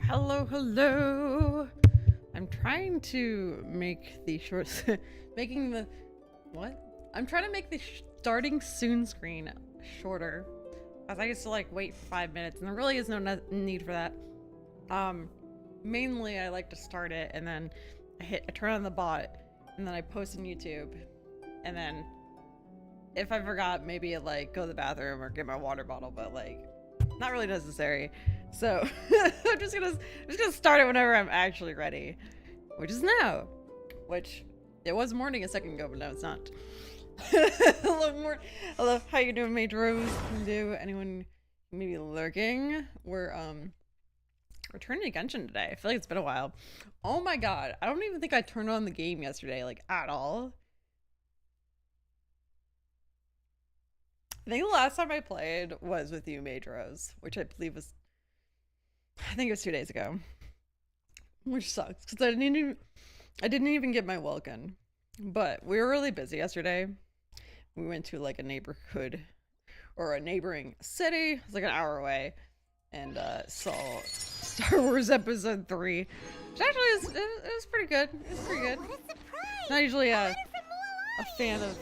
Hello, hello. I'm trying to make the short, making the, what? I'm trying to make the starting soon screen shorter, as I used to like wait 5 minutes, and there really is no need for that. Mainly I like to start it, and then I turn on the bot, and then I post on YouTube, and then if I forgot, maybe I like go to the bathroom or get my water bottle, but like not really necessary. So I'm just gonna start it whenever I'm actually ready, which is now. Which it was morning a second ago, but now it's not. Hello, how you doing, Majou? Anyone maybe lurking? We're returning to Genshin today. I feel like it's been a while. Oh my god, I don't even think I turned on the game yesterday, like at all. I think the last time I played was with you, Majou, which I believe was, I think it was 2 days ago, which sucks because I didn't even get my Welkin, but we were really busy yesterday. We went to like a neighborhood or a neighboring city. It was like an hour away, and saw Star Wars Episode 3, which actually it was pretty good. It was pretty good. Not usually a fan of.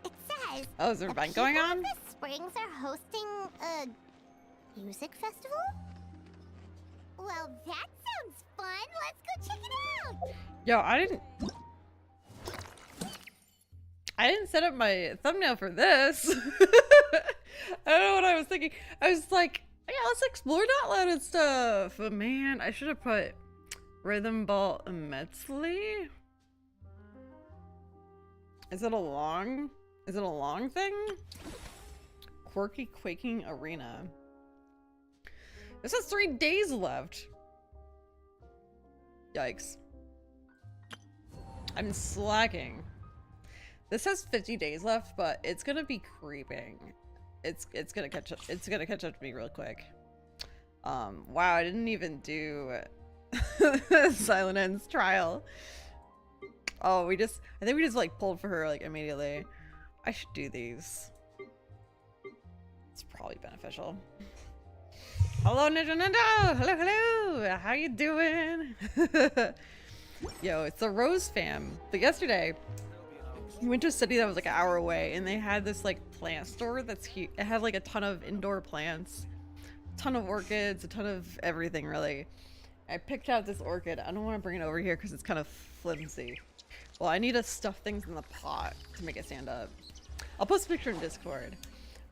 It says. Oh, is there an event going on? The Springs are hosting a music festival. Well, that sounds fun. Let's go check it out. Yo, I didn't set up my thumbnail for this. I don't know what I was thinking. I was like, yeah, let's explore Natlan and stuff. But man, I should have put Rhythm Ball immensely. Is it a long thing? Quirky Quaking Arena. This has 3 days left. Yikes. I'm slacking. This has 50 days left, but it's gonna be creeping. It's gonna catch up. It's gonna catch up to me real quick. Wow, I didn't even do Silent End's trial. Oh, I think we just like pulled for her like immediately. I should do these. It's probably beneficial. Hello, Ninja Nendo! Hello, hello! How you doing? Yo, it's the Rose fam. But yesterday, we went to a city that was like an hour away, and they had this like plant store that's huge. It had like a ton of indoor plants, a ton of orchids, a ton of everything really. I picked out this orchid. I don't want to bring it over here because it's kind of flimsy. Well, I need to stuff things in the pot to make it stand up. I'll post a picture in Discord.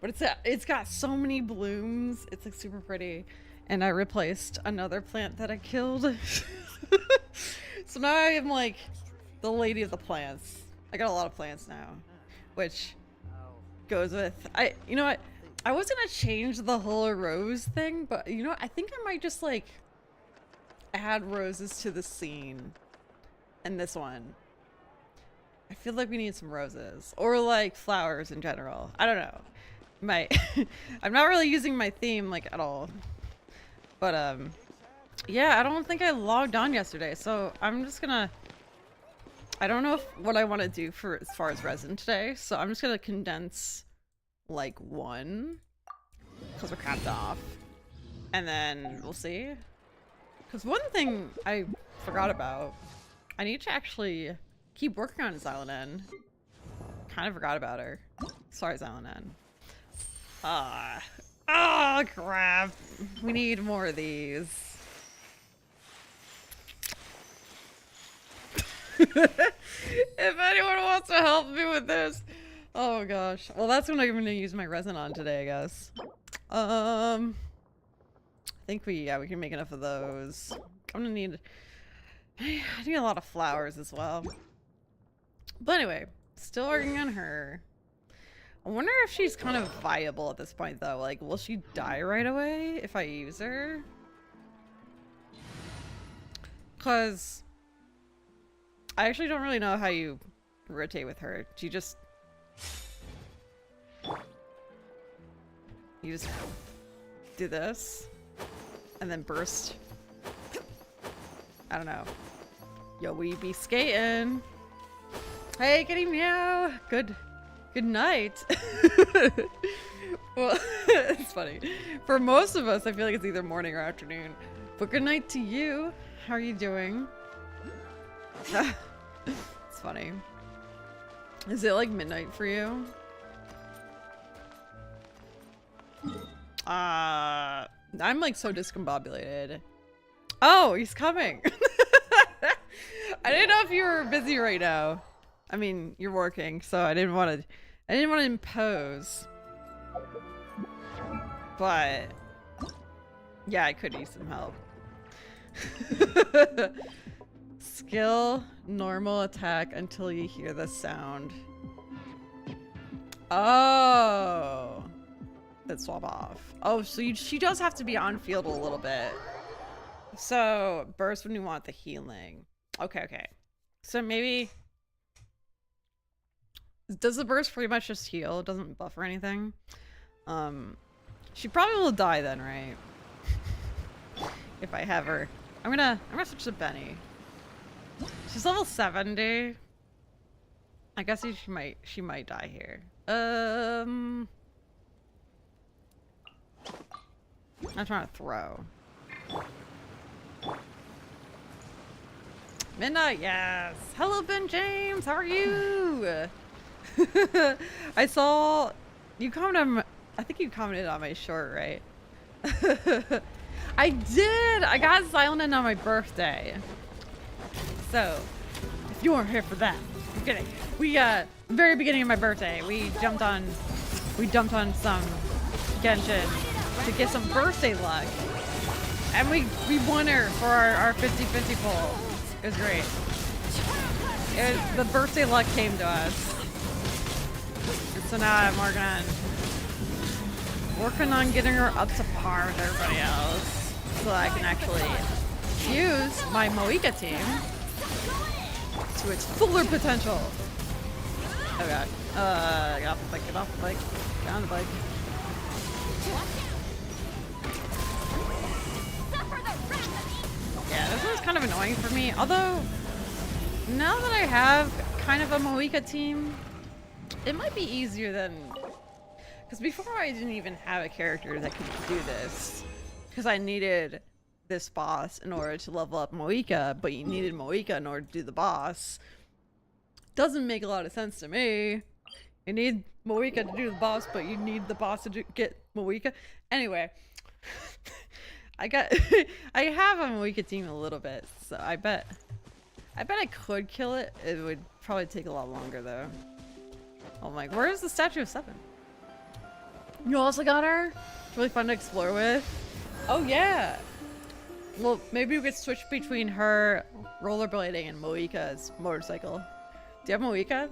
But it's got so many blooms. It's like super pretty. And I replaced another plant that I killed. So now I am like the lady of the plants. I got a lot of plants now, which goes with you know what? I was gonna change the whole rose thing, but you know what? I think I might just like add roses to the scene and this one. I feel like we need some roses or like flowers in general. I don't know. I'm not really using my theme like at all, but yeah, I don't think I logged on yesterday, so I'm just gonna, I don't know what I want to do for as far as resin today, so I'm just gonna condense like one because we're capped off, and then we'll see. Because one thing I forgot about, I need to actually keep working on Silent End. Kind of forgot about her. Sorry, Silent End. Oh crap. We need more of these. If anyone wants to help me with this. Oh gosh. Well, that's what I'm gonna use my resin on today, I guess. I think we can make enough of those. I'm gonna need, I need a lot of flowers as well. But anyway, still working on her. I wonder if she's kind of viable at this point though. Like, will she die right away if I use her? Cause I actually don't really know how you rotate with her. You just do this and then burst. I don't know. Yo, we be skating. Hey, Kitty Meow. Good night. Well, it's funny. For most of us, I feel like it's either morning or afternoon. But good night to you. How are you doing? It's funny. Is it like midnight for you? I'm like so discombobulated. Oh, he's coming. I didn't know if you were busy right now. I mean, you're working, so I didn't want to impose. But yeah, I could use some help. Skill normal attack until you hear the sound. Oh. Let's swap off. Oh, so she does have to be on field a little bit. So burst when you want the healing. Okay, okay. So maybe does the burst pretty much just heal? It doesn't buff or anything. She probably will die then, right? If I have her. I'm gonna switch to Benny. She's level 70. I guess she might die here. I'm trying to throw. Midnight, yes. Hello, Ben James. How are you? I saw you commented. I think you commented on my short, right? I did. I got Xylonin on my birthday. So, if you weren't here for that, I'm kidding. We very beginning of my birthday, we jumped on some Genshin to get some birthday luck, and we won her for our 50-50 poll. It was great. The birthday luck came to us, and so now I'm working on getting her up to par with everybody else, so that I can actually use my Moika team to its fuller potential. Oh god. Get off the bike, get off the bike. Get on the bike. Yeah, this one's kind of annoying for me. Although, now that I have kind of a Moika team, it might be easier than... Because before I didn't even have a character that could do this. Because I needed this boss in order to level up Moika, but you needed Moika in order to do the boss. Doesn't make a lot of sense to me. You need Moika to do the boss, but you need the boss to get Moika. Anyway, I have a Moika team a little bit, so I bet I could kill it. It would probably take a lot longer though. Oh my, where's the Statue of 7? You also got her? It's really fun to explore with. Oh yeah. Well, maybe we could switch between her rollerblading and Moika's motorcycle. Do you have Moika?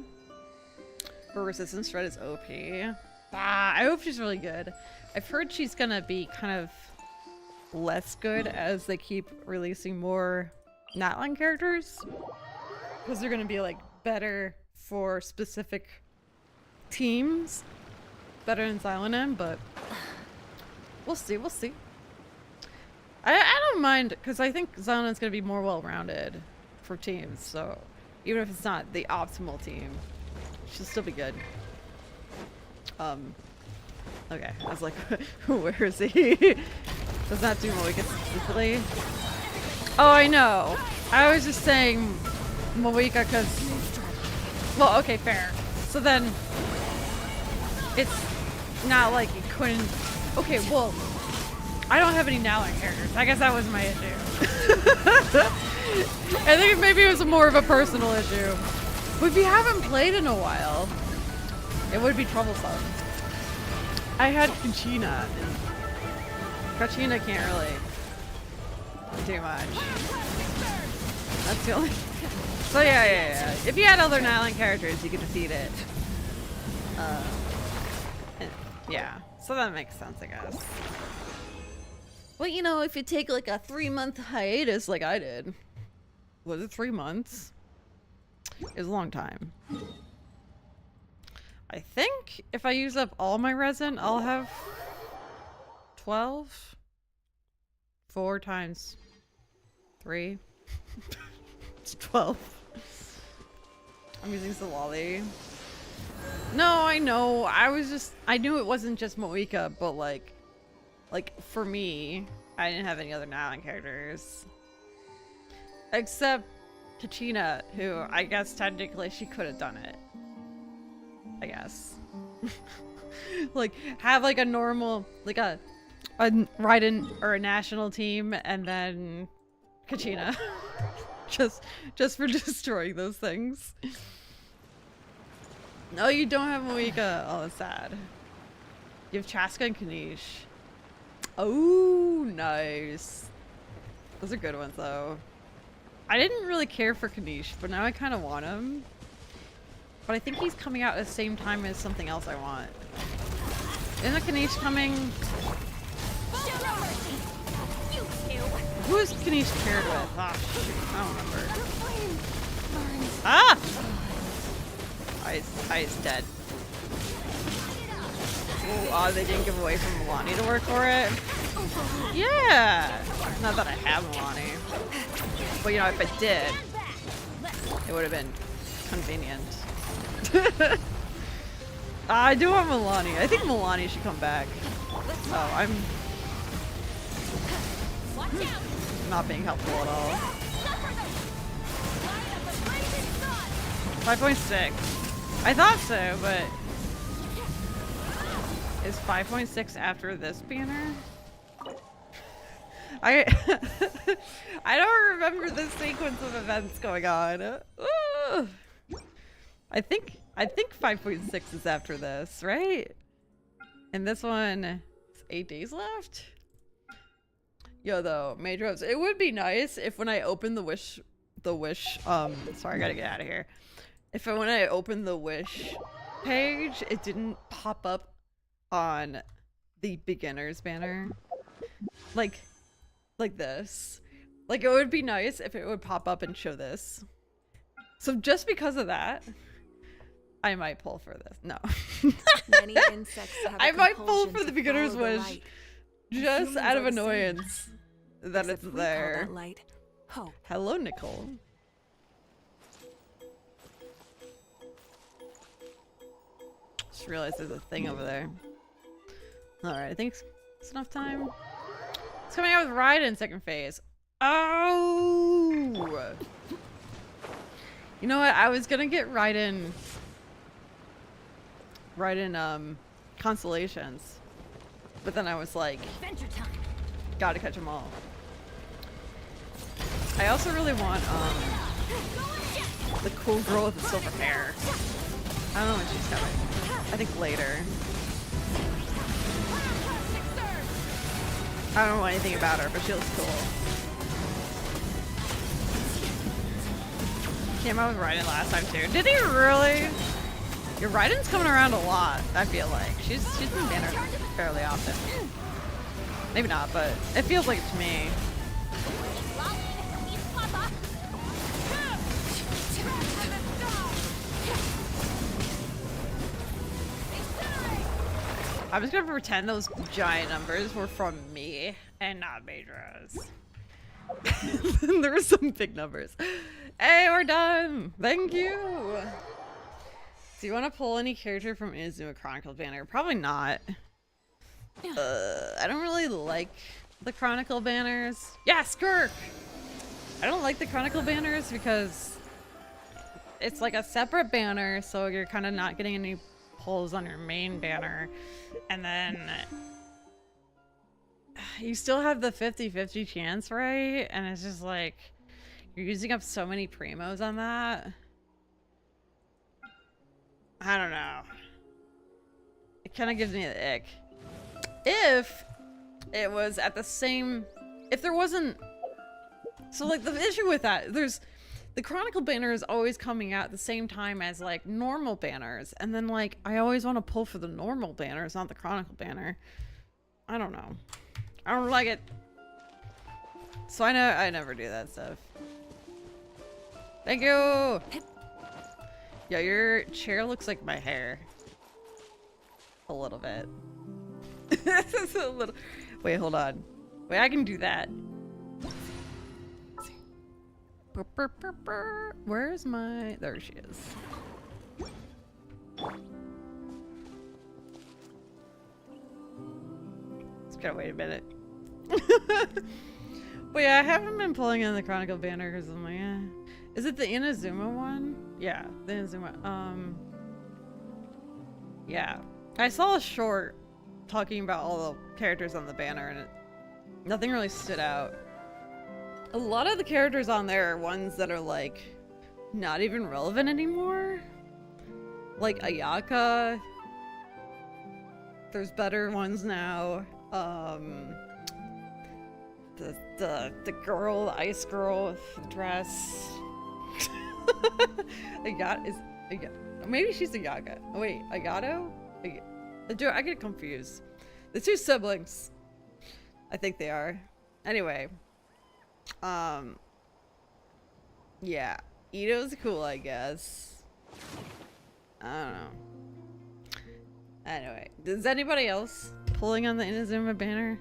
Her resistance shred is OP. I hope she's really good. I've heard she's gonna be kind of less good as they keep releasing more Natlan characters. Because they're gonna be like better for specific teams. Better than Xylonin, but we'll see, we'll see. I don't mind, because I think Xylonin's gonna be more well-rounded for teams, so even if it's not the optimal team, she'll still be good. Okay, I was like, where is he? Does not do Moika specifically. Oh, I know. I was just saying Moika because, well, okay, fair. So then, it's not like you couldn't, okay, well, I don't have any Natlan characters. I guess that was my issue. I think maybe it was more of a personal issue. But if you haven't played in a while, it would be troublesome. I had Kachina, and Kachina can't really do much. That's the only... So yeah. If you had other Natlan characters, you could defeat it. Yeah, so that makes sense, I guess. Well, you know, if you take like a 3-month hiatus like I did. Was it 3 months? It was a long time. I think if I use up all my resin, I'll have 12. 4 times 3. It's 12. I'm using Solali. No, I know. I knew it wasn't just Moika, but like, Like, for me, I didn't have any other Natlan characters. Except Kachina, who I guess technically she could have done it. I guess. Like, have like a normal, like a Raiden or a national team, and then Kachina. just for destroying those things. No, you don't have Moika. Oh, that's sad. You have Chaska and Kanish. Oh, nice. Those are good ones, though. I didn't really care for Kanish, but now I kind of want him. But I think he's coming out at the same time as something else I want. Isn't Kanish coming? Who is Kanish paired with? Ah, shoot. I don't remember. Ah! I's dead. Ooh, oh, they didn't give away from Milani to work for it? Yeah! Not that I have Milani. But you know, if I did, it would have been convenient. I do want Milani. I think Milani should come back. Oh, I'm not being helpful at all. 5.6. I thought so, but is 5.6 after this banner? I don't remember this sequence of events going on. I think 5.6 is after this, right? And this one is 8 days left. Yo, though, Major, it would be nice if when I open the wish, sorry, I gotta get out of here. When I open the wish page, it didn't pop up on the beginners banner. Like this. Like, it would be nice if it would pop up and show this. So just because of that, I might pull for this. No. Many insects have I might pull for the beginner's wish just out of annoyance that it's there. Light, hope. Hello, Nicole. Just realized there's a thing over there. Alright, I think it's enough time. It's coming out with Raiden second phase. Oh! You know what? I was gonna get Raiden constellations. But then I was like, gotta catch them all. I also really want the cool girl with the silver hair. I don't know when she's coming. I think later. I don't know anything about her, but she looks cool. Came out with Raiden last time too. Did he really? Your Raiden's coming around a lot, I feel like. She's been bannered fairly often. Maybe not, but it feels like it to me. I'm just gonna pretend those giant numbers were from me and not Majora's. There were some big numbers. Hey, we're done! Thank you! Do you want to pull any character from Inazuma Chronicles banner? Probably not. I don't really like the Chronicle banners. Yeah, Skirk! I don't like the Chronicle banners because it's like a separate banner, so you're kind of not getting any pulls on your main banner. And then you still have the 50-50 chance, right? And it's just like, you're using up so many primos on that. I don't know. It kind of gives me the ick. If it was at the same... If there wasn't... So, like, the issue with that, there's... The Chronicle banner is always coming out at the same time as, like, normal banners. And then, like, I always want to pull for the normal banners, not the Chronicle banner. I don't know. I don't like it. So I never do that stuff. Thank you! Yo, your chair looks like my hair. A little bit. A little. Wait, hold on. Wait, I can do that. Where's my... There she is. Just gotta wait a minute. But yeah, I haven't been pulling in the Chronicle banner because I'm like, eh. Is it the Inazuma one? Yeah, the Inazuma. Yeah. I saw a short talking about all the characters on the banner and nothing really stood out. A lot of the characters on there are ones that are like not even relevant anymore. Like Ayaka. There's better ones now. The girl, the ice girl with the dress. Maybe she's Ayaka. Oh wait, Agato? I get confused. The two siblings. I think they are. Anyway. Yeah. Ito's cool, I guess. I don't know. Anyway, is anybody else pulling on the Inazuma banner?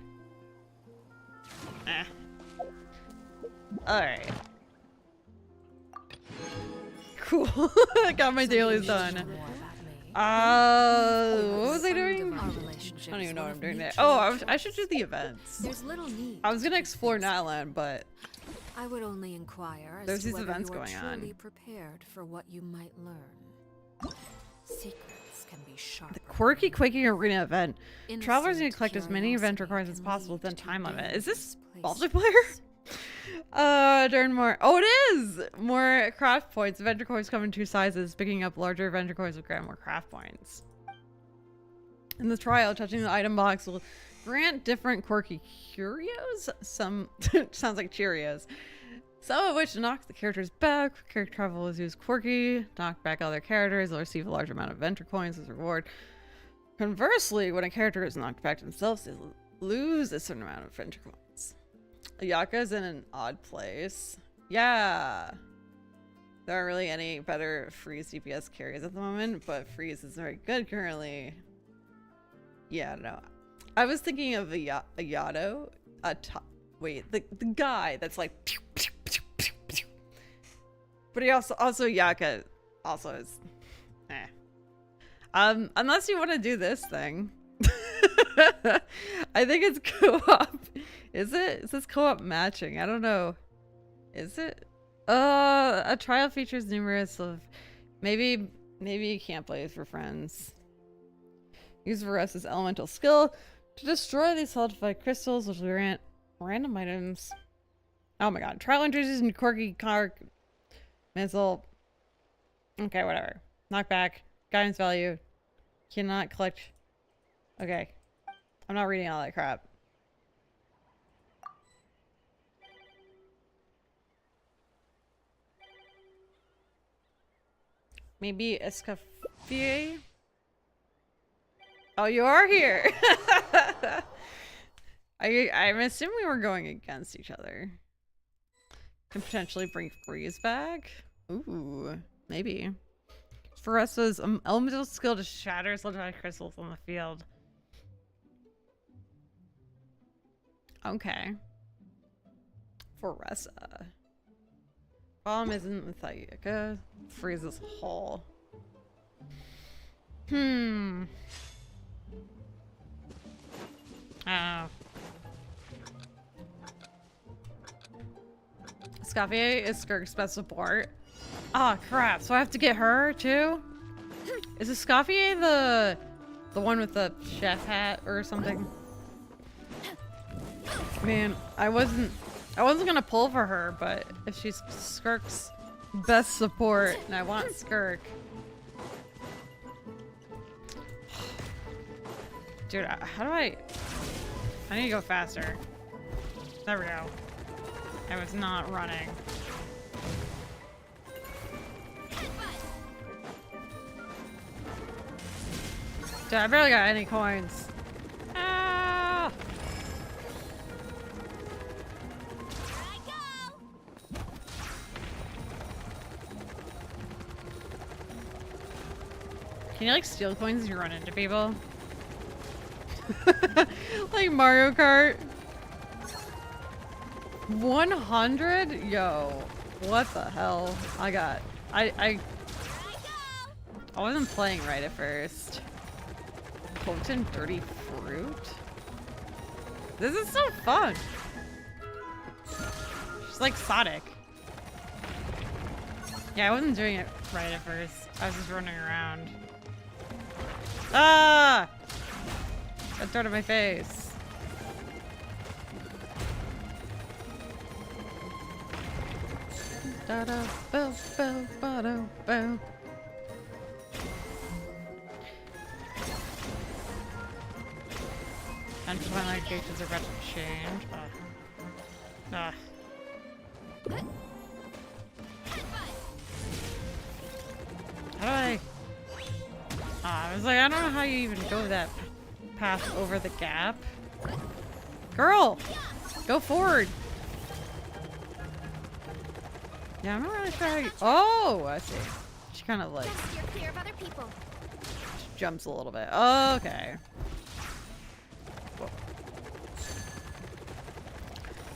Alright. Cool. I got my dailies done. What was I doing? I don't even know what I'm doing there. Oh, I should do the events. There's little need. I was gonna explore Natlan, but I would only inquire as there's to these whether events you are going on. truly prepared for what you might learn. Secrets can be sharp. The quirky quaking arena event. Travelers need to collect as many event requirements as possible within time limit. Is this multiplayer? Darn more. Oh, it is! More craft points. Adventure coins come in two sizes. Picking up larger adventure coins will grant more craft points. In the trial, touching the item box will grant different quirky curios. Some sounds like Cheerios. Some of which knock the characters back. Character travel is used quirky. Knock back other characters. They'll receive a large amount of adventure coins as reward. Conversely, when a character is knocked back themselves, they lose a certain amount of adventure coins. Ayaka's in an odd place. Yeah. There aren't really any better freeze DPS carries at the moment, but freeze is very good currently. Yeah, no. I was thinking of Ayato. Wait, the guy that's like pew, pew, pew, pew, pew. But he also Yaka also is unless you want to do this thing. I think it's co-op. Is it? Is this co-op matching? I don't know. Is it? A trial features numerous of maybe you can't play with your friends. Use Varessa's elemental skill to destroy these solidified crystals, which will grant random items. Oh my god. Trial introduces new quirky car missile. Okay, whatever. Knockback. Guidance value. Cannot collect. Okay. I'm not reading all that crap. Maybe Escoffier? Oh, you are here! I'm assuming we're going against each other. Can potentially bring Freeze back? Ooh, maybe. Varessa's elemental skill to shatter solidified crystals on the field. Okay. Varessa. Problem isn't with Ayaka. Freeze's whole. Escoffier is Skirk's best support. Ah, crap. So I have to get her too? Is Escoffier the one with the chef hat or something? Man, I wasn't gonna pull for her, but if she's Skirk's best support and I want Skirk. Dude, how do I need to go faster. There we go. I was not running. Dude, I barely got any coins. Ah! Can you like steal coins as you run into people? Like Mario Kart? 100? Yo, what the hell? I wasn't playing right at first. Potent dirty fruit? This is so fun. She's like Sonic. Yeah, I wasn't doing it right at first. I was just running around. Ah! Got thrown in my face. Da da bo bo ba do bo. And twilight locations are about to change. Ah. How do I? I was like, I don't know how you even go that path over the gap. Girl, go forward. Yeah, I'm not really sure how you... Oh, I see. She kind of like... Just steer clear of other people. She jumps a little bit. Oh, okay. Whoa.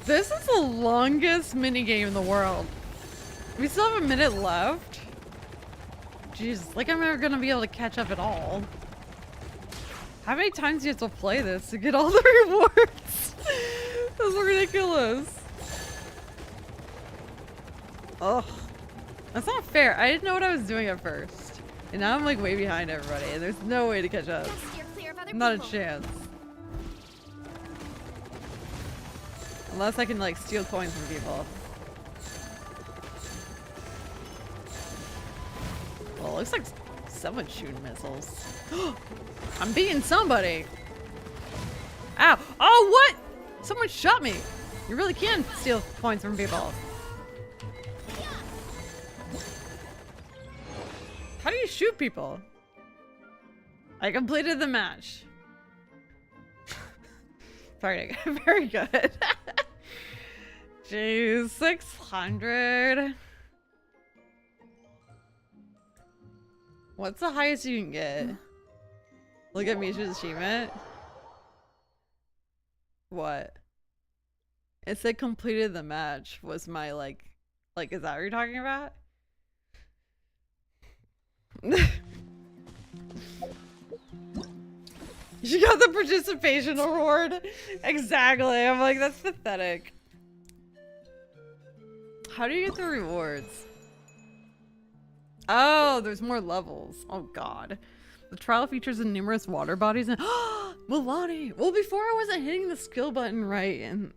This is the longest minigame in the world. We still have a minute left. Jeez, like I'm never gonna be able to catch up at all. How many times do you have to play this to get all the rewards? That's ridiculous. Ugh. That's not fair. I didn't know what I was doing at first. And now I'm like way behind everybody and there's no way to catch up. Just steer clear of other Not a people. chance. Unless I can like steal coins from people. Well, it looks like someone's shooting missiles. I'm beating somebody. Ow. Oh, what? Someone shot me. You really can steal coins from people. How do you shoot people? I completed the match. Very, very good. Jeez, 600. What's the highest you can get? Look at Mijou's achievement. What? It said completed the match was my like, is that what you're talking about? She got the participation award. Exactly. I'm like, that's pathetic. How do you get the rewards? Oh, there's more levels. Oh god. The trial features numerous water bodies and Milani! Well, before I wasn't hitting the skill button right and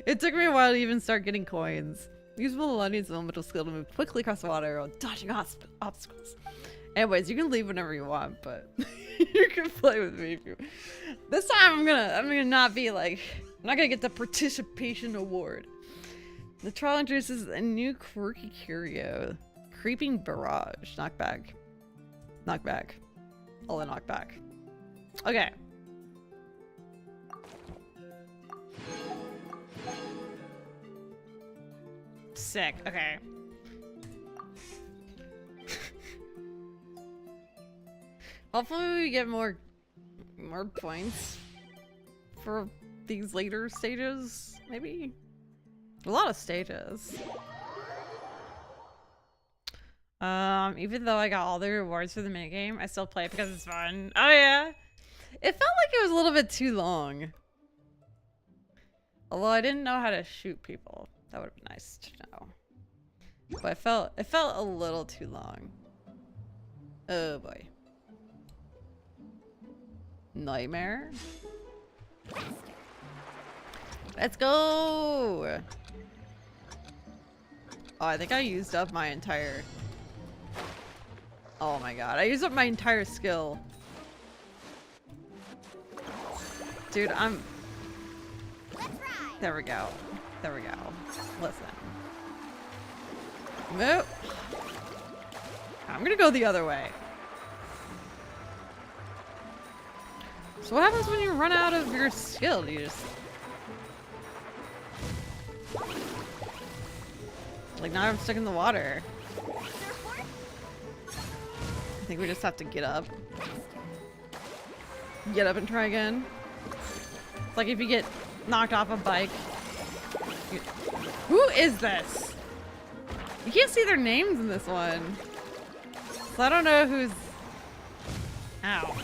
it took me a while to even start getting coins. Use Milani's elemental skill to move quickly across the water while dodging obstacles. Anyways, you can leave whenever you want, but you can play with me if you. This time I'm gonna not be like, I'm not gonna get the participation award. The trial introduces a new quirky curio, creeping barrage. Knockback. Knockback. All the knockback. Okay. Sick. Okay. Hopefully we get more points for these later stages, maybe? A lot of stages. Even though I got all the rewards for the minigame, I still play it because it's fun. Oh yeah! It felt like it was a little bit too long. Although I didn't know how to shoot people. That would have been nice to know. But it felt a little too long. Oh boy. Nightmare? Let's go! Oh, I think I used up my entire... Oh my god, I used up my entire skill. Dude, I'm... There we go. There we go. Listen. Move! I'm gonna go the other way. So what happens when you run out of your skill? Do you just... Like now I'm stuck in the water. I think we just have to get up. Get up and try again. It's like if you get knocked off a bike. Who is this? You can't see their names in this one. So I don't know who's... Ow.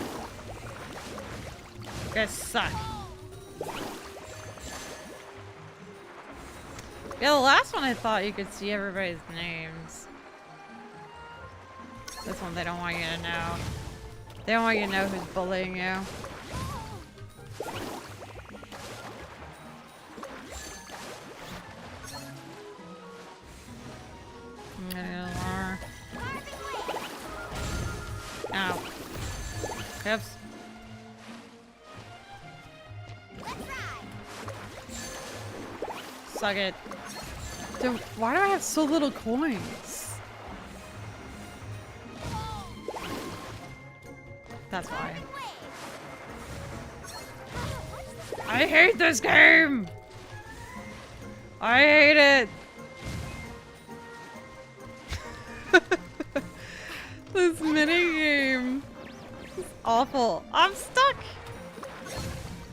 You guys suck. Yeah, the last one I thought you could see everybody's names. This one they don't want you to know. They don't want you to know who's bullying you. Ow. Oops. Suck it. Dude, why do I have so little coins? That's why. I hate this game! I hate it! This minigame is awful. I'm stuck!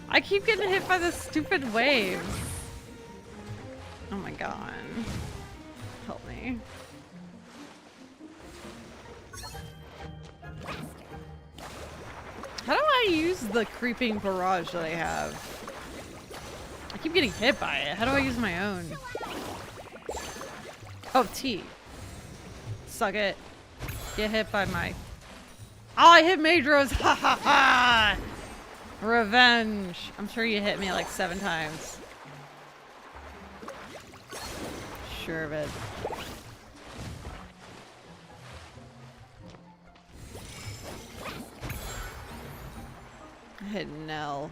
I keep getting hit by the stupid waves. Oh my god. Help me. How do I use the creeping barrage that I have? I keep getting hit by it. How do I use my own? Oh, T. Suck it. Get hit by my... Oh, I hit Mijou's! Ha ha ha! Revenge! I'm sure you hit me like 7 times. Sure of it. I hit Nell.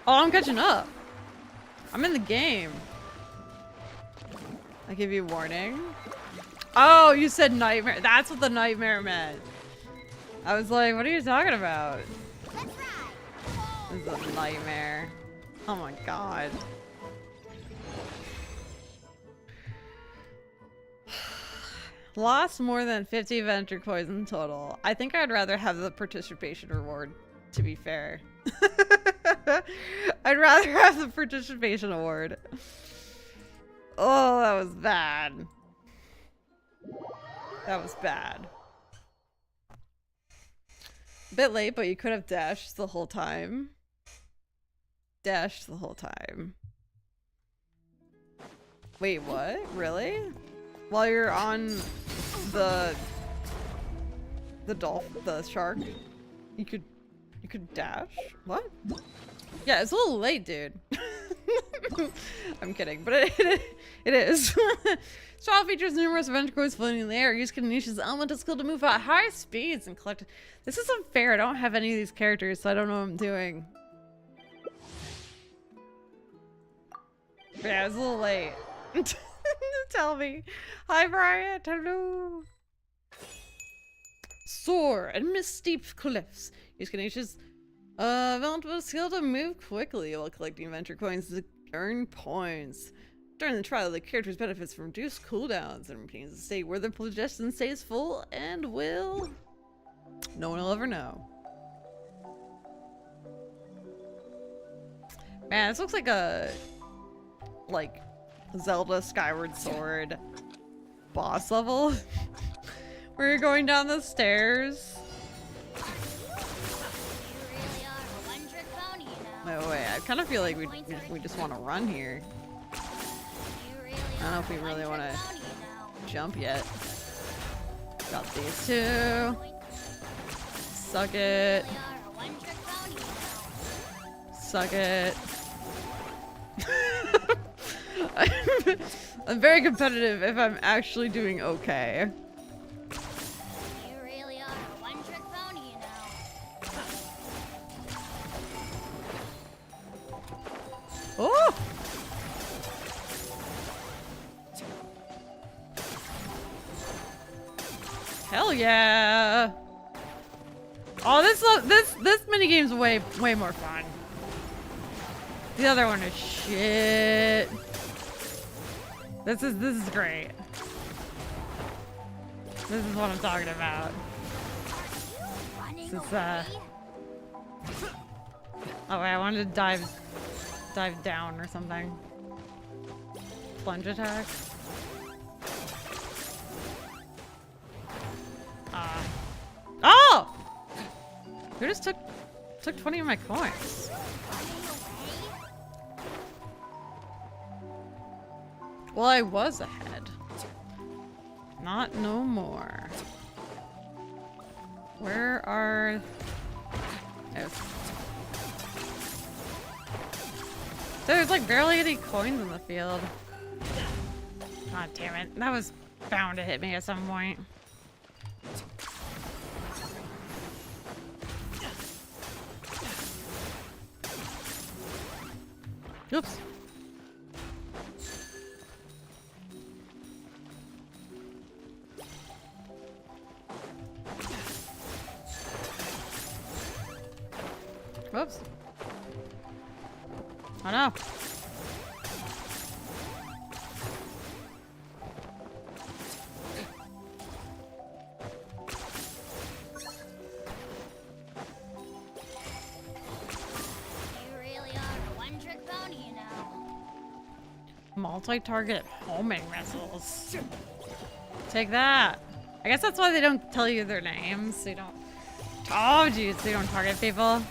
Oh, I'm catching up. I'm in the game. I give you a warning. Oh, you said nightmare. That's what the nightmare meant. I was like, what are you talking about? This is a nightmare. Oh my god. Lost more than 50 venture coins in total. I think I'd rather have the participation reward, to be fair. I'd rather have the participation award. Oh, that was bad. That was bad. A bit late, but you could have dashed the whole time. Dashed the whole time. Wait, what? Really? While you're on the shark, you could dash? What? Yeah, it's a little late, dude. I'm kidding, but it is. Straw features numerous venture coins floating in the air. Use Kanish's elemental skill to move at high speeds and collect. This isn't fair. I don't have any of these characters, so I don't know what I'm doing. But yeah, it's a little late. Tell me. Hi, Brian. Hello. Soar and miss steep cliffs. Use Kanish's elemental skill to move quickly while collecting venture coins to earn points. During the trial, the character's benefits from reduced cooldowns and maintains a state where the digestion stays full and will... No one will ever know. Man, this looks like a... like... Zelda Skyward Sword boss level. Where you're going down the stairs. No way, I kind of feel like we just want to run here. I don't know if we really want to jump yet. Got these two. Suck it. Suck it. I'm very competitive if I'm actually doing okay. You really are a one-trick pony, you know. Oh! Hell yeah! Oh, this minigame's way more fun. The other one is shit. This is great. This is what I'm talking about. This is oh wait, I wanted to dive down or something. Plunge attack. Who just took 20 of my coins? Well, I was ahead. Not no more. Where are... There's like barely any coins in the field. God damn it. That was bound to hit me at some point. Oops. Whoops. Oh no. You really are a one-trick pony, you know. Multi-target homing missiles. Take that. I guess that's why they don't tell you their names. So you don't. Oh, geez, they don't target people.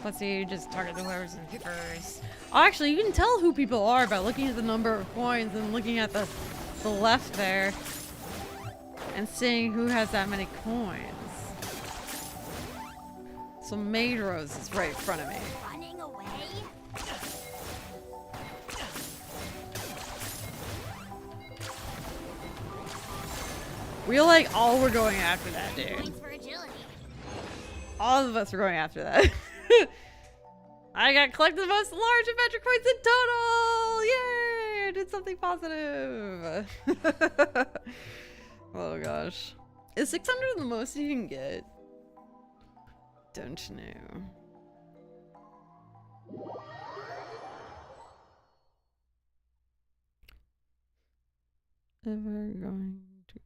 Let's see, you just target whoever's in first. Oh, actually, you can tell who people are by looking at the number of coins and looking at the left there and seeing who has that many coins. So Mijou's is right in front of me. Running away? We like all were going after that dude. Points for agility. All of us were going after that. I got collected the most large adventure coins in total! Yay! I did something positive! Oh gosh. Is 600 the most you can get? Don't you know? Ever going to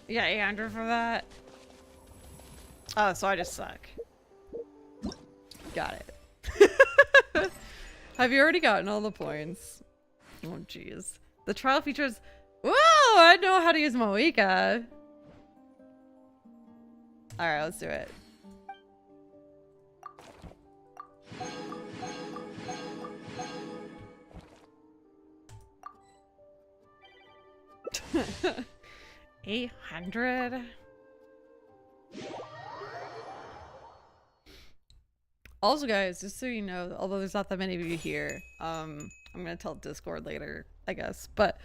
You got 800 for that? Oh, so I just suck. Got it. Have you already gotten all the points? Oh, jeez. The trial features... Whoa! I know how to use Moika. Alright, let's do it. $800. Also, guys, just so you know, although there's not that many of you here, I'm gonna tell Discord later, I guess, but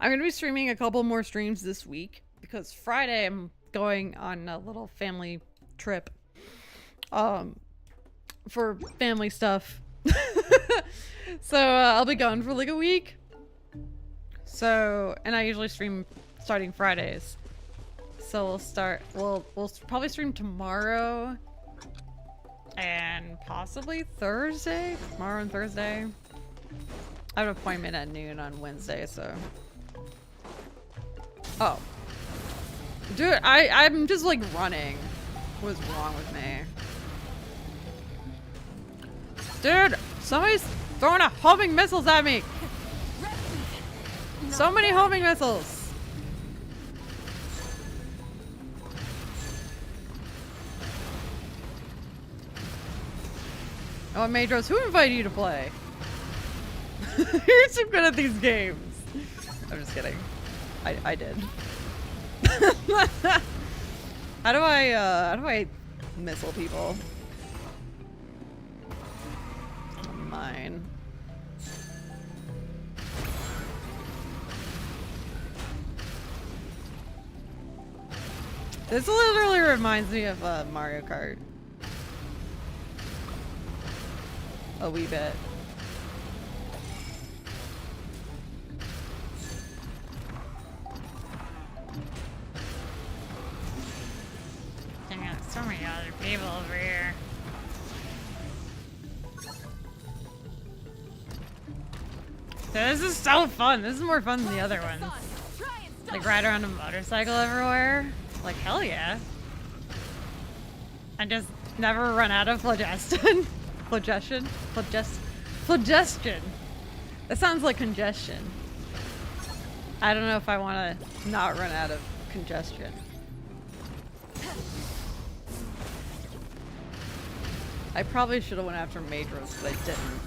I'm gonna be streaming a couple more streams this week because Friday I'm going on a little family trip, for family stuff. So I'll be gone for like a week. So, and I usually stream starting Fridays. So we'll probably stream tomorrow and possibly Thursday. Tomorrow and Thursday. I have an appointment at noon on Wednesday, so. Oh. Dude, I'm just like running. What's wrong with me? Dude, somebody's throwing a homing missiles at me. So many homing missiles. Oh, Majors, who invited you to play? You're so good at these games. I'm just kidding. I did. How do I missile people? Mine. This literally reminds me of Mario Kart. A wee bit. Dang it, so many other people over here. This is so fun. This is more fun than the other ones. Like ride around a motorcycle everywhere. Like hell yeah. I just never run out of phlogiston. Phlogiston? Phlogiston. That sounds like congestion. I don't know if I want to not run out of congestion. I probably should have went after Majros, but I didn't.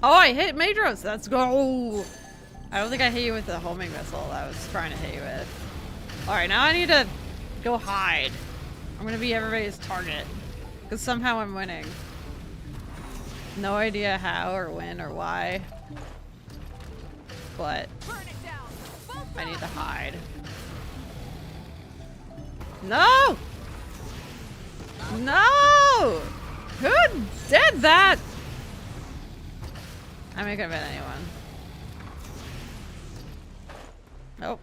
Oh, I hit Majros! Let's go! I don't think I hit you with the homing missile that I was trying to hit you with. Alright, now I need to go hide. I'm gonna be everybody's target. Because somehow I'm winning. No idea how or when or why. But I need to hide. No! No! Who did that? I mean, it could have been anyone. Nope.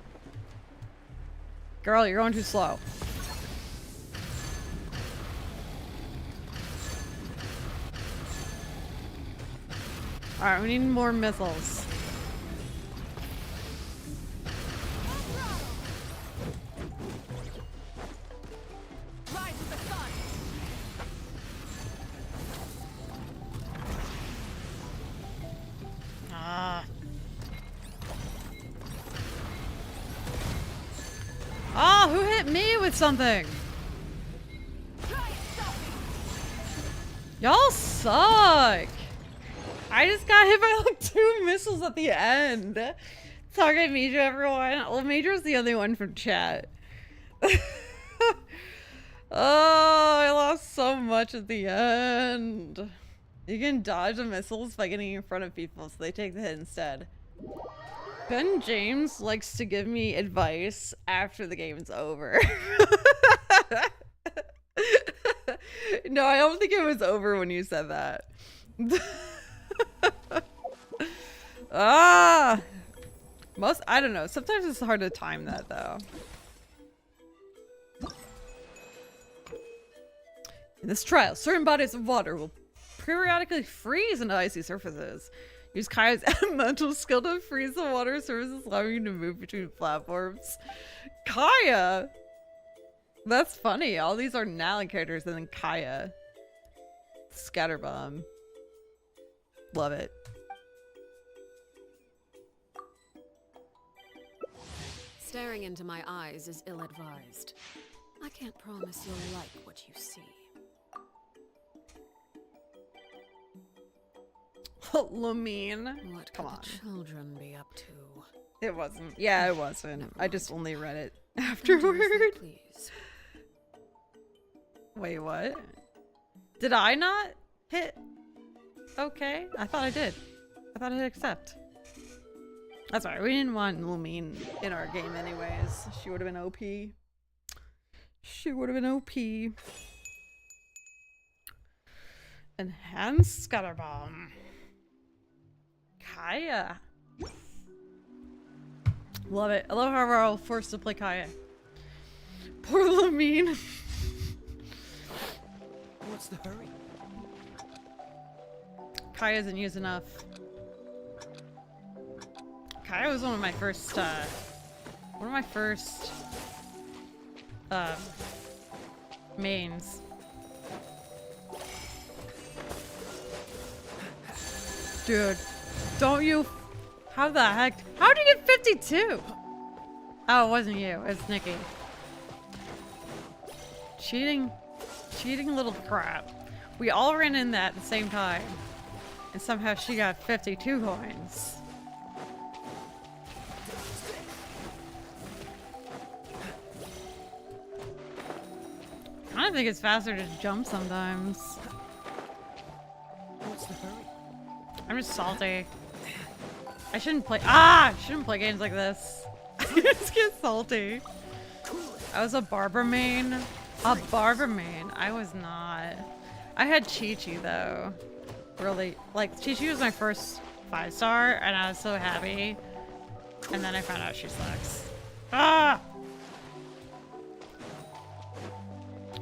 Girl, you're going too slow. Alright, we need more missiles. Oh, who hit me with something? Y'all suck. I just got hit by like 2 missiles at the end. Target Mijou, everyone. Well, Mijou's the only one from chat. Oh, I lost so much at the end. You can dodge the missiles by getting in front of people, so they take the hit instead. Ben James likes to give me advice after the game's over. No, I don't think it was over when you said that. Ah! I don't know. Sometimes it's hard to time that, though. In this trial, certain bodies of water will periodically freeze into icy surfaces. Use Kaya's elemental skill to freeze the water surfaces, allowing you to move between platforms. Kaya! That's funny. All these are Natlan characters and then Kaya. Scatterbomb. Love it. Staring into my eyes is ill-advised. I can't promise you'll like what you see. Lamine. What Come could on. the children be up to? It wasn't. Yeah, it wasn't. Never I just mind. only read it Do as they afterward. please. Wait, what? Did I not hit? Okay. I thought I did. I thought I hit accept. That's alright. We didn't want Lamine in our game anyways. She would have been OP. She would have been OP. Enhanced Scatterbomb. Kaya. Love it. I love how we're all forced to play Kaya. Poor Lamine. What's the hurry? Kaya isn't used enough. Kaya was one of my first, mains. Dude, don't you... How the heck? How did you get 52? Oh, it wasn't you. It's Nikki. Cheating little crap. We all ran in that at the same time. And somehow she got 52 coins. I think it's faster to jump sometimes. What's the hurry? I'm just salty. I shouldn't play games like this. I just get salty. I was a barber main. A barber main. I was not. I had Chi-Chi though. Really, like Chi-Chi was my first 5-star and I was so happy. And then I found out she sucks. Ah!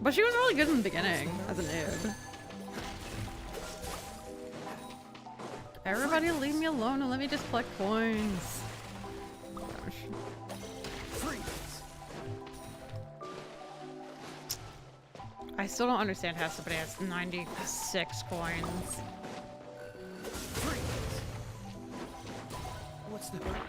But she was really good in the beginning as a noob. Everybody leave me alone and let me just collect coins. Gosh. I still don't understand how somebody has 96 coins. What's the hurry?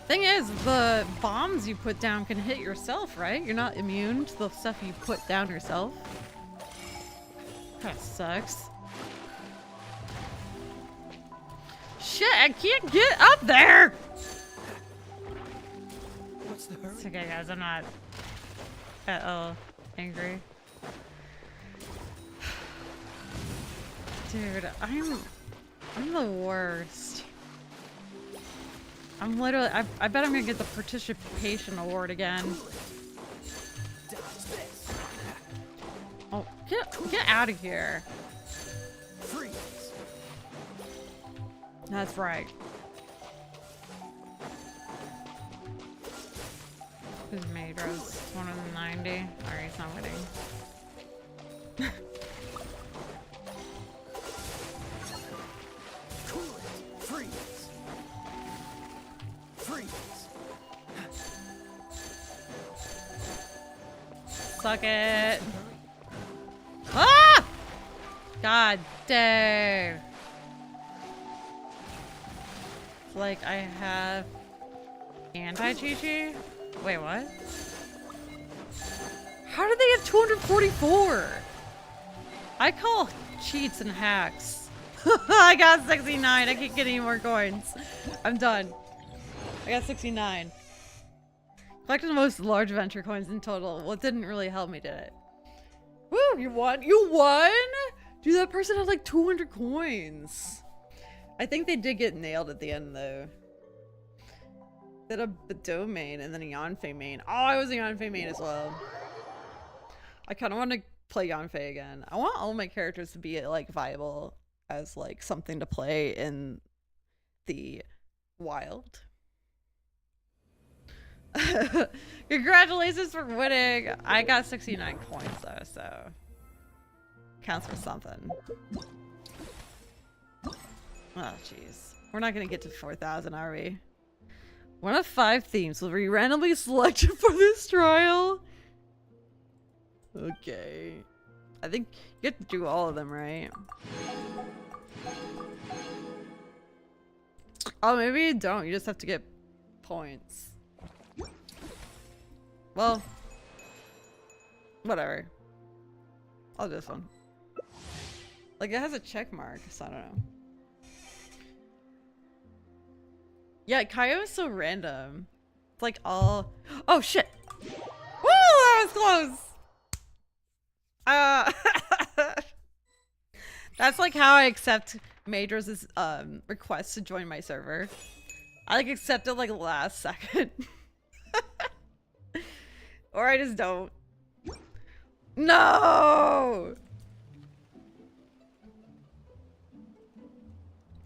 Thing is, the bombs you put down can hit yourself, right? You're not immune to the stuff you put down yourself. That sucks. Shit, I can't get up there! What's the hurry? It's okay, guys, I'm not at all angry. Dude, I'm the worst. I'm literally, I bet I'm gonna get the participation award again. Oh, get out of here. Freeze. That's right. Who's Majou's? 190. Alright, he's not winning. Cool it. Freeze. Freeze. Suck it. Ah! God dang. It's like I have anti-Chi-Chi? Wait, what? How did they have 244? I call cheats and hacks. I got 69. I can't get any more coins. I'm done. I got 69. Collected the most large venture coins in total. Well, it didn't really help me, did it? Woo, you won. You won? Dude, that person had like 200 coins. I think they did get nailed at the end, though. Did a Bedeau main and then a Yanfei main. Oh, I was a Yanfei main as well. I kind of want to play Yanfei again. I want all my characters to be like viable as like something to play in the wild. Congratulations for winning. I got 69 coins though, so counts for something. Oh jeez, we're not gonna get to 4,000, are we? One of 5 themes will be randomly selected for this trial. Okay, I think you have to do all of them, right? Oh, maybe you don't. You just have to get points. Well, whatever. I'll do this one. Like, it has a check mark, so I don't know. Yeah, Kaio is so random. It's like all... Oh, shit! Woo! That was close! That's like how I accept Majors' request to join my server. I like accept it like last second. Or I just don't. No!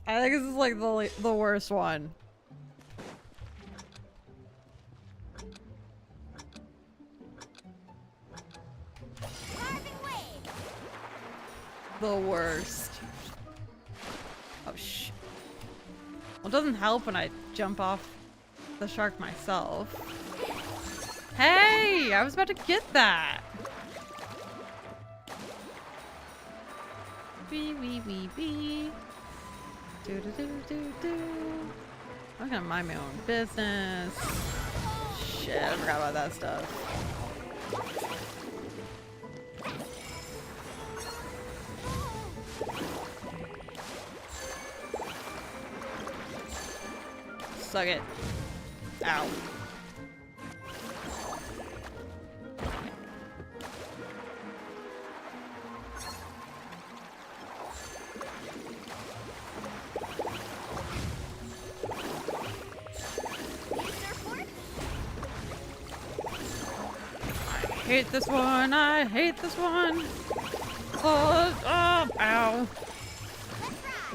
I think this is like the worst one. The worst. Oh shit. Well, it doesn't help when I jump off the shark myself. Hey! I was about to get that! Wee wee wee wee. Do do do do do. I'm gonna mind my own business. Shit, I forgot about that stuff. Suck it. Ow. I hate this one. I hate this one. Oh, ow.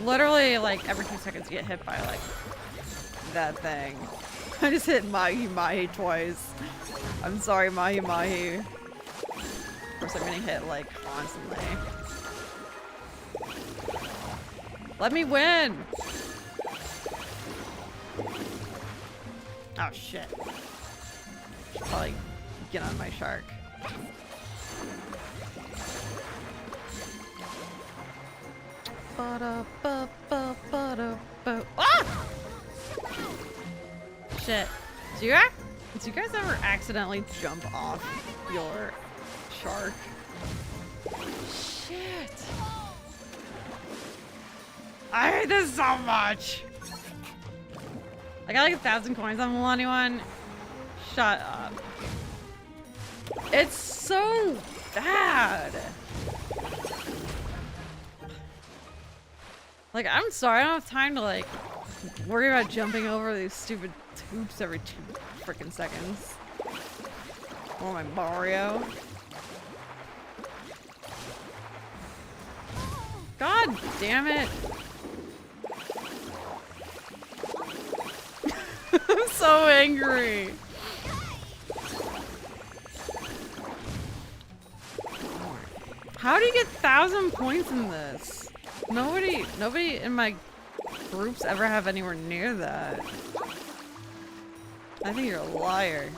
Literally, like, every 2 seconds you get hit by, like, that thing. I just hit Mahi Mahi twice. I'm sorry, Mahi Mahi. Of course, I'm getting hit, like, constantly. Let me win! Oh, shit. Should probably get on my shark. Ah! shit. Do you guys ever accidentally jump off your shark? Shit. I hate this so much. I got like 1,000 coins on Milani one. Shut up. It's so bad. Like, I'm sorry, I don't have time to like worry about jumping over these stupid hoops every 2 freaking seconds. Oh my Mario. God damn it. I'm so angry. How do you get 1,000 points in this? Nobody in my groups ever have anywhere near that. I think you're a liar.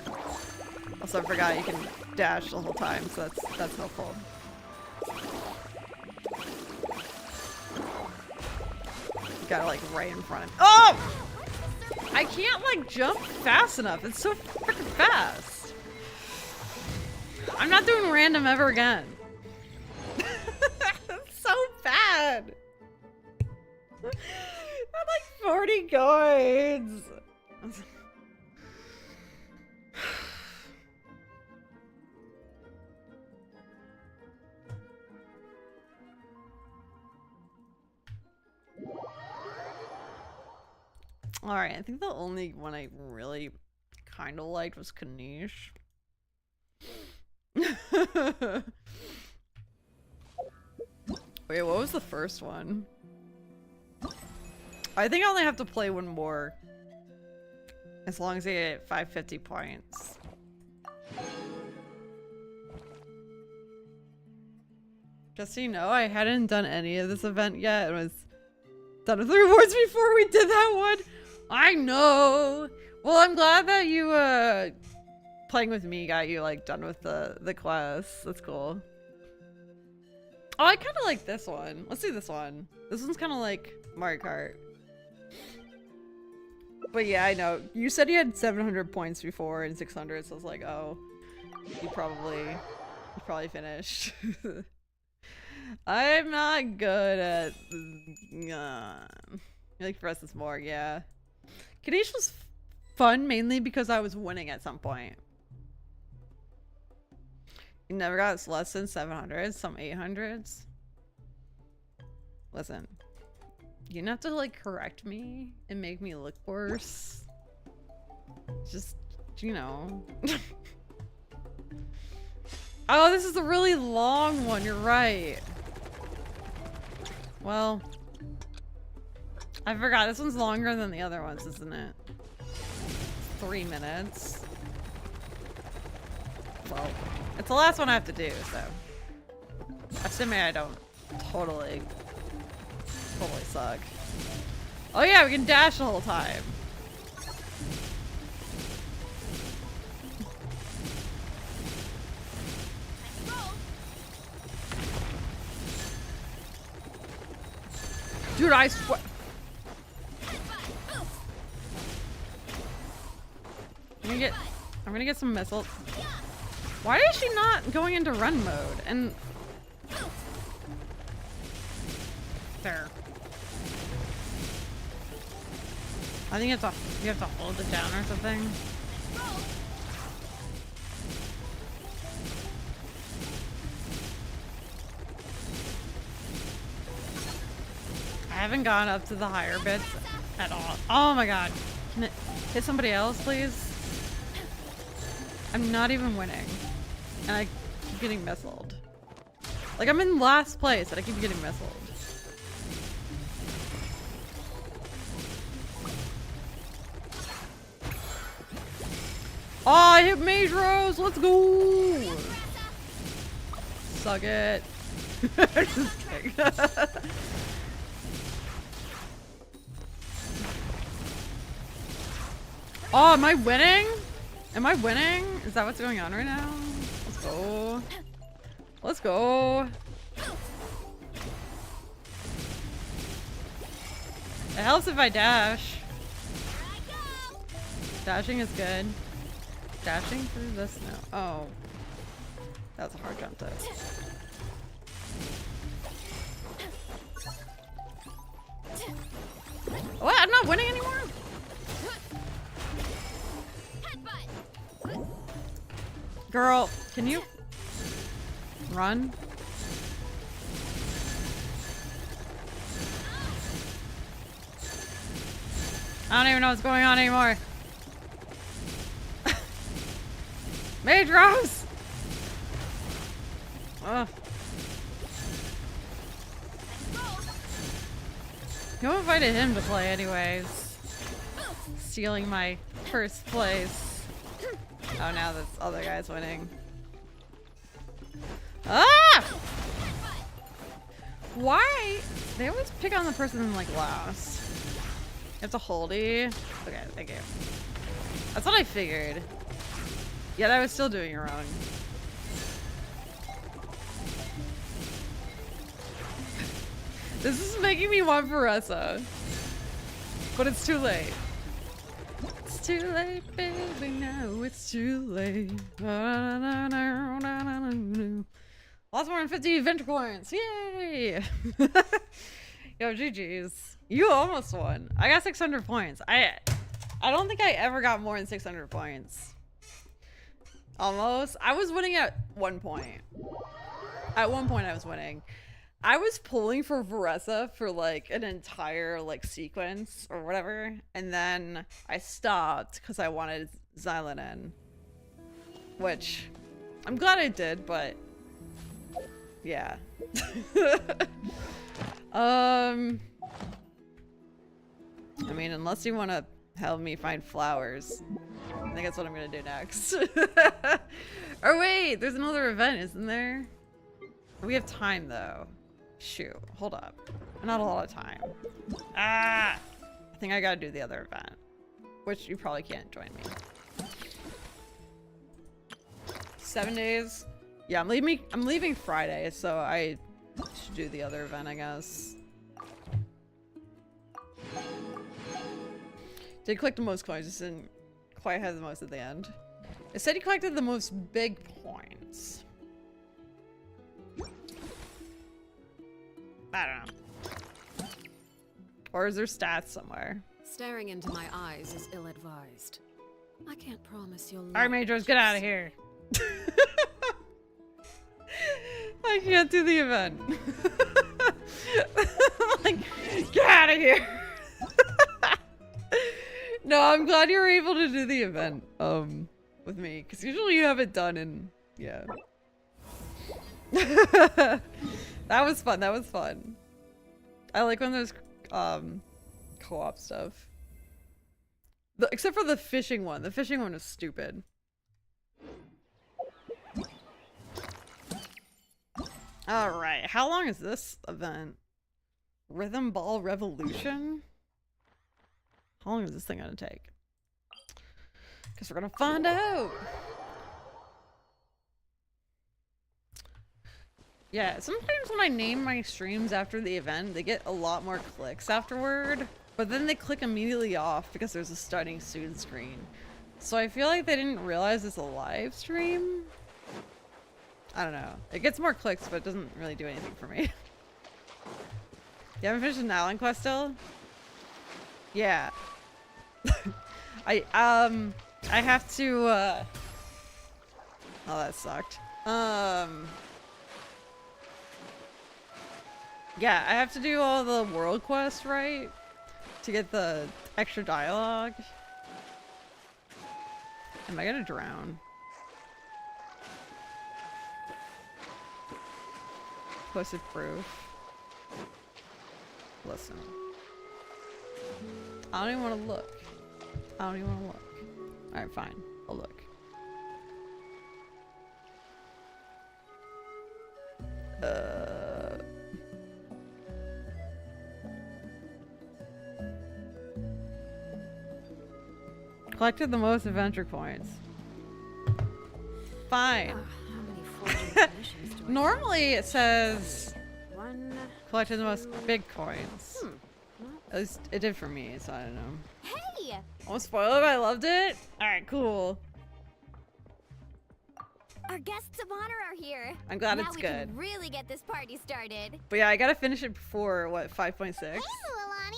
Also, I forgot you can dash the whole time, so that's helpful. You got it like right in front of me. Oh! I can't like jump fast enough. It's so freaking fast. I'm not doing random ever again. It's so bad. I had like 40 coins. Alright, I think the only one I really kind of liked was Kanish. Wait, what was the first one? I think I only have to play one more. As long as I get 550 points. Just so you know, I hadn't done any of this event yet. It was done with the rewards before we did that one. I know! Well, I'm glad that you, playing with me got you, like, done with the quest. That's cool. Oh, I kind of like this one. Let's do this one. This one's kind of like Mario Kart. But yeah, I know. You said you had 700 points before and 600, so I was like, oh, you probably finished. I'm not good at... like, for us it's more, yeah. Kanish was fun mainly because I was winning at some point. You never got less than 700s, some 800s. Listen, you didn't have to like correct me and make me look worse. Just, you know. Oh, this is a really long one, you're right. Well, I forgot, this one's longer than the other ones, isn't it? 3 minutes. Well, it's the last one I have to do, so. Assuming I don't totally suck. Oh yeah, we can dash the whole time. Dude, I swear. I'm gonna get some missiles. Why is she not going into run mode? And there. I think you have to hold it down or something. I haven't gone up to the higher bits at all. Oh my god. Can it hit somebody else, please? I'm not even winning. And I keep getting missiled. Like, I'm in last place and I keep getting missiled. Oh, I hit Mijou! Let's go! Suck it. Just kidding. Oh, am I winning? Am I winning? Is that what's going on right now? Let's go. Let's go. It helps if I dash. Dashing is good. Dashing through the snow. Oh. That's a hard jump to. What? I'm not winning anymore? Girl, can you run? I don't even know what's going on anymore. Majros! Ugh. Who invited him to play anyways? Stealing my first place. Oh, now this other guy's winning. Ah! Why? They always pick on the person in like last. You have to holdy. Okay, thank you. That's what I figured. Yet I was still doing it wrong. This is making me want Veressa. But it's too late. It's too late, baby, now it's too late. Lost more than 50 venture coins. Yay! Yo, GG's. You almost won. I got 600 points. I don't think I ever got more than 600 points. Almost. I was winning at one point. At one point I was winning. I was pulling for Veressa for like an entire like sequence or whatever, and then I stopped because I wanted Xylan in, which I'm glad I did, but yeah. I mean, unless you want to help me find flowers, I think that's what I'm gonna do next. Or wait, there's another event, isn't there? We have time though. Shoot, hold up. Not a lot of time. Ah! I think I gotta do the other event. Which you probably can't join me. 7 days? Yeah, I'm leaving Friday, so I should do the other event, I guess. Did collect the most coins, just didn't quite have the most at the end. It said he collected the most big points. I don't know. Or is there stats somewhere? Staring into my eyes is ill-advised. I can't promise you'll. Alright, Majors, get out of here. I can't do the event. Like, get out of here. No, I'm glad you were able to do the event with me, because usually you have it done in yeah. That was fun. That was fun. I like when there's co-op stuff. Except for the fishing one. The fishing one is stupid. Alright, how long is this event? Rhythm Ball Revolution? How long is this thing gonna take? Guess we're gonna find out! Yeah, sometimes when I name my streams after the event, they get a lot more clicks afterward, but then they click immediately off because there's a starting soon screen. So I feel like they didn't realize it's a live stream. I don't know. It gets more clicks, but it doesn't really do anything for me. You haven't finished the Natlan quest still? Yeah. I have to, oh, that sucked. Yeah, I have to do all the world quests, right? To get the extra dialogue. Am I gonna drown? Posted proof. Listen. I don't even want to look. I don't even want to look. Alright, fine. I'll look. Collected the most adventure coins. Fine. How many forging missions do I Normally it says have? One. collected the most big coins. Well, At least it did for me, so I don't know. Hey! Won't spoil it, but I loved it. Alright, cool. Our guests of honor are here. I'm glad now it's we good. Can really get this party started. But yeah, I gotta finish it before, what, 5.6? Hey, Mualani.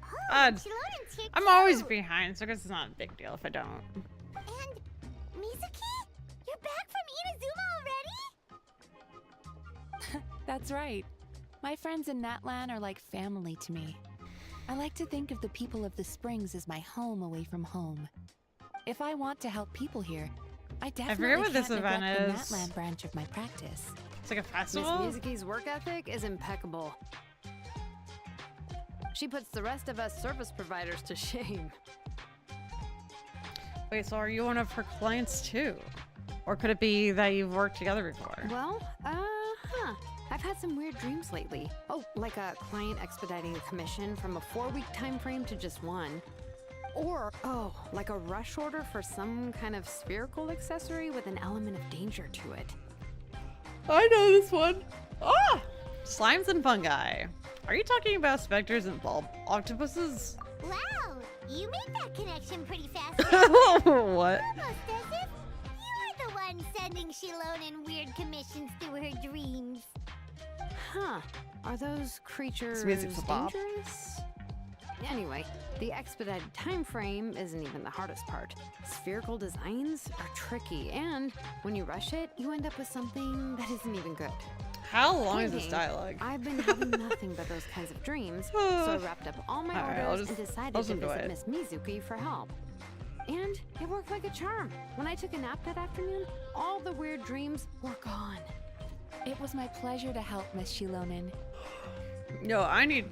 Oh, Uh, Shilonen's here I'm too. always behind, so I guess it's not a big deal if I don't. And Mizuki, you're back from Inazuma already? That's right. My friends in Natlan are like family to me. I like to think of the people of the Springs as my home away from home. If I want to help people here, I definitely what this can't event neglect the is. Natlan branch of my practice. It's like a Miss festival? Mizuki's work ethic is impeccable. She puts the rest of us service providers to shame. Wait, so are you one of her clients too? Or could it be that you've worked together before? Well, I've had some weird dreams lately. Oh, like a client expediting a commission from a 4-week time frame to just 1. Or, like a rush order for some kind of spherical accessory with an element of danger to it. I know this one. Ah! Slimes and fungi. Are you talking about specters and bulb octopuses? Wow, you made that connection pretty fast. What? Almost as if you are the one sending Shilonen weird commissions through her dreams. Huh. Are those creatures music for Bob. dangerous? Anyway, the expedited time frame isn't even the hardest part. Spherical designs are tricky, and when you rush it, you end up with something that isn't even good. How long is this Thinking, dialogue? I've been having nothing but those kinds of dreams, so I wrapped up all my Alright, orders I'll and decided I'll to enjoy visit it. Miss Mizuki for help. And it worked like a charm. When I took a nap that afternoon, all the weird dreams were gone. It was my pleasure to help, Miss Shilonen. No, I need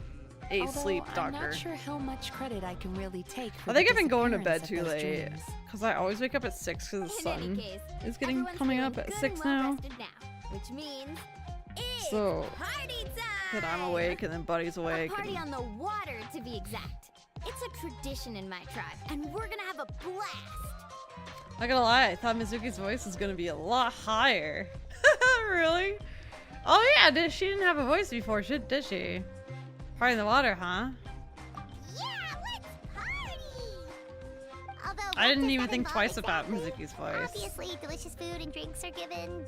a Although sleep I'm doctor. not sure how much credit I can really take for I think the I've been going to bed disappearance too of those late. dreams. Because I always wake up at 6 because the In any sun case, is getting everyone's coming feeling up at good 6 and well now. rested now, which means it's So, party time! then I'm awake and then Buddy's A awake. party and- on the water, to be exact. It's a tradition in my tribe, and we're gonna have a blast. Not gonna lie, I thought Mizuki's voice was gonna be a lot higher. Really? Oh yeah, she didn't have a voice before, did she? Party in the water, huh? Yeah, let's party! Although, I what didn't does even that think involve twice about exactly? Mizuki's voice. Obviously, delicious food and drinks are given.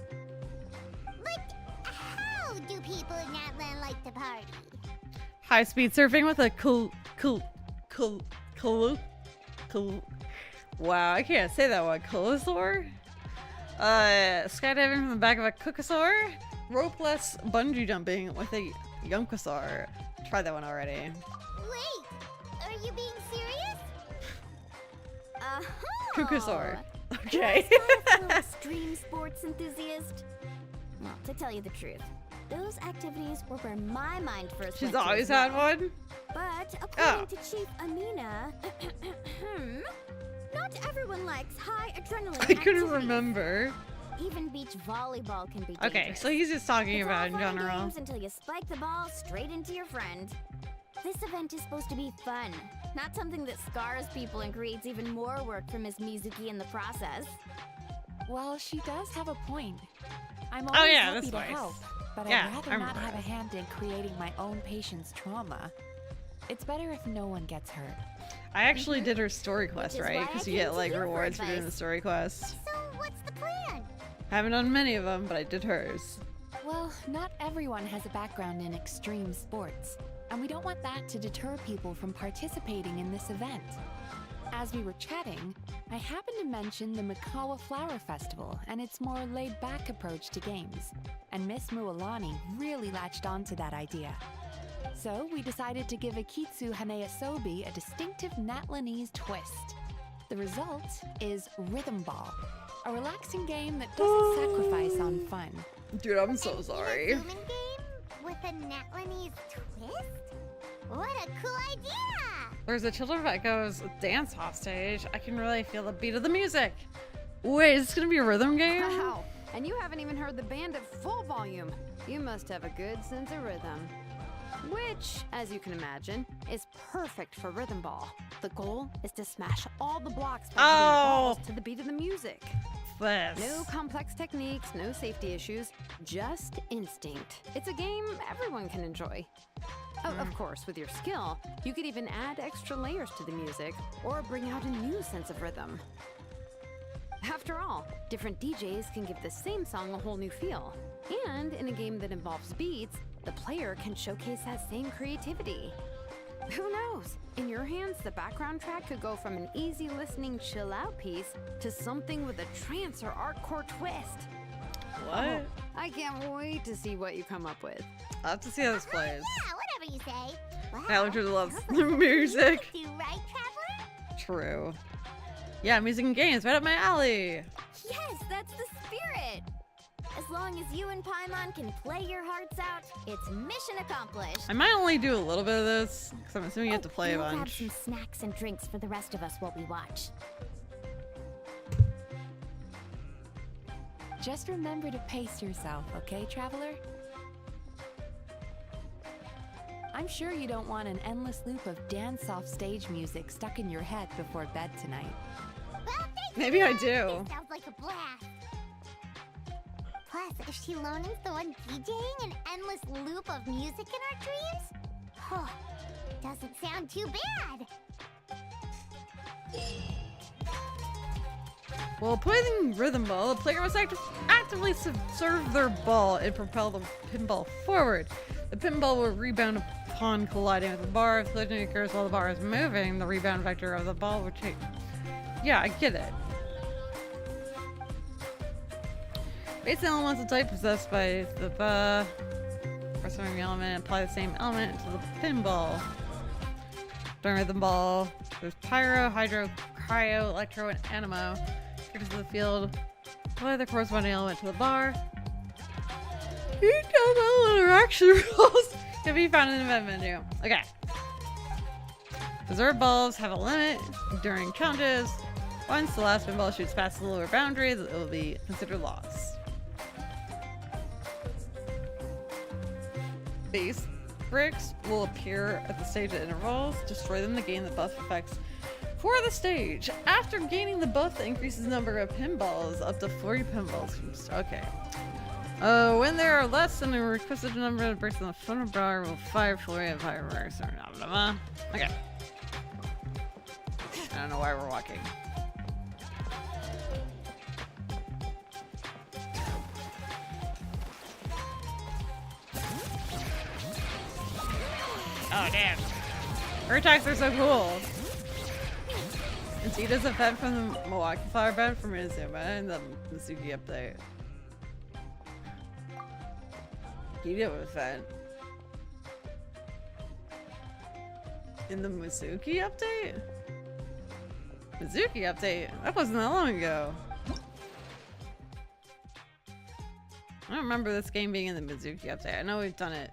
But how do people in Natlan like to party? High speed surfing with a wow, I can't say that one. Colosaur? Skydiving from the back of a Kukasaur? Ropeless bungee jumping with a Yunkasaur. Tried that one already. Wait, are you being serious? Kukasaur. Okay. An extreme sports enthusiast? Well, to tell you the truth, those activities were where my mind first She's went to always as had well. one? But according Oh. to Chief Amina, not everyone likes high adrenaline I couldn't activities. remember. Even beach volleyball can be Okay, dangerous. so he's just talking It's about all in fun and general. games until you spike the ball straight into your friend. This event is supposed to be fun, not something that scars people and creates even more work for Miss Mizuki in the process. Well, she does have a point. I'm Oh, always yeah, happy this to voice. help, but Yeah, I'd I rather not remember have a it. hand in creating my own patient's trauma. It's better if no one gets hurt. I actually did her story quest, is right? why I Because you came get to like you for rewards for doing the advice. story quests. So what's the plan? Haven't done many of them, but I did hers. Well, not everyone has a background in extreme sports, and we don't want that to deter people from participating in this event. As we were chatting, I happened to mention the Mikawa Flower Festival and its more laid-back approach to games, and Miss Mualani really latched onto that idea. So we decided to give Akitsu Haneasobi a distinctive Natlanese twist. The result is Rhythm Ball, a relaxing game that doesn't sacrifice on fun. Dude, I'm so An sorry. Inazuma game with a Natlanese twist? What a cool idea! There's a Children of Echoes dance off stage. I can really feel the beat of the music. Wait, is this gonna be a rhythm game? Wow, and you haven't even heard the band at full volume. You must have a good sense of rhythm. Which, as you can imagine, is perfect for Rhythm Ball. The goal is to smash all the blocks by hitting the Oh. balls to the beat of the music. this? No complex techniques, no safety issues, just instinct. It's a game everyone can enjoy. Oh, of course, with your skill, you could even add extra layers to the music or bring out a new sense of rhythm. After all, different DJs can give the same song a whole new feel. And in a game that involves beats, the player can showcase that same creativity. Who knows? In your hands, the background track could go from an easy listening chill out piece to something with a trance or artcore twist. What? Oh, I can't wait to see what you come up with. I'll have to see how this plays. Yeah, whatever you say. Wow, Allergy loves sounds the like music. you do, right, Traveler? True. Yeah, music and games, right up my alley. Yes, that's the spirit. As long as you and Paimon can play your hearts out, it's mission accomplished. I might only do a little bit of this, because I'm assuming you have to play a we'll grab bunch. some snacks and drinks for the rest of us while we watch. Just remember to pace yourself, okay, Traveler? I'm sure you don't want an endless loop of dance-off stage music stuck in your head before bed tonight. Well, thank Maybe you. I do. This sounds like a blast. Plus, if Shilonen's the one DJing an endless loop of music in our dreams, oh, doesn't sound too bad. While playing Rhythm Ball, the player must actively serve their ball and propel the pinball forward. The pinball will rebound upon colliding with the bar. If collision occurs while the bar is moving, the rebound vector of the ball will change. Yeah, I get it. Base elements of type possessed by the corresponding the element, apply the same element to the pinball. During the ball, there's pyro, hydro, cryo, electro, and animo. Characters of the field, apply the corresponding element to the bar. Detailed interaction rules can be found in the event menu. Okay. Reserve balls have a limit during challenges. Once the last pinball shoots past the lower boundary, it will be considered lost. Base bricks will appear at the stage at intervals. Destroy them to gain the buff effects for the stage. After gaining the buff that increases the number of pinballs up to 40 pinballs. Okay. When there are less than a requested number of bricks on the front of the bar, will fire flurry of fireworks or blah, blah, blah. Okay. I don't know why we're walking. Oh, damn. Her attacks are so cool. And she does a vent from the Milwaukee Flower Bed from Izuma and the Mizuki update. He did a vent. In the Mizuki update? Mizuki update? That wasn't that long ago. I don't remember this game being in the Mizuki update. I know we've done it.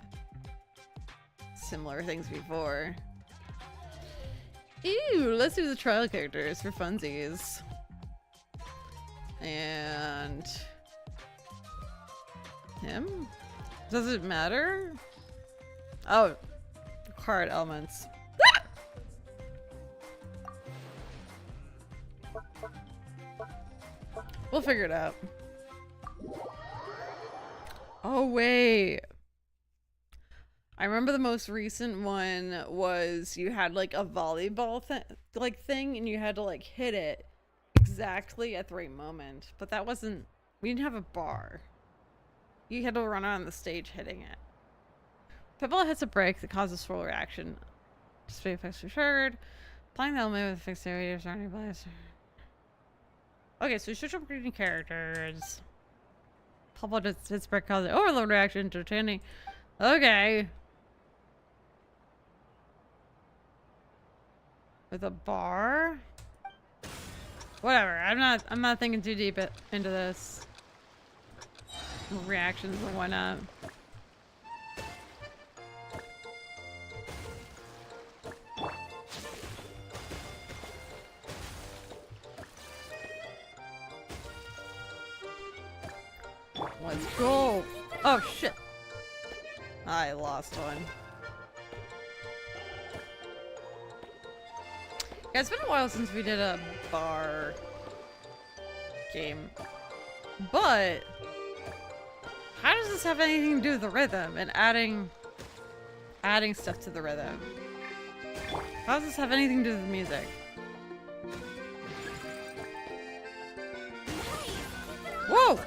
Similar things before. Ew, let's do the trial characters for funsies. And him? Does it matter? Oh, card elements. We'll figure it out. Oh wait. I remember the most recent one was you had like a volleyball thing and you had to like hit it exactly at the right moment. But that wasn't, we didn't have a bar. You had to run around the stage hitting it. Pinball hits a break that causes full reaction. Display effects are triggered. Applying the element with a fixed area or surrounding blast. Okay, so switch up between characters. Pinball just hits break causing overload reaction, entertaining. Okay. With a bar? Whatever. I'm not thinking too deep into this. Reactions and whatnot. Let's go. Oh shit. I lost one. Yeah, it's been a while since we did a bar game. But how does this have anything to do with the rhythm and adding stuff to the rhythm? How does this have anything to do with the music? Whoa!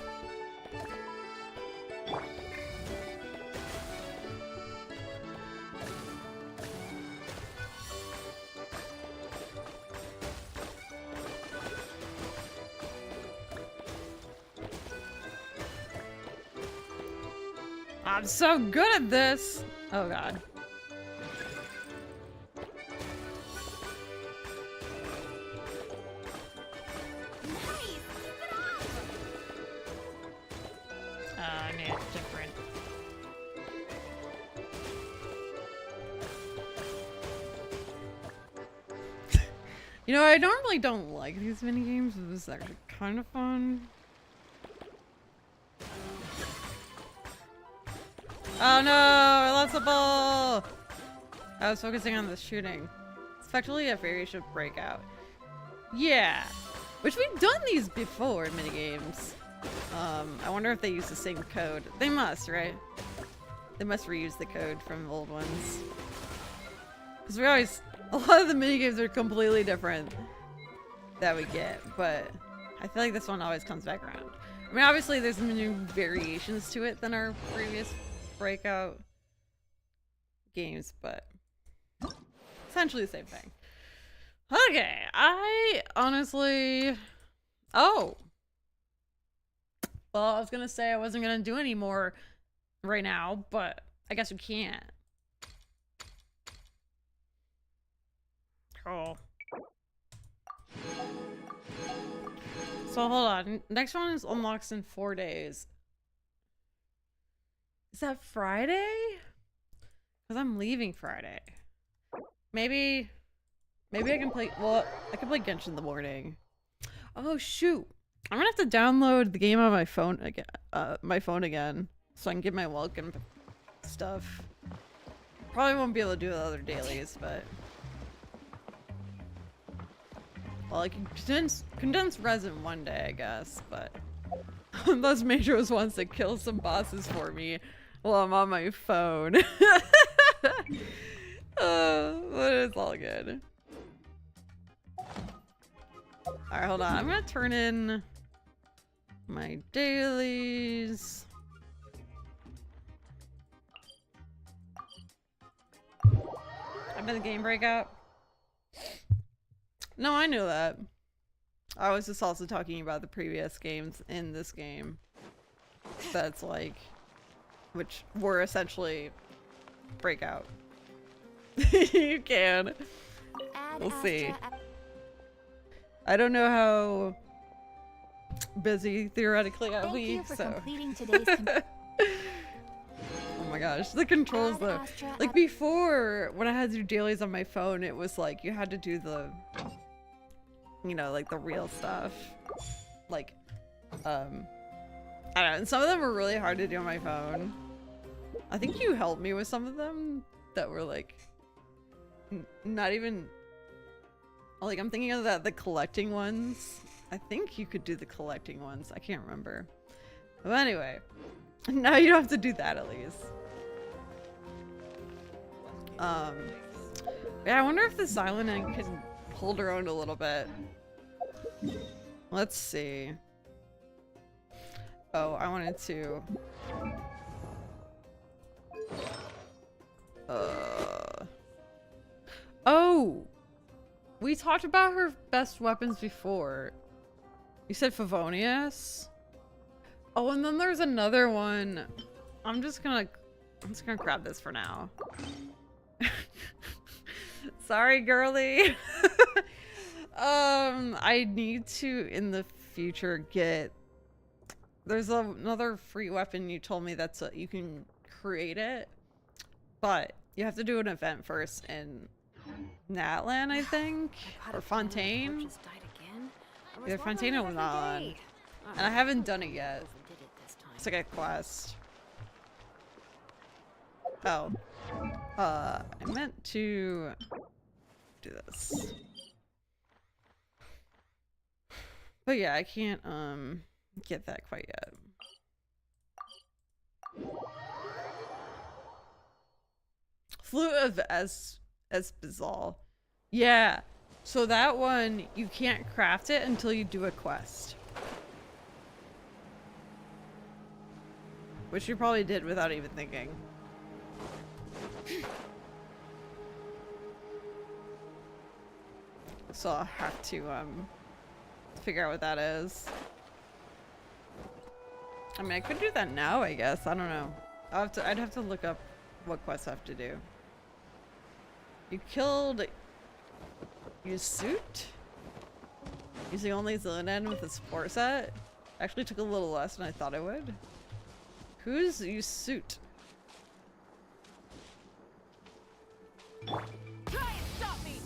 I'm so good at this! Oh god. I need it different. You know, I normally don't like these mini games, but this is actually kind of fun. Oh no, I lost the ball! I was focusing on the shooting. It's effectively a variation of Breakout. Yeah! Which we've done these before, minigames. I wonder if they use the same code. They must, right? They must reuse the code from old ones. Because we always... A lot of the minigames are completely different that we get, but I feel like this one always comes back around. I mean, obviously there's new variations to it than our previous Breakout games, but essentially the same thing. Okay, I honestly... Oh! Well, I was gonna say I wasn't gonna do any more right now, but I guess we can't. Cool. So hold on. Next one is unlocks in 4 days. Is that Friday? Because I'm leaving Friday. Maybe I can play... Well, I can play Genshin in the morning. Oh, shoot. I'm gonna have to download the game on my phone again. So I can get my welcome stuff. Probably won't be able to do the other dailies, but... Well, I can condense resin one day, I guess, but... Unless Mijou wants to kill some bosses for me while I'm on my phone. But it's all good. Alright, hold on. I'm gonna turn in my dailies. I've been the game breakout. No, I knew that. I was just also talking about the previous games in this game. That's like, which were essentially breakout. You can. We'll see. I don't know how busy theoretically I'll be. Thank you for so. completing today's. Oh my gosh, the controls though. Like before, when I had to do dailies on my phone, it was like you had to do the, you know, like the real stuff. Like, I don't know. And some of them were really hard to do on my phone. I think you helped me with some of them that were like, not even. Like, I'm thinking of the collecting ones. I think you could do the collecting ones. I can't remember. But anyway, now you don't have to do that at least. Yeah, I wonder if the Silent End can hold her own a little bit. Let's see. Oh, I wanted to... Oh! We talked about her best weapons before. You said Favonius? Oh, and then there's another one. I'm just gonna grab this for now. Sorry, girly. I need to, in the future, get... There's another free weapon you told me that's you can create it. But you have to do an event first in Natlan, I think? Or Fontaine? Either Fontaine or Natlan. And I haven't done it yet. It's like a quest. Oh. I meant to do this. But yeah, I can't, get that quite yet. Flute of Espizal. Yeah. So that one, you can't craft it until you do a quest. Which you probably did without even thinking. So I'll have to figure out what that is. I mean, I could do that now, I guess. I don't know. I'd have to look up what quests I have to do. You killed suit? Using only Zillinan with a support set? Actually took a little less than I thought it would. Who's suit? Try and stop me!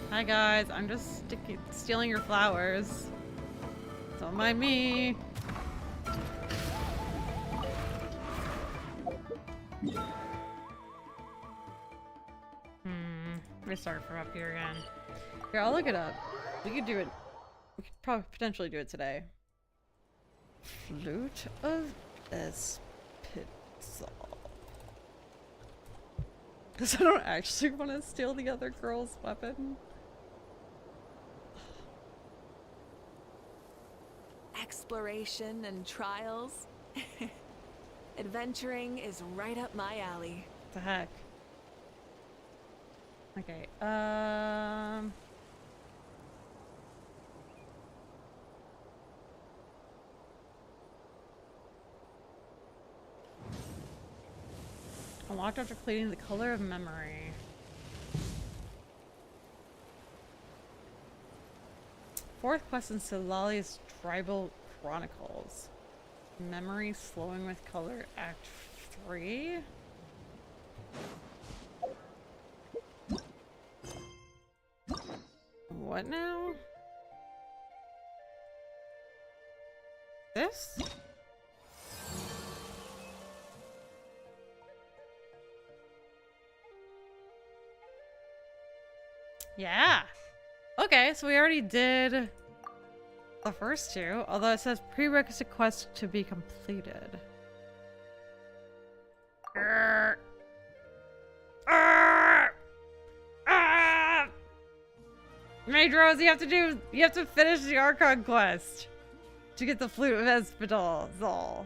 Hi guys, I'm just stealing your flowers. Don't mind me. Restart from up here again. Here, I'll look it up. We could do it. We could probably potentially do it today. Flute of Espizal. Because I don't actually want to steal the other girl's weapon. Exploration and trials. Adventuring is right up my alley. What the heck? Okay, unlocked after completing the color of memory. Fourth quest in Silali's Tribal Chronicles. Memory slowing with color, Act 3. What now? This? Yeah. Okay, so we already did the first two, although it says prerequisite quest to be completed. Major, you have to finish the Archon quest to get the Flute of Espizal.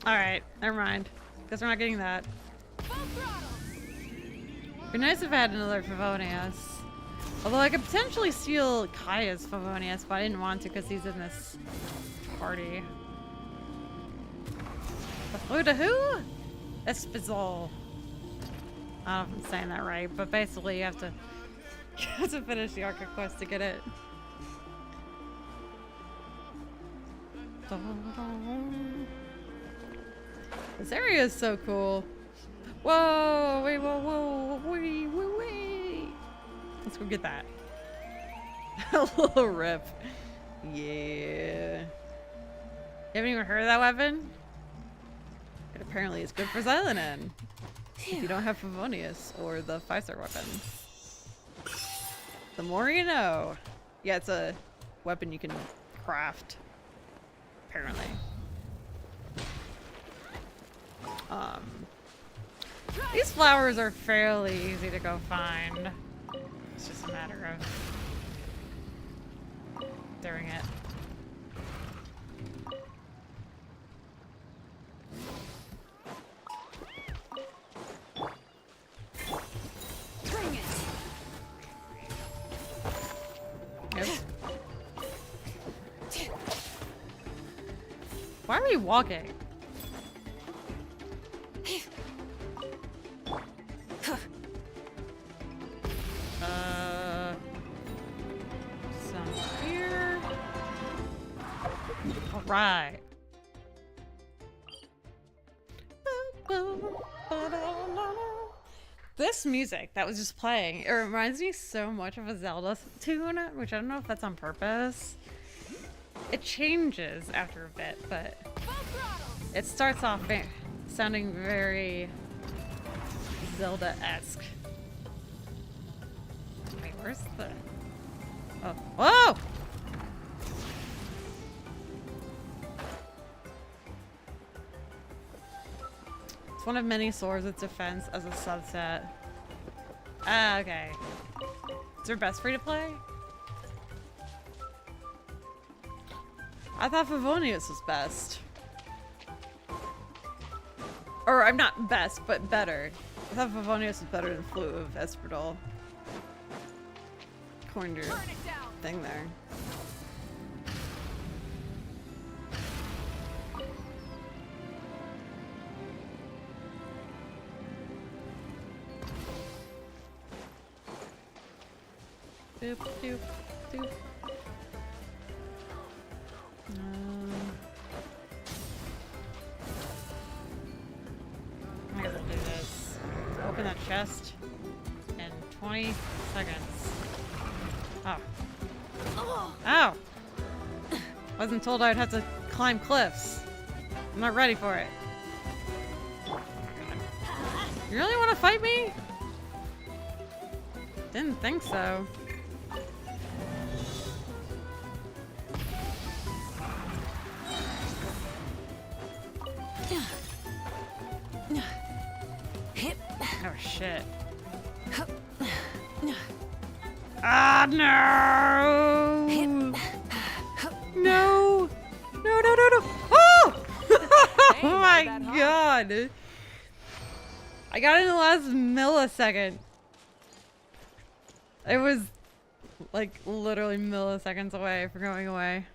Alright, never mind. Guess we're not getting that. Be nice if I had another Favonius. Although I could potentially steal Kaya's Favonius, but I didn't want to because he's in this party. The Flute of who? Espizal. I don't know if I'm saying that right, but basically you have to finish the Archon quest to get it. This area is so cool. Whoa, wait, whoa, wait. Let's go get that. A little rip. Yeah. You haven't even heard of that weapon? It apparently is good for Xylonin. If you don't have Favonius or the 5-star weapon. The more you know. Yeah, it's a weapon you can craft. Apparently. These flowers are fairly easy to go find. It's just a matter of doing it. Bring it. Yep. Why are we walking? Some here. All right. This music that was just playing, it reminds me so much of a Zelda tune, which I don't know if that's on purpose. It changes after a bit, but it starts off sounding very Zelda-esque. Wait, where's the... Oh. Whoa! It's one of many swords with defense as a subset. Ah, okay. Is there best free to play? I thought Favonius was best. Or I'm not best, but better. I thought Favonius was better than Flute of Esperdal. According to your thing there. Doop, doop, doop. I gotta do this. Open that chest in 20 seconds. Oh. Ow! Wasn't told I'd have to climb cliffs. I'm not ready for it. You really want to fight me? Didn't think so. Oh shit. Ah, no! No! No, no, no, no! Oh! Oh my god! I got it in the last millisecond. It was like literally milliseconds away from going away.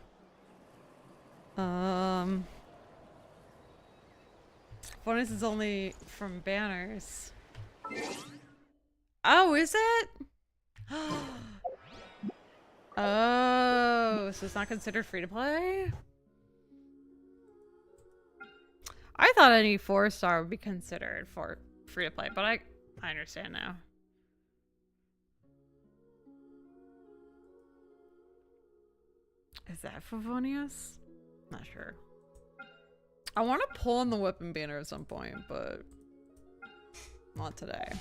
Bonus is only from banners. Oh, is it? Oh, so it's not considered free to play? I thought any 4-star would be considered for free to play, but I understand now. Is that Favonius? Not sure. I want to pull on the weapon banner at some point, but not today.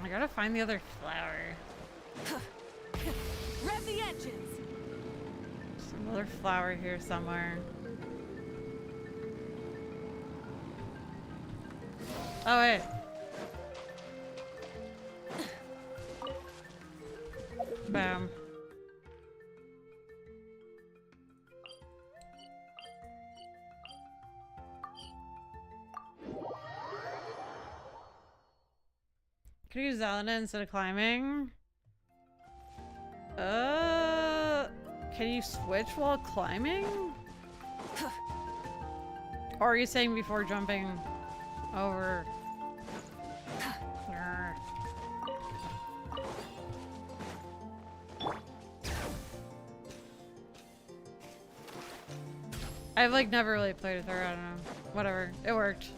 I gotta find the other flower. Rev the engines. There's another flower here somewhere. Oh wait. Bam. Could you use Zelda instead of climbing? Can you switch while climbing? Or are you saying before jumping over? I've like never really played with her, I don't know. Whatever, it worked.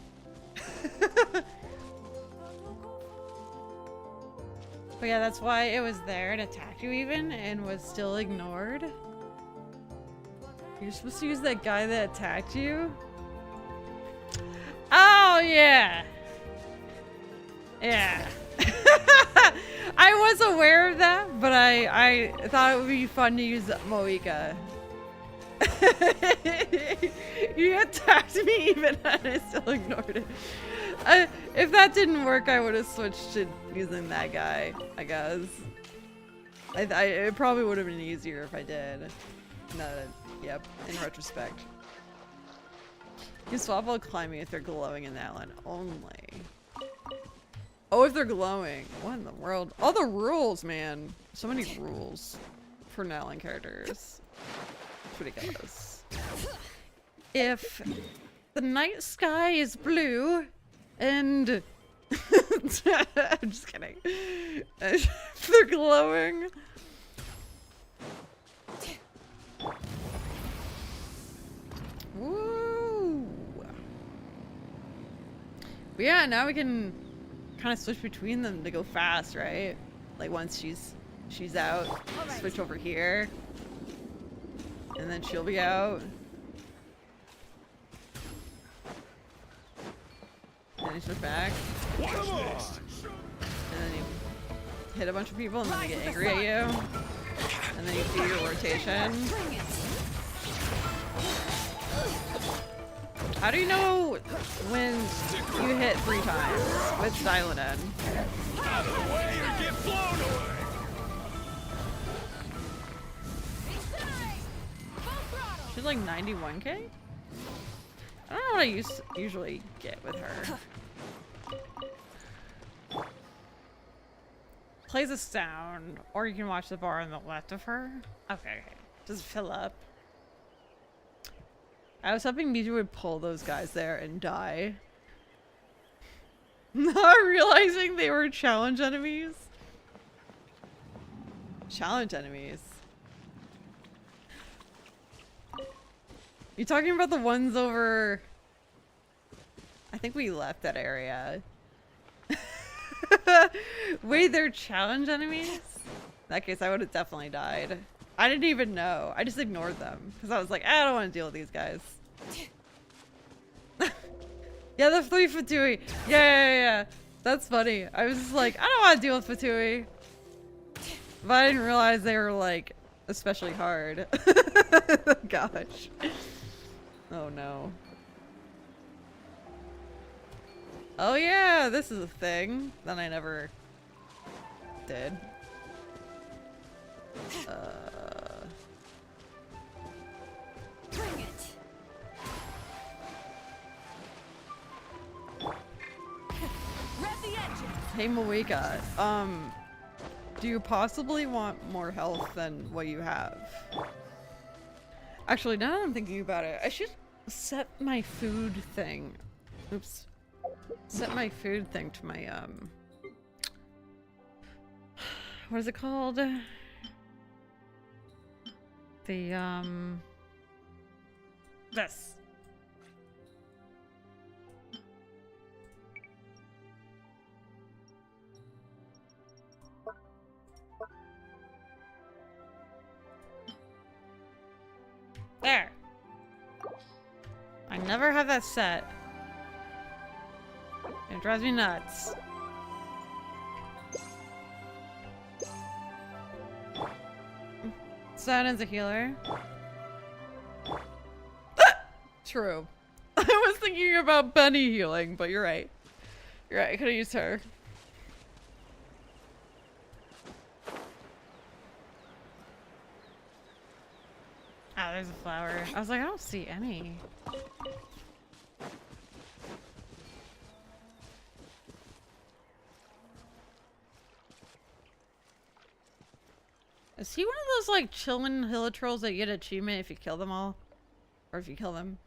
But yeah, that's why it was there and attacked you even and was still ignored. You're supposed to use that guy that attacked you? Oh yeah! Yeah. I was aware of that, but I thought it would be fun to use Moika. You attacked me even and I still ignored it. If that didn't work, I would have switched to using that guy, I guess. It probably would have been easier if I did. No, yep, in retrospect. You swap while climbing if they're glowing in Natlan only. Oh, if they're glowing. What in the world? All the rules, man. So many rules for Natlan characters. It's ridiculous. If the night sky is blue and I'm just kidding. If they're glowing. Woo! But yeah, now we can kind of switch between them to go fast, right? Like once she's out, switch over here. And then she'll be out. And then you switch back. And then you hit a bunch of people and then they get angry at you. And then you do your rotation. How do you know when you hit 3 times with Styling in? Out of the way or get blown away! She's like 91k? I don't know what I usually get with her. Plays a sound, or you can watch the bar on the left of her. Okay. Just fill up. I was hoping Mijou would pull those guys there and die. Not realizing they were challenge enemies. Challenge enemies. You talking about the ones over... I think we left that area. Wait, they're challenge enemies? In that case, I would have definitely died. I didn't even know. I just ignored them. Because I was like, I don't want to deal with these guys. Yeah, the 3 Fatui. Yeah. That's funny. I was just like, I don't want to deal with Fatui. But I didn't realize they were like, especially hard. Gosh. Oh no. Oh yeah, this is a thing that I never did. Bring it. Rev the engine. Hey Moeka, do you possibly want more health than what you have? Actually, now that I'm thinking about it, I should set my food thing. Oops. Set my food thing to my, what is it called? The, this. There. I never have that set. It drives me nuts. Saturnin's a healer. True. I was thinking about Benny healing, but you're right. You're right, I could have used her. Ah, there's a flower. I was like, I don't see any. Is he one of those like chillin' hilitrolls that you get an achievement if you kill them all? Or if you kill them?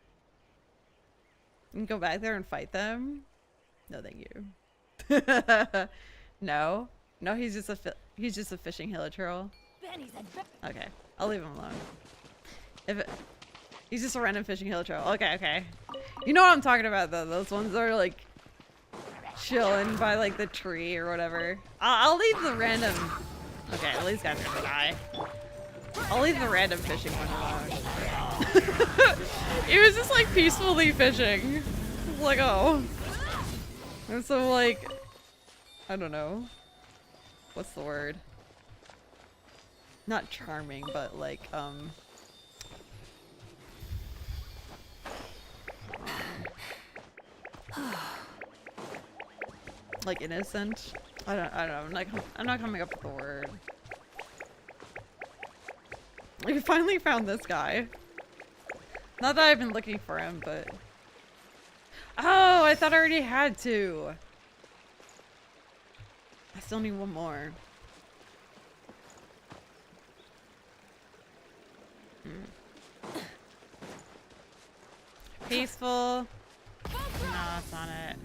You can go back there and fight them? No, thank you. No? No, he's just a fishing hilitroll. Okay, I'll leave him alone. He's just a random fishing hilitroll. Okay. You know what I'm talking about though. Those ones that are like chilling by like the tree or whatever. I'll leave the random. Okay, at least guys are gonna die. I'll leave the random fishing one alone. It was just like peacefully fishing. It was like, oh. And so like, I don't know. What's the word? Not charming, but like, like innocent. I don't know. I'm not coming up with the word. We finally found this guy. Not that I've been looking for him, but oh, I thought I already had two. I still need one more. Peaceful. No, that's not it.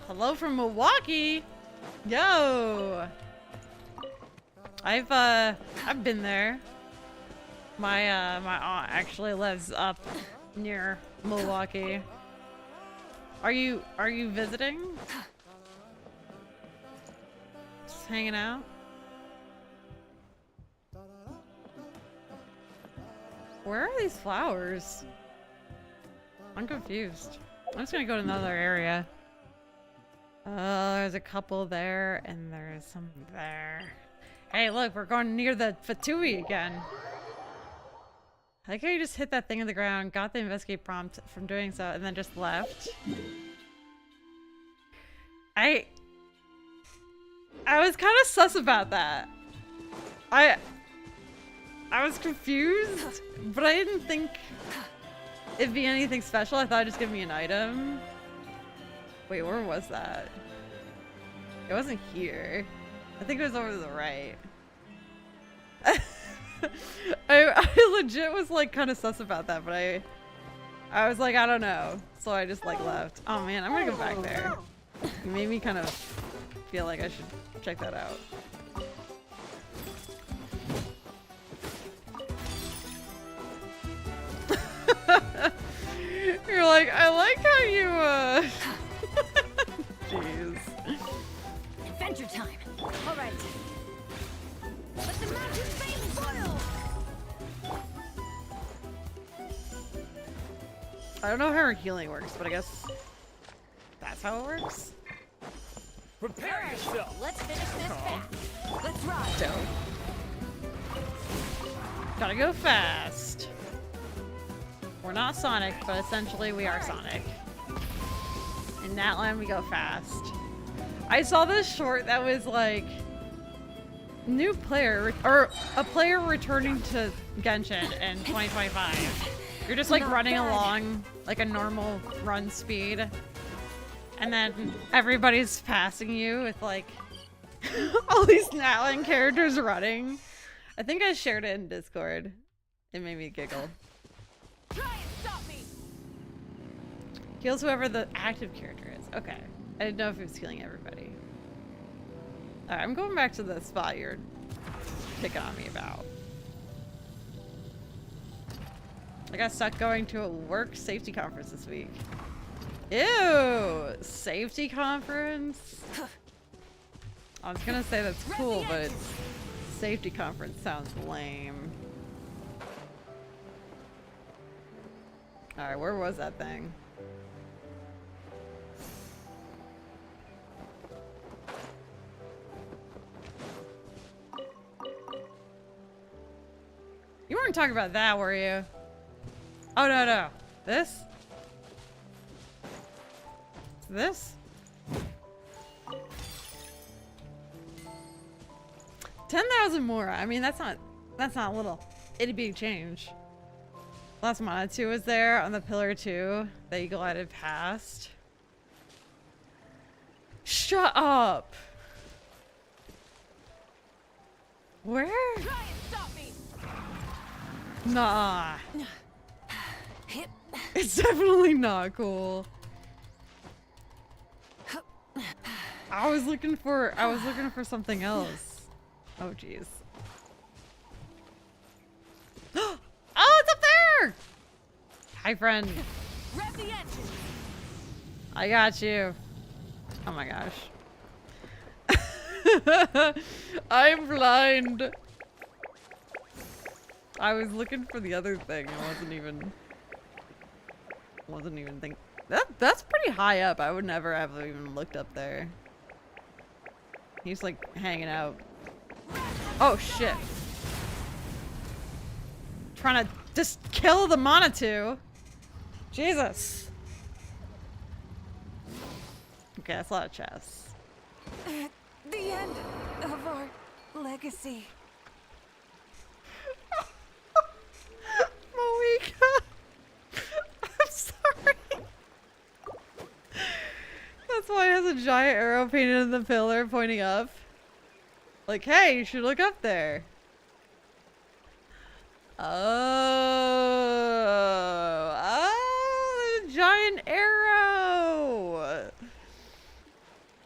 Hello from Milwaukee. Yo! I've been there. My aunt actually lives up near Milwaukee. Are you visiting? Just hanging out? Where are these flowers? I'm confused. I'm just gonna go to another area. There's a couple there, and there's some there. Hey, look, we're going near the Fatui again. I like how you just hit that thing in the ground, got the investigate prompt from doing so, and then just left. I was kind of sus about that. I was confused, but I didn't think it'd be anything special. I thought it'd just give me an item. Wait, where was that? It wasn't here. I think it was over to the right. I legit was like kind of sus about that, but I was like, I don't know. So I just like left. Oh man, I'm gonna go back there. You made me kind of feel like I should check that out. You're like, I like how you jeez. Adventure time. All right. Let the mountain flames boil. I don't know how her healing works, but I guess that's how it works. Prepare yourself. Let's finish this fast. Let's ride. Dope. Gotta go fast. We're not Sonic, but essentially we are Sonic. In Natlan, we go fast. I saw this short that was like, new player, or a player returning to Genshin in 2025. You're just like running along like a normal run speed. And then everybody's passing you with like all these Natlan characters running. I think I shared it in Discord. It made me giggle. Try and stop me. Heals whoever the active character is. Okay. I didn't know if it was healing everybody. Alright, I'm going back to the spot you're picking on me about. I got stuck going to a work safety conference this week. Ew! Safety conference? I was gonna say that's cool, but it's safety conference sounds lame. Alright, where was that thing? You weren't talking about that, were you? Oh, no, no. This? This? 10,000 more. I mean, that's not little. Itty bitty change. Last Mana 2 was there on the pillar 2 that you glided past. Shut up! Where? Try and stop me. Nah. Hip. It's definitely not cool. I was looking for something else. Oh jeez. Oh, it's up there! Hi, friend. Rev the engine. I got you. Oh my gosh. I'm blind. I was looking for the other thing. I wasn't even thinking. That's pretty high up. I would never have even looked up there. He's like hanging out. Oh shit. Trying to just kill the Manitou. Jesus. Okay, that's a lot of chests. The end of our legacy. Moika. I'm sorry. That's why it has a giant arrow painted in the pillar pointing up. Like, hey, you should look up there. Oh, there's a giant arrow.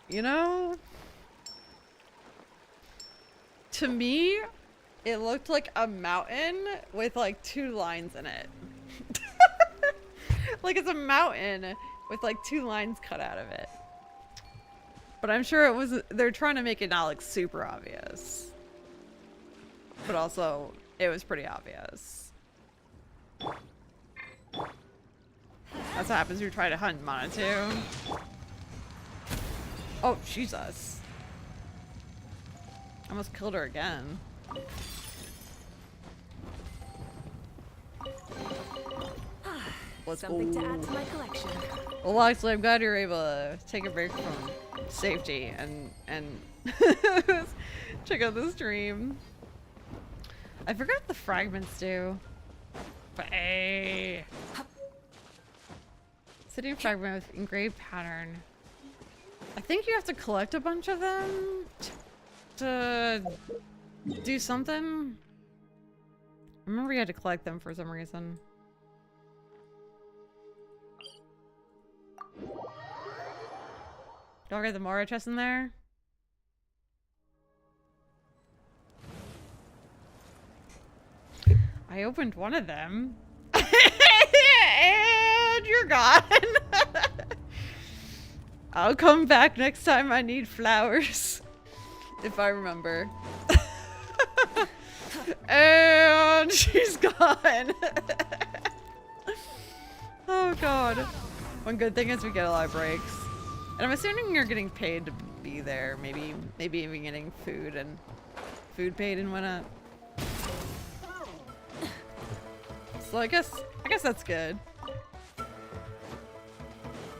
You know, To me, it looked like a mountain with like 2 lines in it. Like it's a mountain with like 2 lines cut out of it. But I'm sure it was, they're trying to make it not look super obvious. But also, it was pretty obvious. That's what happens when you try to hunt Manitou. Oh, Jesus. Almost killed her again. Something to add to my collection. Well, Loxley, I'm glad you're able to take a break from safety and check out the stream. I forgot what the fragments do. But hey. Sitting fragment with engraved pattern. I think you have to collect a bunch of them to do something. I remember you had to collect them for some reason. Don't get the Mora chest in there. I opened one of them. And you're gone. I'll come back next time I need flowers. If I remember. And she's gone. Oh god. One good thing is we get a lot of breaks. And I'm assuming you're getting paid to be there. Maybe even getting food and food paid and whatnot. So I guess that's good.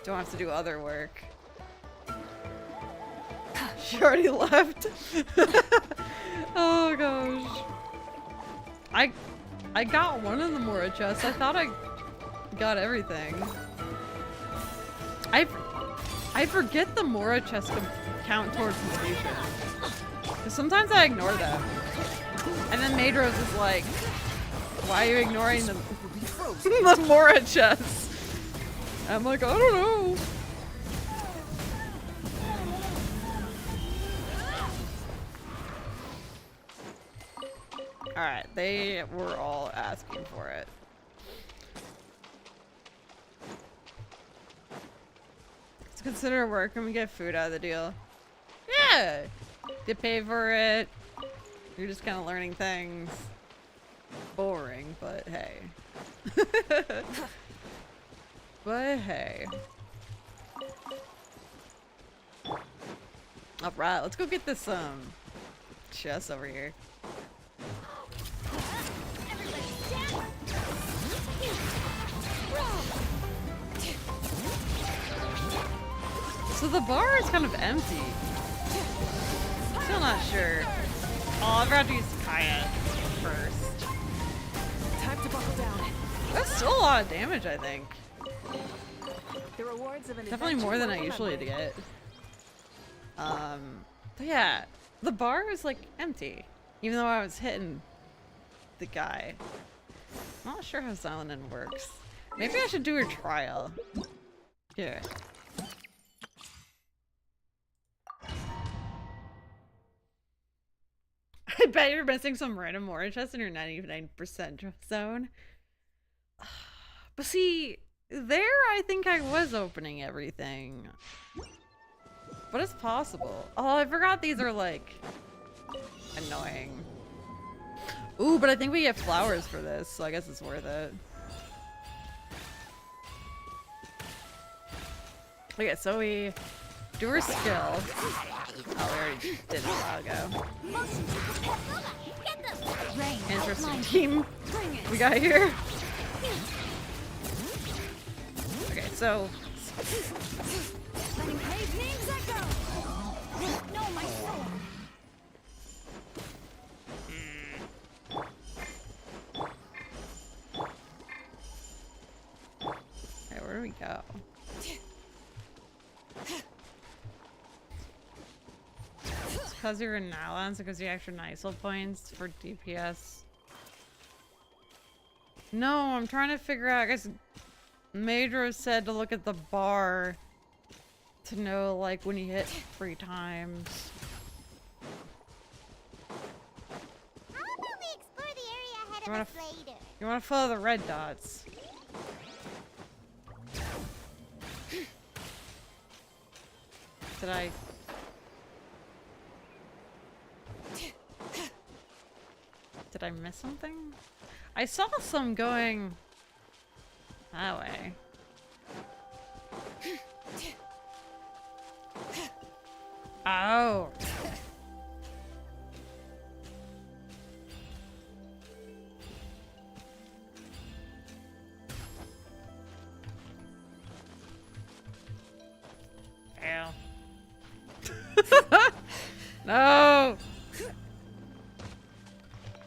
Don't have to do other work. She already left. Oh gosh. I got one of the Mora chests. I thought I got everything. I forget the Mora chests can count towards completion. Because sometimes I ignore them. And then Maedrose is like, why are you ignoring the Mora chests? I'm like, I don't know. Alright, they were all asking for it. Let's consider work and we get food out of the deal. Yeah! You pay for it. You're just kind of learning things. Boring, but hey. But hey. Alright, let's go get this chest over here. So the bar is kind of empty. Still not sure. Oh, I'll have to use Kaya first. Time to buckle down. That's still a lot of damage, I think. The rewards of an Definitely more than I usually get. But yeah, the bar is like empty, even though I was hitting the guy. I'm not sure how Xylonin works. Maybe I should do a trial. Here. I bet you're missing some random Mora chest in your 99% zone. But see, there I think I was opening everything. But it's possible. Oh, I forgot these are like annoying. Ooh, but I think we get flowers for this, so I guess it's worth it. Okay, so we do our skill. Oh, we already did it a while ago. Interesting team we got here. Okay, so okay, where do we go? It's because you're in Natlan, so it gives you extra NISL points for DPS. No, I'm trying to figure out, I guess Maedrose said to look at the bar to know like when you hit 3 times. ahead You of wanna us later. You want to follow the red dots. Did I? Did I miss something? I saw some going that way. Oh. Fail. No.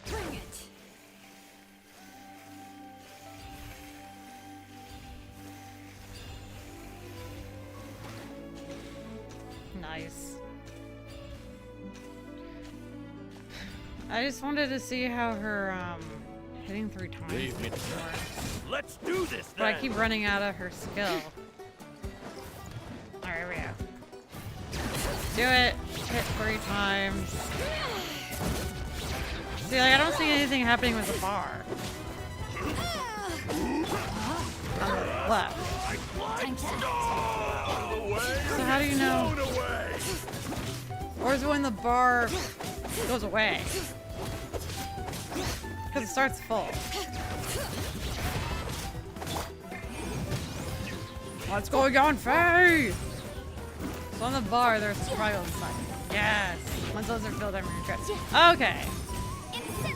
Bring it. Nice. I just wanted to see how her hitting 3 times Leave me. works. Let's do this But I then. keep running out of her skill. Alright, here we go. Do it. Hit 3 times. See, like, I don't see anything happening with the bar. On the left. Time to act. So how do you know? Or is it when the bar goes away? Because it starts full. What's going on, Faye? So on the bar, there's trials inside. Yes. Once those are filled, I'm regret. Okay.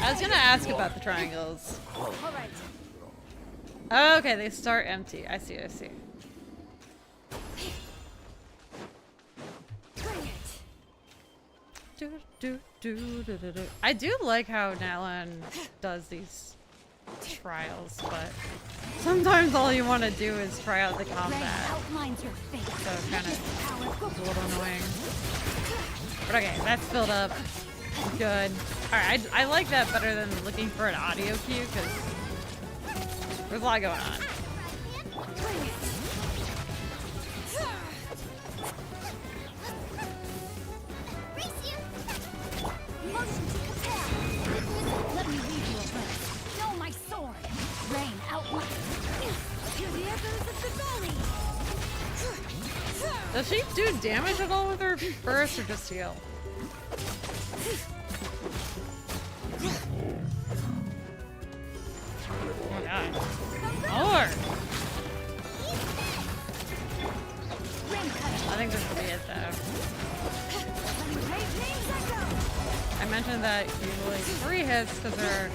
I was gonna ask about the triangles. All right. Okay, they start empty. I see, I see. Bring it. I do like how Natlan does these trials, but sometimes all you want to do is try out the Rain combat. outlines your face. So it's kind of Power. a little annoying. But okay, that's filled up. Good. Alright, I like that better than looking for an audio cue, because there's a lot going on. Bring it. Motion to compare. Let me read you a verse. Know my sword. Rain outline. Hear the echoes of the valley. Does she do damage at all with her burst or just heal? Oh my god. Lord! Rain cutter. I think this will be it though. Great names echo. I mentioned that usually 3 hits because they're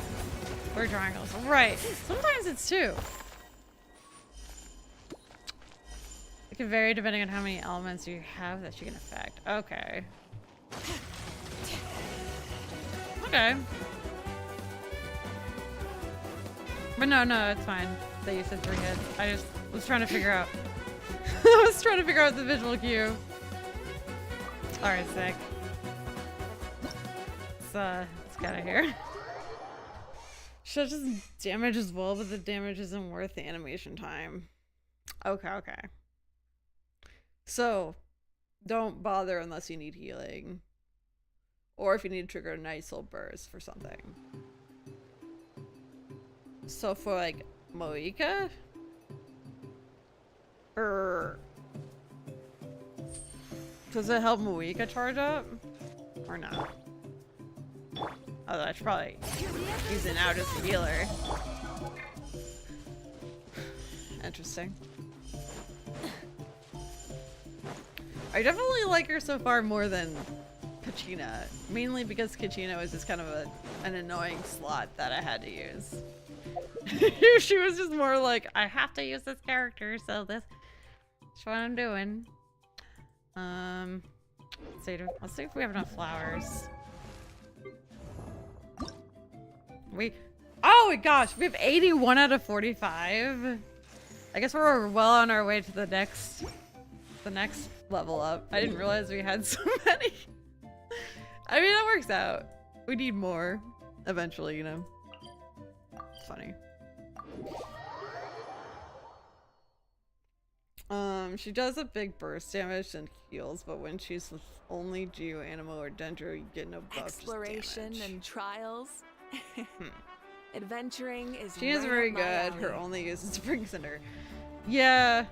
3 triangles. Right. Sometimes it's 2. It can vary depending on how many elements you have that you can affect. Okay. Okay. But no, it's fine that you said 3 hits. I just was trying to figure out. I was trying to figure out the visual cue. Alright, sick. Let's get out of here. Should just damage as well, but the damage isn't worth the animation time. Okay. So, don't bother unless you need healing. Or if you need to trigger a nice little burst for something. So for like Moika? Does it help Moika charge up? Or not? Although I should probably use it now as a healer. Interesting. I definitely like her so far more than Kachina. Mainly because Kachina was just kind of an annoying slot that I had to use. She was just more like, I have to use this character, so this is what I'm doing. Let's see if we have enough flowers. Oh my gosh, we have 81 out of 45. I guess we're well on our way to the next level up. I didn't realize we had so many. I mean, that works out. We need more eventually, you know. It's funny. She does a big burst damage and heals, but when she's with only Geo, Animo, or Dendro, you get no buff, Exploration just damage. and trials. Adventuring is She is right very up my good. Her alley. only use is Spring Cinder. Yeah.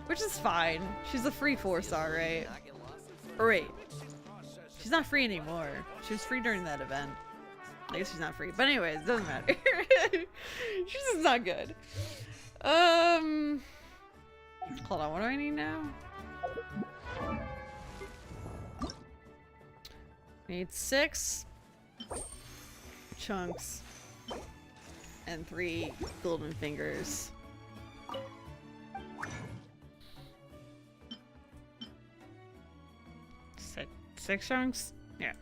Which is fine. She's a free 4-star, right? Or wait. She's not free anymore. She was free during that event. I guess she's not free. But anyways, it doesn't matter. She's just not good. Hold on, what do I need now? I need 6 chunks and 3 golden fingers. Six chunks? Yeah.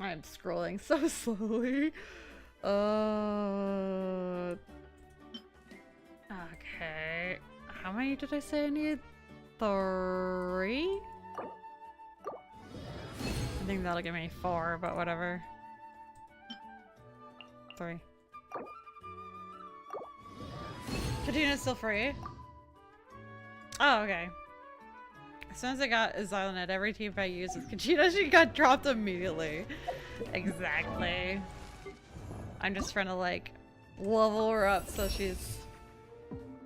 I'm scrolling so slowly. Okay. How many did I say I needed? 3? I think that'll give me 4, but whatever. 3. Katina's still free? Oh, okay. As soon as I got a Xylonet, every team I used with Katina, she got dropped immediately. Exactly. I'm just trying to, like, level her up so she's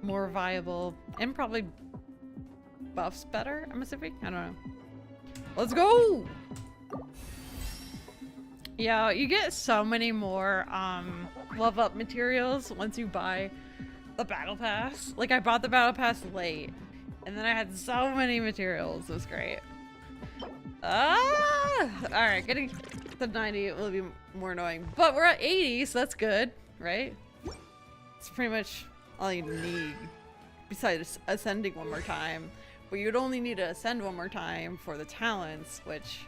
more viable. And probably buffs better, I'm assuming? I don't know. Let's go! Yeah, you get so many more, level up materials once you buy the battle pass. Like, I bought the battle pass late, and then I had so many materials. It was great. Alright, getting to 90 will be more annoying, but we're at 80, so that's good, right? It's pretty much all you need, besides ascending one more time. But you'd only need to ascend one more time for the talents, which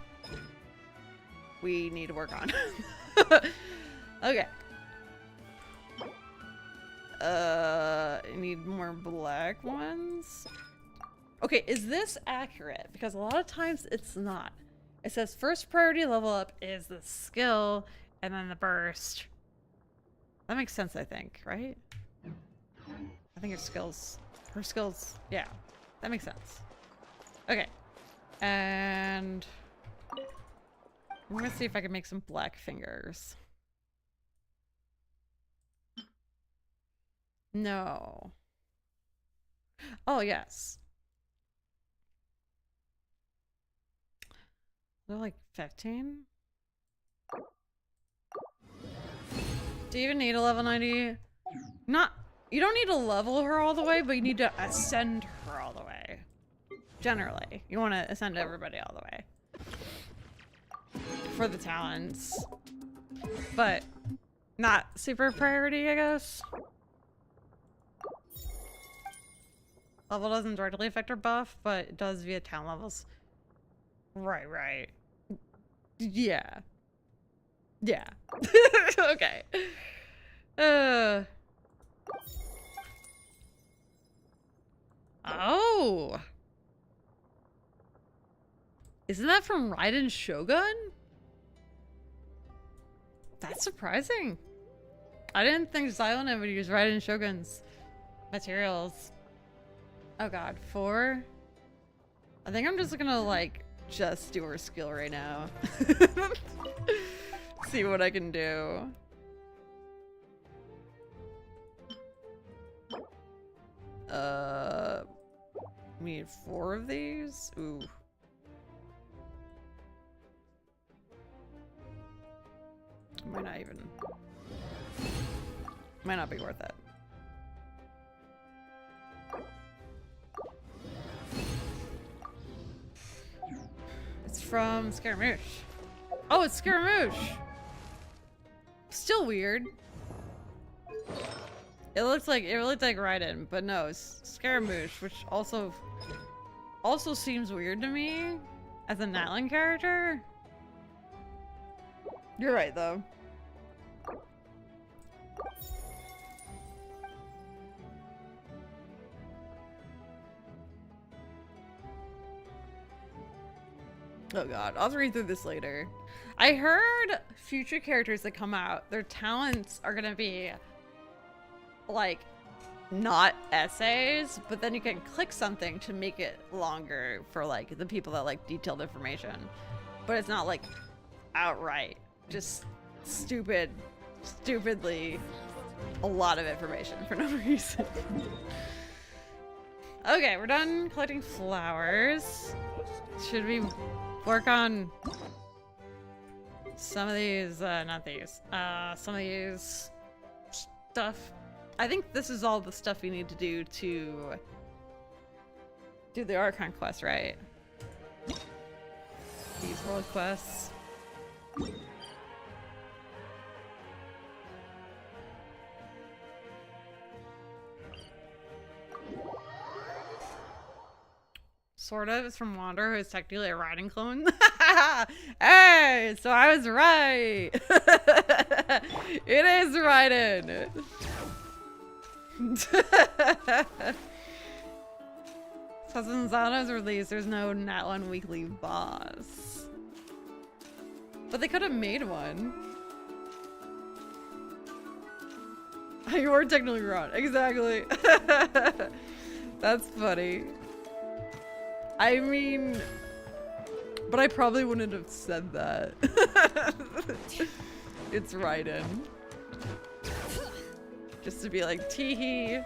we need to work on. Okay. I need more black ones. Okay, is this accurate? Because a lot of times it's not. It says first priority level up is the skill and then the burst. That makes sense, I think, right? I think her skills, yeah, that makes sense. Okay, and I'm gonna see if I can make some black fingers. No. Oh, yes. They're like 15? Do you even need a level 90? Not, you don't need to level her all the way, but you need to ascend her all the way. Generally. You want to ascend everybody all the way. For the talents. But not super priority, I guess. Level doesn't directly affect her buff, but it does via talent levels. Right. Yeah. Yeah. Okay. Oh! Isn't that from Raiden Shogun? That's surprising. I didn't think Xylonet would use Raiden Shogun's materials. Oh god, 4? I think I'm just gonna, like, just do her skill right now. See what I can do. We need 4 of these? Ooh. Might not be worth it. It's from Scaramouche. Oh, it's Scaramouche! Still weird. It looked like Raiden, but no, it's Scaramouche, which also seems weird to me as a Natlan character. You're right, though. Oh god, I'll read through this later. I heard future characters that come out, their talents are gonna be like not essays, but then you can click something to make it longer for like the people that like detailed information. But it's not like outright just stupidly a lot of information for no reason. Okay, we're done collecting flowers. Should we work on some of these, not these, some of these stuff? I think this is all the stuff we need to do the Archon quest, right? These world quests. Sort of. It's from Wander, who is technically a riding clone. Hey, so I was right. It is Raiden. So since Zano's release, there's no Natlan weekly boss. But they could have made one. You were technically wrong. Exactly. That's funny. I mean, but I probably wouldn't have said that. It's Raiden. Just to be like, tee-hee.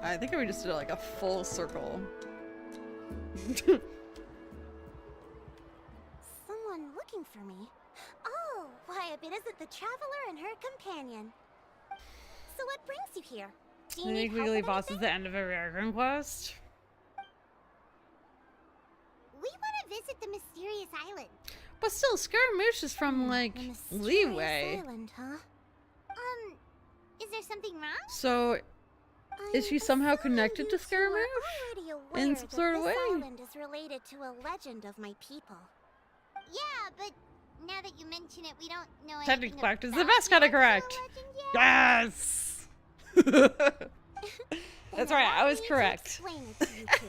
I think we just did like a full circle. Someone looking for me? Oh, why, if it isn't the traveler and her companion. So what brings you here? Do you I need think help weekly with boss is anything? the end of every Archon quest. We want to visit the mysterious island. But still, Scaramouche is from like The mysterious Leeway. island, huh? Is there something wrong? So is she somehow connected to Scaramouche? In some sort of way? This island is related to a legend of my people. Yeah, but now that you mention it, we don't know anything Technically correct is the about best kind of the correct. legend yet. Yes! Then That's right, I allow was me to correct. explain it to you two.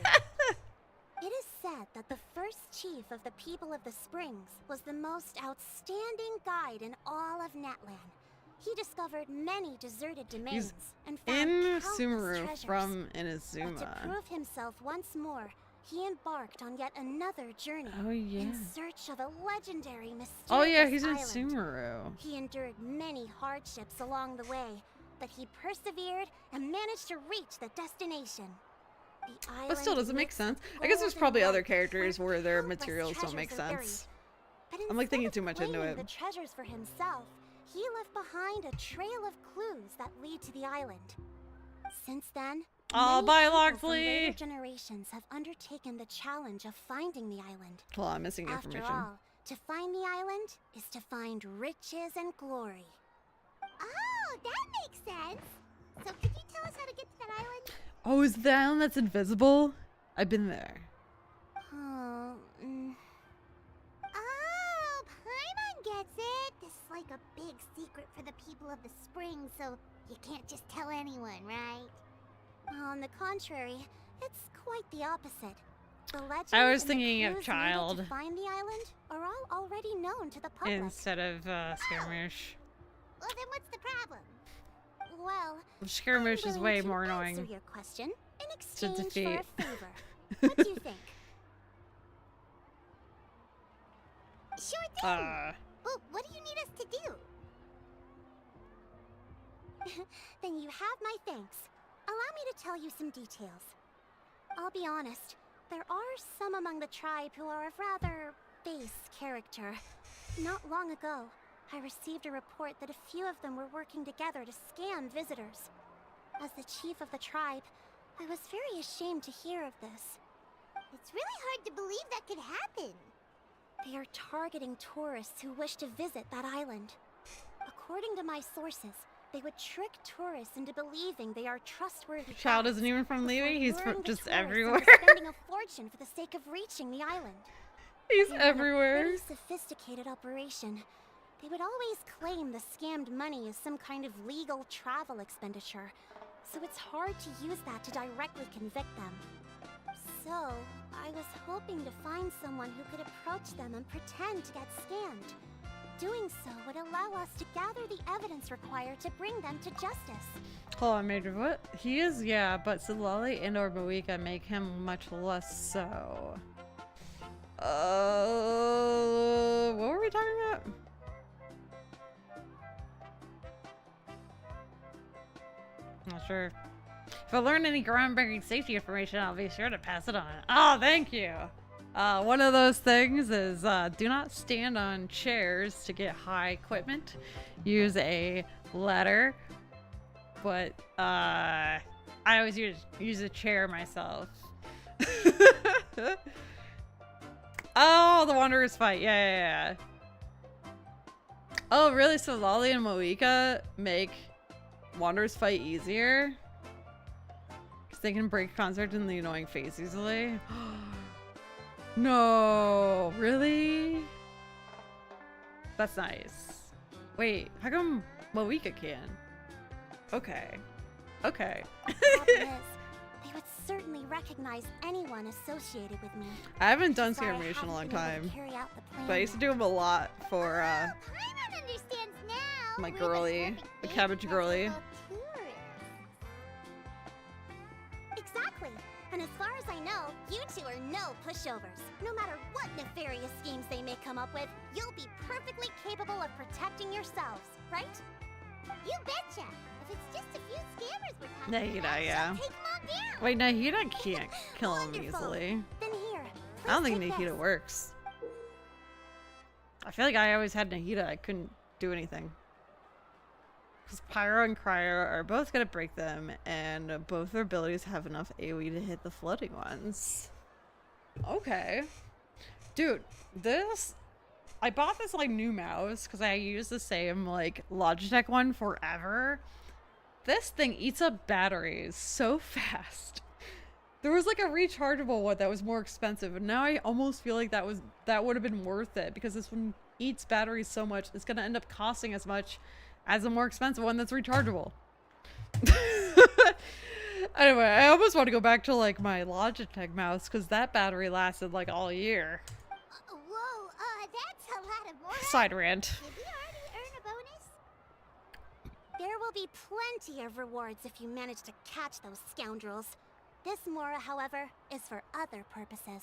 It is said that the first chief of the people of the Springs was the most outstanding guide in all of Natlan. He discovered many deserted domains and found In countless Sumeru treasures. from But to Inazuma. prove himself once more, he embarked on yet another journey Oh yeah. in search of a legendary mysterious Oh yeah, he's in island. Sumeru. He endured many hardships along the way, but he persevered and managed to reach the destination. The But still, island doesn't make mixed sense. with I guess there's gold probably and other white, characters where their countless materials don't make treasures are buried. sense. But I'm like thinking instead too much of into claiming it. the treasures for himself, he left behind a trail of clues that lead to the island. Since then, Oh, many bye, people from Loxley. later generations have undertaken the challenge of finding the island. Hold on, I'm missing After information. all, to find the island is to find riches and glory. Oh, that makes sense. So could you tell us how to get to that island? Oh, is the island that's invisible? I've been there. Oh, Oh, Paimon gets it. This is like a big secret for the people of the spring, so you can't just tell anyone, right? On the contrary, it's quite the opposite. The legend I was and the thinking of clues needed Child to find the island are all already known to the public. instead of Scaramouche. Well, then what's the problem? Well, Scaramouche I'm is willing way to more answer annoying. your question in exchange defeat. for a favor. What do you think? Sure thing. Well, what do you need us to do? Then you have my thanks. Allow me to tell you some details. I'll be honest, there are some among the tribe who are of rather base character. Not long ago, I received a report that a few of them were working together to scam visitors. As the chief of the tribe, I was very ashamed to hear of this. It's really hard to believe that could happen. They are targeting tourists who wish to visit that island. According to my sources, they would trick tourists into believing they are trustworthy. Child guides isn't even from before Leeway, he's luring from the just tourists everywhere. into spending a fortune for the sake of reaching the island. He's They run a everywhere. pretty sophisticated operation. They would always claim the scammed money is some kind of legal travel expenditure, so it's hard to use that to directly convict them. So, I was hoping to find someone who could approach them and pretend to get scammed. Doing so would allow us to gather the evidence required to bring them to justice. Hold on, Major. What? He is, yeah, but Silali and or Moika make him much less so. What were we talking about? Not sure. If I learn any groundbreaking safety information, I'll be sure to pass it on. Oh, thank you. One of those things is do not stand on chairs to get high equipment. Use a ladder. But I always use a chair myself. Oh, the Wanderers fight. Yeah. Oh, really? So Lolly and Moika make Wanderers fight easier? Because they can break concert in the annoying face easily. No, really? That's nice. Wait, how come Moika can? Okay. The problem is, they would certainly recognize anyone associated with me. I haven't done Sorry, I Scamration in a long haven't been able time. to carry out the plan But I used to yet. do them a lot for Paimon understands now. my We're girly, perfect the bait cabbage as girly. little tourists. Exactly. And as far as I know, you two are no pushovers. No matter what nefarious schemes they may come up with, you'll be perfectly capable of protecting yourselves, right? You betcha. If it's just a few scammers we're talking Nahida, about, yeah. take them all down. Wait, Nahida can't kill him Wonderful. easily. Then here, I don't think please take Nahida this. works. I feel like I always had Nahida. I couldn't do anything. Because Pyro and Cryo are both going to break them, and both their abilities have enough AoE to hit the floating ones. Okay. Dude, this... I bought this, like, new mouse, because I use the same, like, Logitech one forever. This thing eats up batteries so fast. There was, like, a rechargeable one that was more expensive, and now I almost feel like that would have been worth it, because this one eats batteries so much, it's going to end up costing as much as a more expensive one that's rechargeable. Anyway, I almost want to go back to, like, my Logitech mouse, because that battery lasted, like, all year. Whoa, that's a lot of more. Side rant. Did we already earn a bonus? There will be plenty of rewards if you manage to catch those scoundrels. This Mora, however, is for other purposes.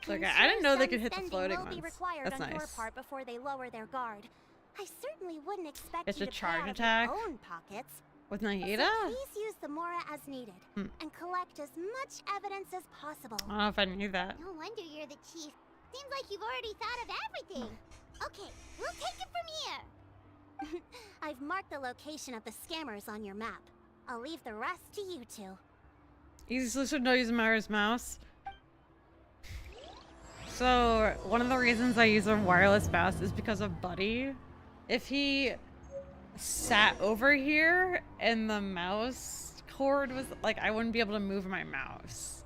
Okay, I'm I didn't know they some could hit the spending floating will be ones. required That's on your nice. part before they lower their guard. I certainly wouldn't expect It's you a to pay charge out of attack? your own pockets. With So Nahida? please use the Mora as needed and collect as much evidence as possible. I don't know if I knew that. No wonder you're the chief. Seems like you've already thought of everything. Okay, we'll take it from here. I've marked the location of the scammers on your map. I'll leave the rest to you two. Easy solution, no use Myra's mouse. So, one of the reasons I use a wireless mouse is because of Buddy. If he sat over here and the mouse cord was like, I wouldn't be able to move my mouse.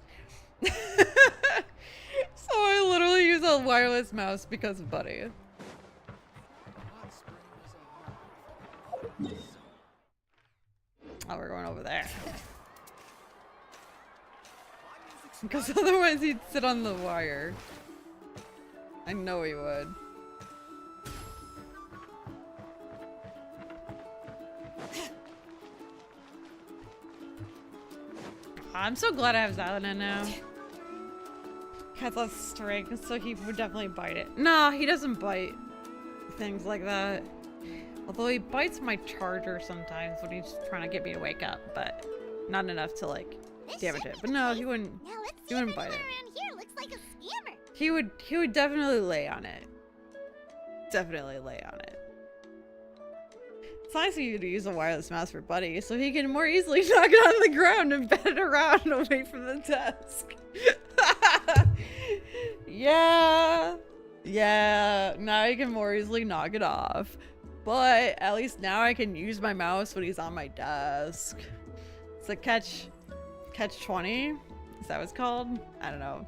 So I literally use a wireless mouse because of Buddy. Oh, we're going over there. Because otherwise he'd sit on the wire. I know he would. I'm so glad I have Xylonin now. Cat's less strength, so he would definitely bite it. No, he doesn't bite things like that. Although he bites my charger sometimes when he's trying to get me to wake up, but not enough to like damage it. But no, he wouldn't. Now let's He see if wouldn't anyone bite it. around here looks like a scammer. He would definitely lay on it. Definitely lay on it. It's nice of you to use a wireless mouse for Buddy, so he can more easily knock it on the ground and bend it around away from the desk. Yeah. Yeah. Now he can more easily knock it off. But at least now I can use my mouse when he's on my desk. It's like catch 20. Is that what it's called? I don't know.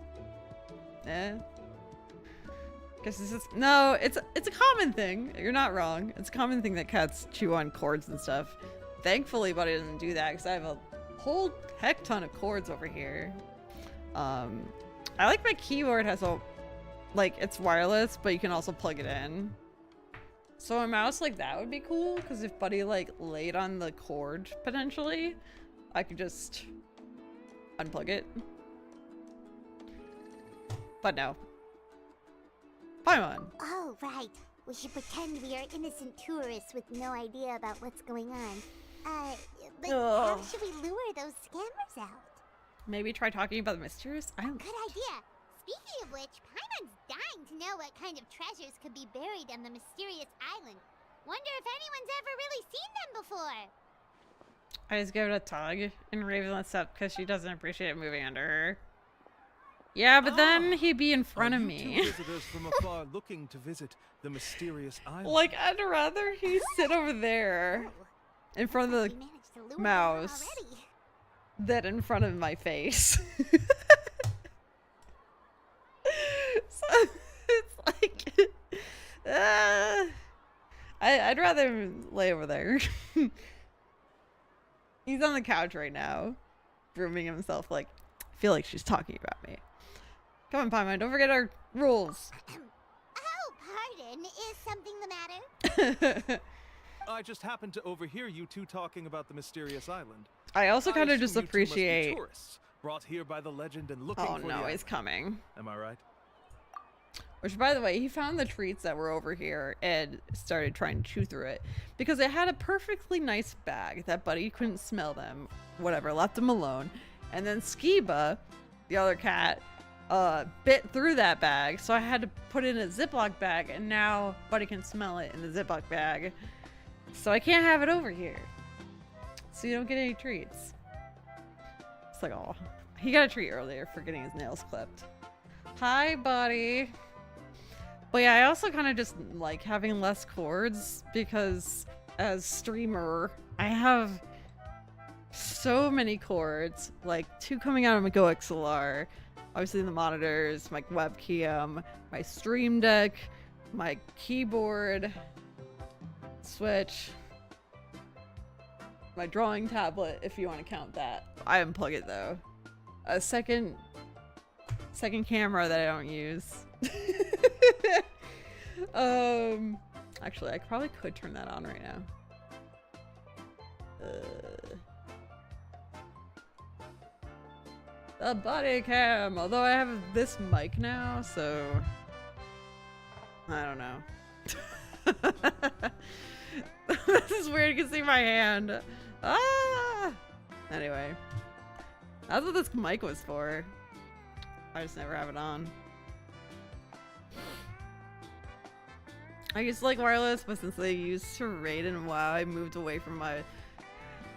Guess this is no. It's a common thing. You're not wrong. It's a common thing that cats chew on cords and stuff. Thankfully, Buddy doesn't do that because I have a whole heck ton of cords over here. I like my keyboard has a, like, it's wireless, but you can also plug it in. So a mouse like that would be cool, because if Buddy like laid on the cord potentially, I could just unplug it. But no. Paimon. Oh, right. We should pretend we are innocent tourists with no idea about what's going on. But how should we lure those scammers out? Maybe try talking about the mysterious island. Good idea. Speaking of which, Paimon's dying to know what kind of treasures could be buried on the mysterious island. Wonder if anyone's ever really seen them before. I just give it a tug, and Raven lets up because she doesn't appreciate moving under her. Yeah, but then he'd be in front of me. Two visitors from afar looking to visit the mysterious island. Like, I'd rather he sit over there in front of We the managed to lure them mouse already. than in front of my face. So, it's like, I'd rather him lay over there. He's on the couch right now, grooming himself like, I feel like she's talking about me. Come on, Paimon, don't forget our rules. Oh, pardon. Is something the matter? I just happened to overhear you two talking about the mysterious island. I also kind of assume just you two must be appreciate... tourists, brought here by the legend and looking Oh for the no, island. he's coming. Am I right? Which, by the way, he found the treats that were over here and started trying to chew through it. Because it had a perfectly nice bag that Buddy couldn't smell them. Whatever, left him alone. And then Skiba, the other cat, bit through that bag. So I had to put it in a Ziploc bag, and now Buddy can smell it in the Ziploc bag. So I can't have it over here. So you don't get any treats. It's like, oh, he got a treat earlier for getting his nails clipped. Hi, Buddy. But yeah, I also kind of just like having less cords because as streamer, I have so many cords, like 2 coming out of my Go XLR, obviously the monitors, my webcam, my stream deck, my keyboard, Switch, my drawing tablet, if you want to count that. I unplug it though. A second camera that I don't use. Actually, I probably could turn that on right now. The body cam, although I have this mic now, so I don't know. This is weird. You can see my hand. Ah! Anyway, that's what this mic was for. I just never have it on. I used to like wireless, but since they used to raid and WoW, I moved away from my...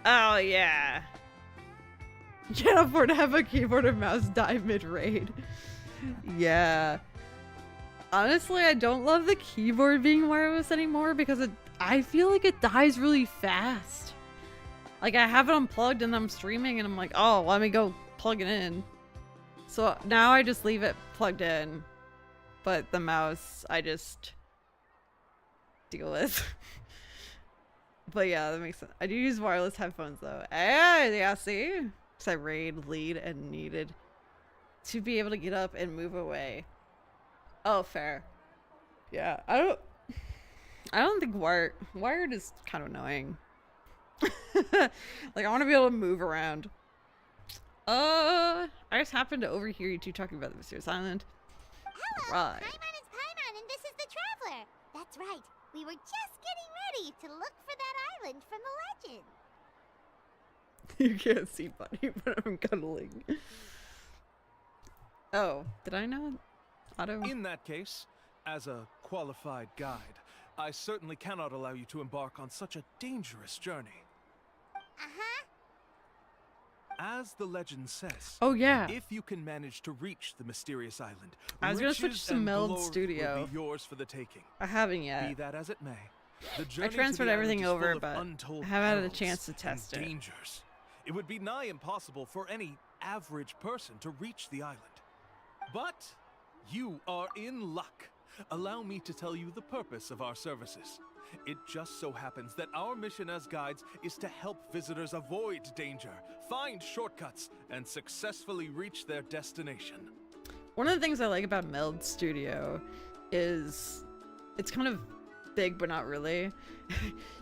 Oh, yeah. Can't afford to have a keyboard and mouse die mid-raid. Yeah. Honestly, I don't love the keyboard being wireless anymore because I feel like it dies really fast. Like, I have it unplugged and I'm streaming and I'm like, oh, let me go plug it in. So now I just leave it plugged in. But the mouse, I just deal with. But yeah, that makes sense. I do use wireless headphones though. Hey, yeah, see? Because I raid, lead, and needed to be able to get up and move away. Oh, fair. Yeah, I don't think wired is kind of annoying. Like, I want to be able to move around. I just happened to overhear you two talking about the mysterious island. Hello, Right. Paimon is Paimon, and this is the Traveler. That's right. We were just getting ready to look for that island from the legend. You can't see Buddy, but I'm cuddling. Oh, did I know? Auto? In that case, as a qualified guide, I certainly cannot allow you to embark on such a dangerous journey. Uh-huh. As the legend says, Oh, yeah. if you can manage to reach the mysterious island, I was gonna switch riches to and Meld glory Studio. will be yours for the taking. I haven't Be yet. that as it may, the I journey to transferred the everything island is over, full of but untold I haven't had a perils chance to and test it. dangers. It would be nigh impossible for any average person to reach the island. But you are in luck. Allow me to tell you the purpose of our services. It just so happens that our mission as guides is to help visitors avoid danger, find shortcuts, and successfully reach their destination. One of the things I like about Meld Studio is it's kind of big, but not really.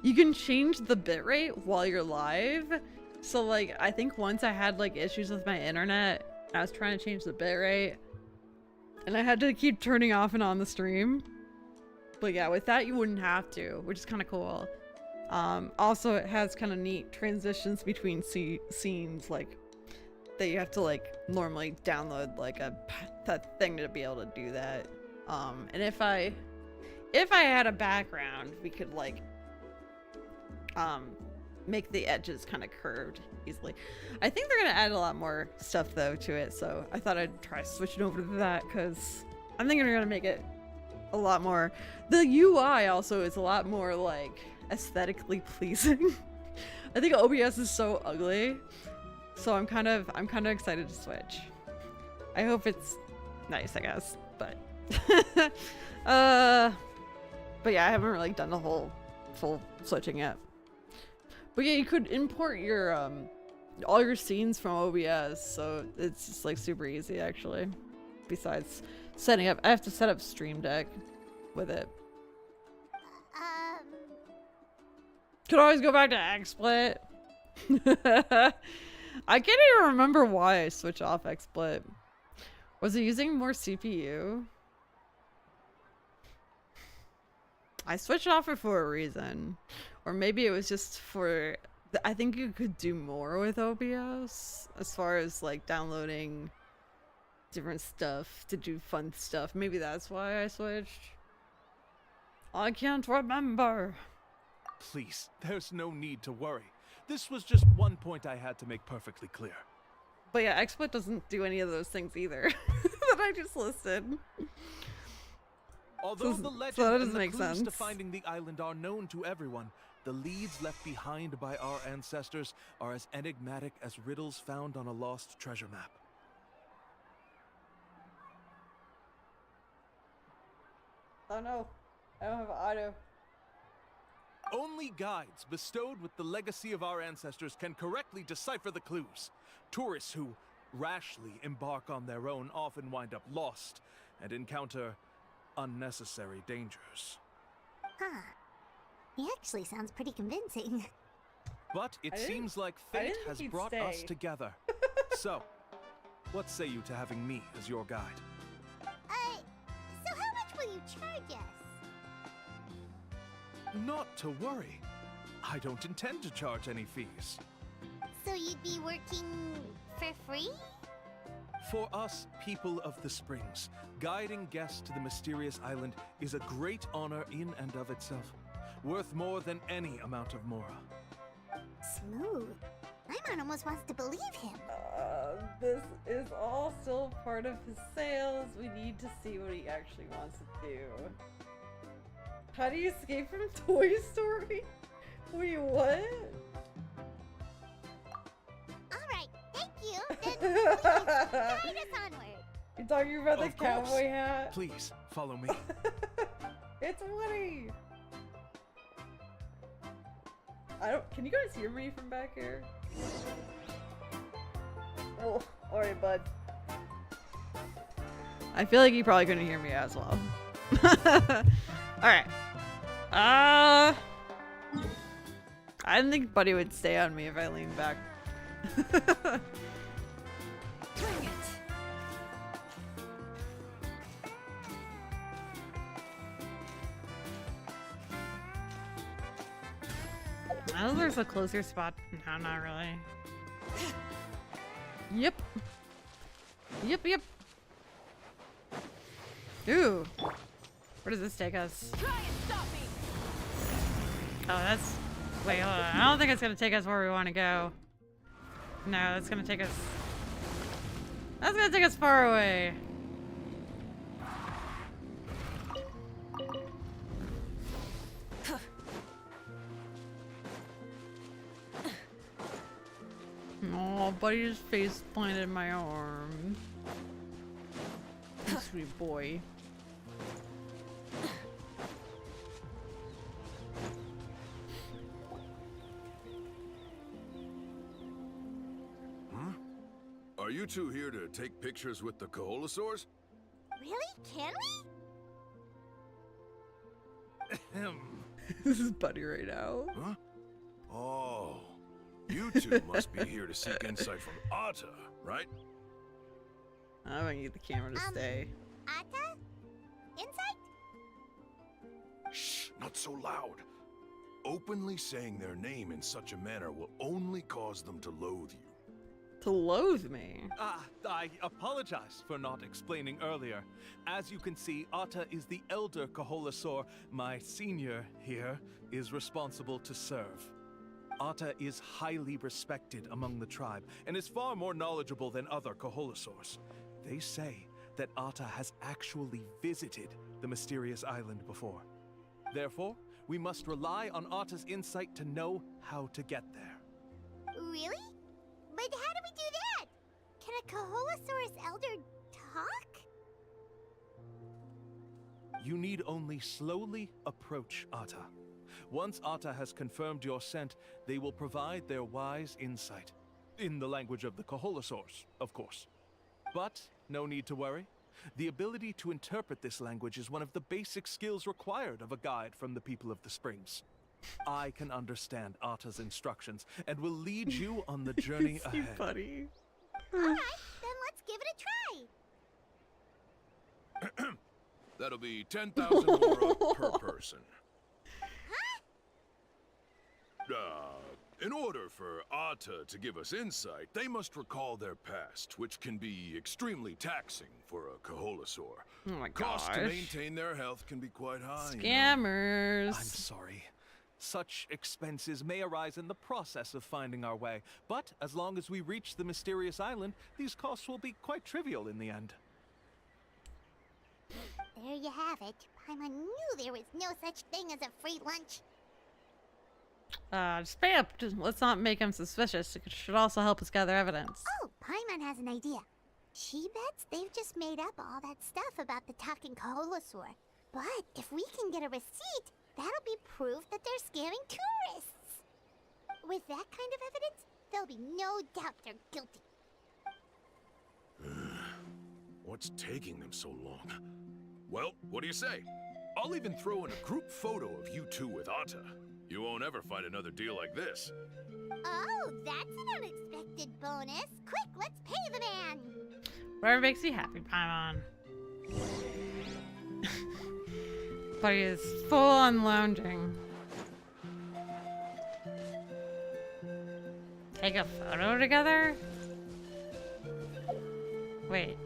You can change the bitrate while you're live. So like, I think once I had like issues with my internet, I was trying to change the bitrate and I had to keep turning off and on the stream. But yeah, with that you wouldn't have to, which is kind of cool. Also, it has kind of neat transitions between scenes, like that you have to like normally download like a thing to be able to do that. And if I had a background, we could like make the edges kind of curved easily. I think they're gonna add a lot more stuff though to it, so I thought I'd try switching over to that because I'm thinking they're gonna make it a lot more. The UI also is a lot more like aesthetically pleasing. I think OBS is so ugly, so I'm kind of excited to switch. I hope it's nice, I guess, but but yeah, I haven't really done the whole full switching yet. But yeah, you could import your all your scenes from OBS, so it's just like super easy actually. Besides setting up, I have to set up Stream Deck with it. Could always go back to XSplit. I can't even remember why I switched off XSplit. Was it using more CPU? I switched off it for a reason. Or maybe it was just for... I think you could do more with OBS as far as like downloading different stuff to do fun stuff. Maybe that's why I switched. I can't remember. Please, there's no need to worry. This was just one point I had to make perfectly clear. But yeah, XSplit doesn't do any of those things either that I just listed. Although the So legend that and doesn't the make clues to sense. finding the island are known to everyone, the leads left behind by our ancestors are as enigmatic as riddles found on a lost treasure map. Oh no, I don't have auto. Only guides bestowed with the legacy of our ancestors can correctly decipher the clues. Tourists who rashly embark on their own often wind up lost and encounter unnecessary dangers. Huh. He actually sounds pretty convincing. But it I didn't- seems like I fate didn't think has he'd brought us stay. together. So, what say you to having me as your guide? So how much will you charge us? Not to worry. I don't intend to charge any fees. So you'd be working for free? For us, people of the Springs, guiding guests to the mysterious island is a great honor in and of itself, worth more than any amount of mora. Smooth. Paimon almost wants to believe him. This is all still part of his sales. We need to see what he actually wants to do. How do you escape from Toy Story? Wait, what? Alright, thank you. Then please, guide us onward. You're talking about the Of course. cowboy hat? Please, follow me. It's Woody! Can you guys hear me from back here? Oh, alright, bud. I feel like you probably couldn't hear me as well. Alright. I didn't think Buddy would stay on me if I leaned back. Bring it. Oh, there's a closer spot. No, not really. Yep. Yep. Ooh. Where does this take us? Try and stop me. Oh, that's... Wait, hold on. I don't think it's gonna take us where we want to go. No, that's gonna take us... That's gonna take us far away. Oh, Buddy just face planted in my arm. Sweet boy. you two here to take pictures with the Koholosaurs? Really? Can we? This is Buddy right now. Huh? Oh, you two must be here to seek insight from Atta, right? I'm gonna need the camera to stay. Atta? Insight? Shh, not so loud. Openly saying their name in such a manner will only cause them to loathe you. To loathe me. I apologize for not explaining earlier. As you can see, Atta is the elder Koholosaur. My senior here is responsible to serve. Atta is highly respected among the tribe and is far more knowledgeable than other Koholosaurs. They say that Atta has actually visited the mysterious island before. Therefore, we must rely on Atta's insight to know how to get there. Really? But how do we do that? Can a Koholosaurus elder talk? You need only slowly approach Atta. Once Atta has confirmed your scent, they will provide their wise insight. In the language of the Koholosaurs, of course. But no need to worry. The ability to interpret this language is one of the basic skills required of a guide from the people of the Springs. I can understand Atta's instructions and will lead you on the journey You ahead. buddy. Alright, then let's give it a try. That'll be 10,000 more per person. In order for Atta to give us insight, they must recall their past, which can be extremely taxing for a Koholosaur. Oh my Cost gosh. to maintain their health can be quite high. Scammers. I'm sorry. Such expenses may arise in the process of finding our way, but as long as we reach the mysterious island, these costs will be quite trivial in the end. There you have it. Paimon knew there was no such thing as a free lunch. Just pay up. Let's not make him suspicious. It should also help us gather evidence. Oh, Paimon has an idea. She bets they've just made up all that stuff about the talking Koholosaur. But if we can get a receipt, that'll be proof that they're scamming tourists. With that kind of evidence, there'll be no doubt they're guilty. What's taking them so long? Well, what do you say? I'll even throw in a group photo of you two with Atta. You won't ever find another deal like this. Oh, that's an unexpected bonus. Quick, let's pay the man. Whatever makes you happy, Paimon. But he is full on lounging. Take a photo together? Wait.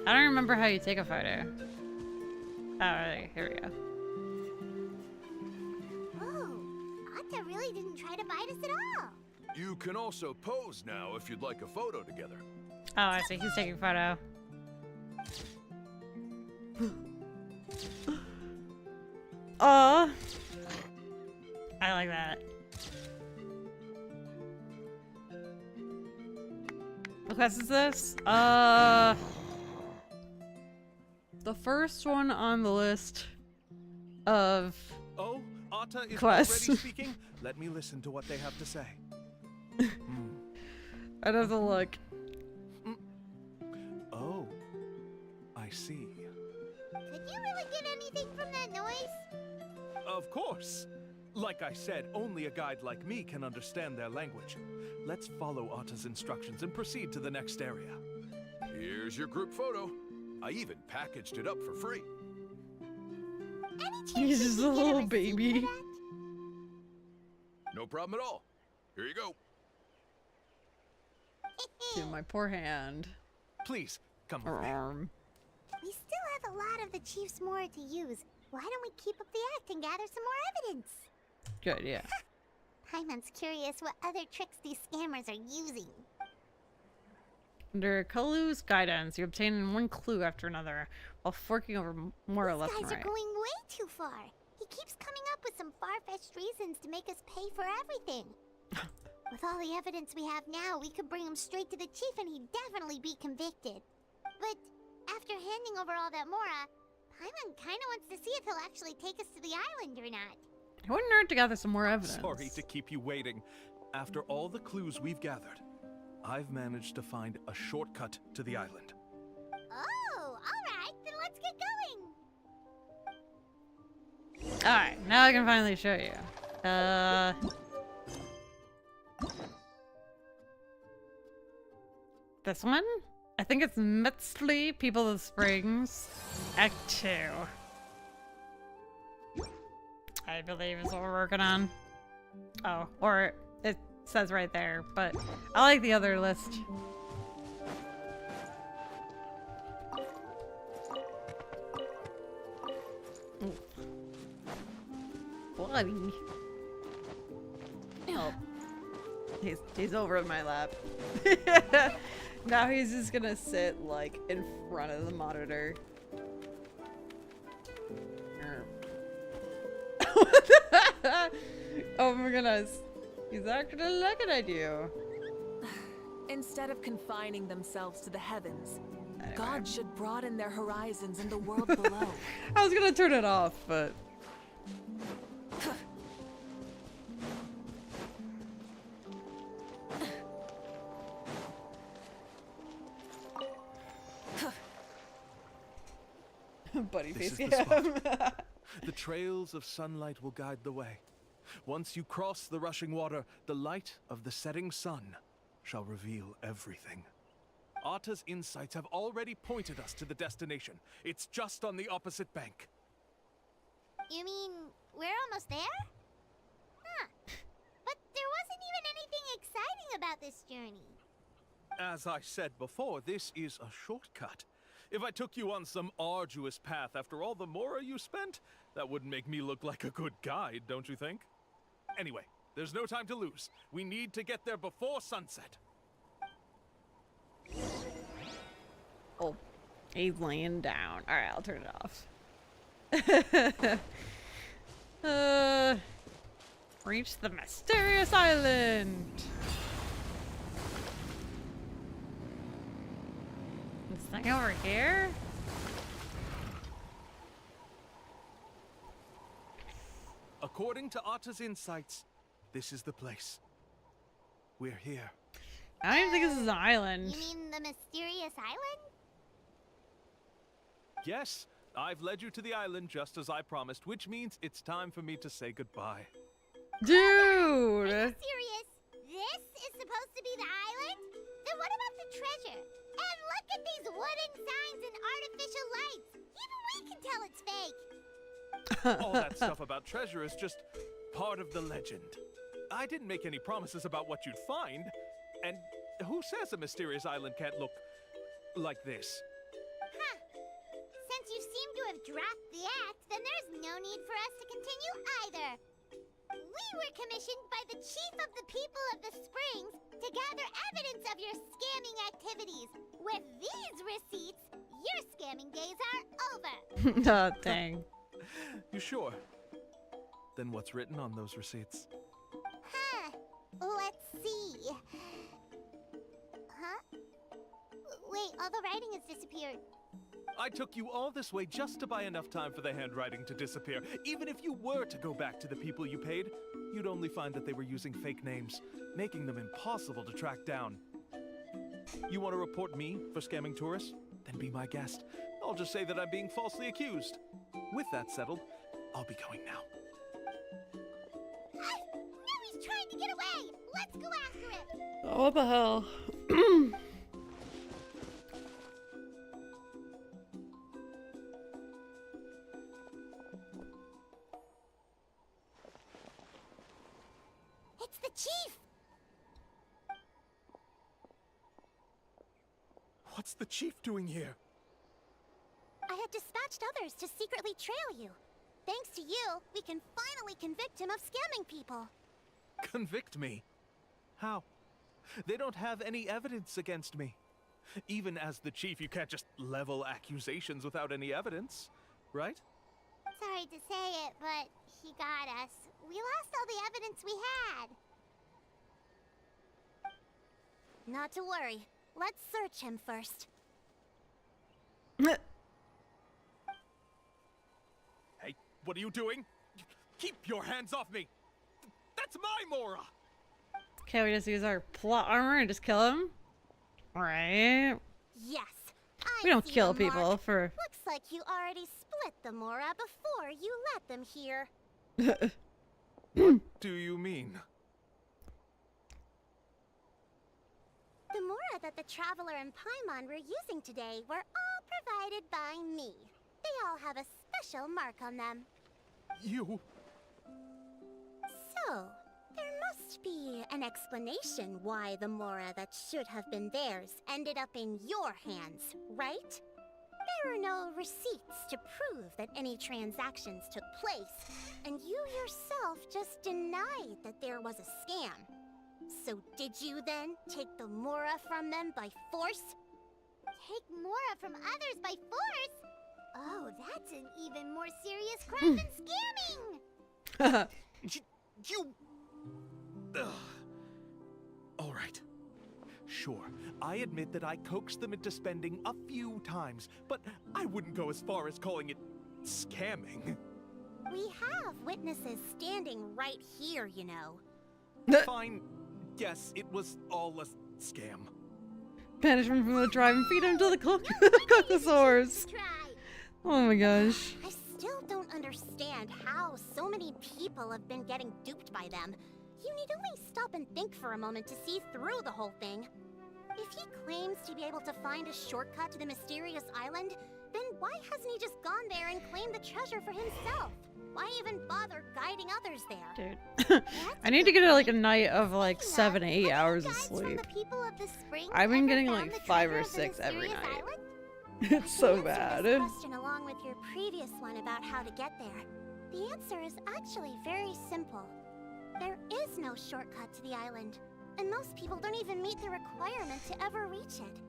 I don't remember how you take a photo. Oh, right, here we go. Oh, Atta really didn't try to bite us at all. You can also pose now if you'd like a photo together. Oh, I see. He's taking a photo. Oh, I like that. What class is this? The first one on the list of Oh, Atta is quests. already speaking? Let me listen to what they have to say. I'd have to look. Oh, I see. Could you really get anything from that noise? Of course. Like I said, only a guide like me can understand their language. Let's follow Atta's instructions and proceed to the next area. Here's your group photo. I even packaged it up for free. Any chance He's we just could a get little receipt baby. for that? No problem at all. Here you go. Dude, my poor hand. Please, come Or with me. arm. We still have a lot of the chief's more to use. Why don't we keep up the act and gather some more evidence? Good, yeah. Paimon's curious what other tricks these scammers are using. Under Kalu's guidance, you obtain one clue after another, while forking over more or less These than guys right. are going way too far. He keeps coming up with some far-fetched reasons to make us pay for everything. With all the evidence we have now, we could bring him straight to the chief and he'd definitely be convicted. But after handing over all that Mora, Paimon kinda wants to see if he'll actually take us to the island or not. I wouldn't hurt to gather some more evidence. Sorry to keep you waiting. After all the clues we've gathered, I've managed to find a shortcut to the island. Oh, alright, then let's get going. Alright, now I can finally show you. This one? I think it's Metzli, People of the Springs, Act 2. I believe is what we're working on. Oh, or it says right there, but I like the other list. Ooh. Bloody. Oh. He's over in my lap. Now he's just gonna sit like in front of the monitor. Oh my goodness. He's actually looking at you. Instead of confining themselves to the heavens, Anyway. God should broaden their horizons in the world below. I was gonna turn it off, but buddy This face is the cam. The trails of sunlight will guide the way. Once you cross the rushing water, the light of the setting sun shall reveal everything. Arta's insights have already pointed us to the destination. It's just on the opposite bank. You mean we're almost there? Huh. But there wasn't even anything exciting about this journey. As I said before, this is a shortcut. If I took you on some arduous path after all the mora you spent, that wouldn't make me look like a good guide, don't you think? Anyway, there's no time to lose. We need to get there before sunset. Oh, he's laying down. All right, I'll turn it off. Reach the mysterious island. This thing over here? According to Arta's insights, this is the place. We're here. I don't even think this is an island. You mean the mysterious island? Yes, I've led you to the island just as I promised, which means it's time for me to say goodbye. Dude! Are you serious? This is supposed to be the island? Then what about the treasure? And look at these wooden signs and artificial lights. Even we can tell it's fake. All that stuff about treasure is just part of the legend. I didn't make any promises about what you'd find. And who says a mysterious island can't look like this? Huh. Since you seem to have dropped the act, then there's no need for us to continue either. We were commissioned by the chief of the people of the Springs to gather evidence of your scamming activities. With these receipts, your scamming days are over. Oh, dang. You sure? Then what's written on those receipts? Huh. Let's see. Huh? Wait, all the writing has disappeared. I took you all this way just to buy enough time for the handwriting to disappear. Even if you were to go back to the people you paid, you'd only find that they were using fake names, making them impossible to track down. You want to report me for scamming tourists? Then be my guest. I'll just say that I'm being falsely accused. With that settled, I'll be going now. Now he's trying to get away! Let's go after him! Oh, what the hell? It's the chief! What's the chief doing here? I had dispatched others to secretly trail you. Thanks to you, we can finally convict him of scamming people. Convict me? How? They don't have any evidence against me. Even as the chief, you can't just level accusations without any evidence, right? Sorry to say it, but he got us. We lost all the evidence we had. Not to worry. Let's search him first. Hey, what are you doing? Keep your hands off me! That's my Mora! Okay, we just use our plot armor and just kill him. Right? Yes. We I don't see kill the mark. people for. Looks like you already split the Mora before you let them here. What do you mean? The Mora that the Traveler and Paimon were using today were all provided by me. They all have a special mark on them. You... So, there must be an explanation why the Mora that should have been theirs ended up in your hands, right? There are no receipts to prove that any transactions took place, and you yourself just denied that there was a scam. So did you then take the Mora from them by force? Take Mora from others by force? Oh, that's an even more serious crime than scamming! You... Ugh. All right. Sure, I admit that I coaxed them into spending a few times, but I wouldn't go as far as calling it scamming. We have witnesses standing right here, you know. Fine. Yes, it was all a scam. Banish him from the tribe and feed him to the Cocosaurs. Try. Oh my gosh. I still don't understand how so many people have been getting duped by them. You need only stop and think for a moment to see through the whole thing. If he claims to be able to find a shortcut to the mysterious island, then why hasn't he just gone there and claimed the treasure for himself? Why even bother guiding others there? Dude. I need to get like a night of like 7 to 8 hours of sleep. I've been getting like 5 or 6 every night. It's so bad. This question along with your previous one about how to get there. The answer is actually very simple. There is no shortcut to the island, and most people don't even meet the requirement to ever reach it.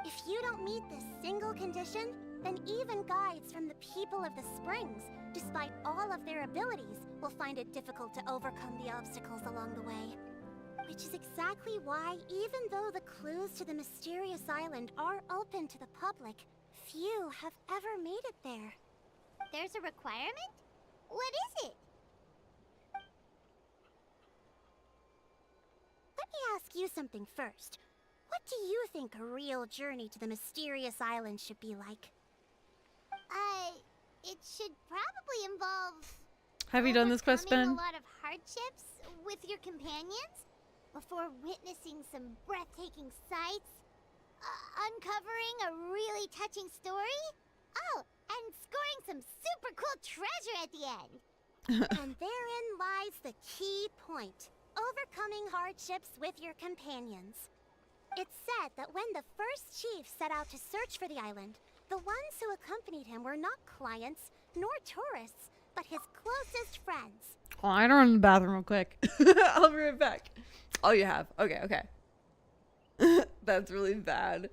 If you don't meet this single condition, then even guides from the people of the Springs, despite all of their abilities, will find it difficult to overcome the obstacles along the way. Which is exactly why, even though the clues to the mysterious island are open to the public, few have ever made it there. There's a requirement? What is it? Let me ask you something first. What do you think a real journey to the mysterious island should be like? It should probably involve... Have you done this quest, Ben? overcoming a lot of hardships with your companions before witnessing some breathtaking sights, uncovering a really touching story, oh, and scoring some super cool treasure at the end. And therein lies the key point. Overcoming hardships with your companions. It's said that when the first chief set out to search for the island, the ones who accompanied him were not clients, nor tourists, but his closest friends. Oh, I gotta run to the bathroom real quick. I'll be right back. Oh, you have? Okay, okay. That's really bad.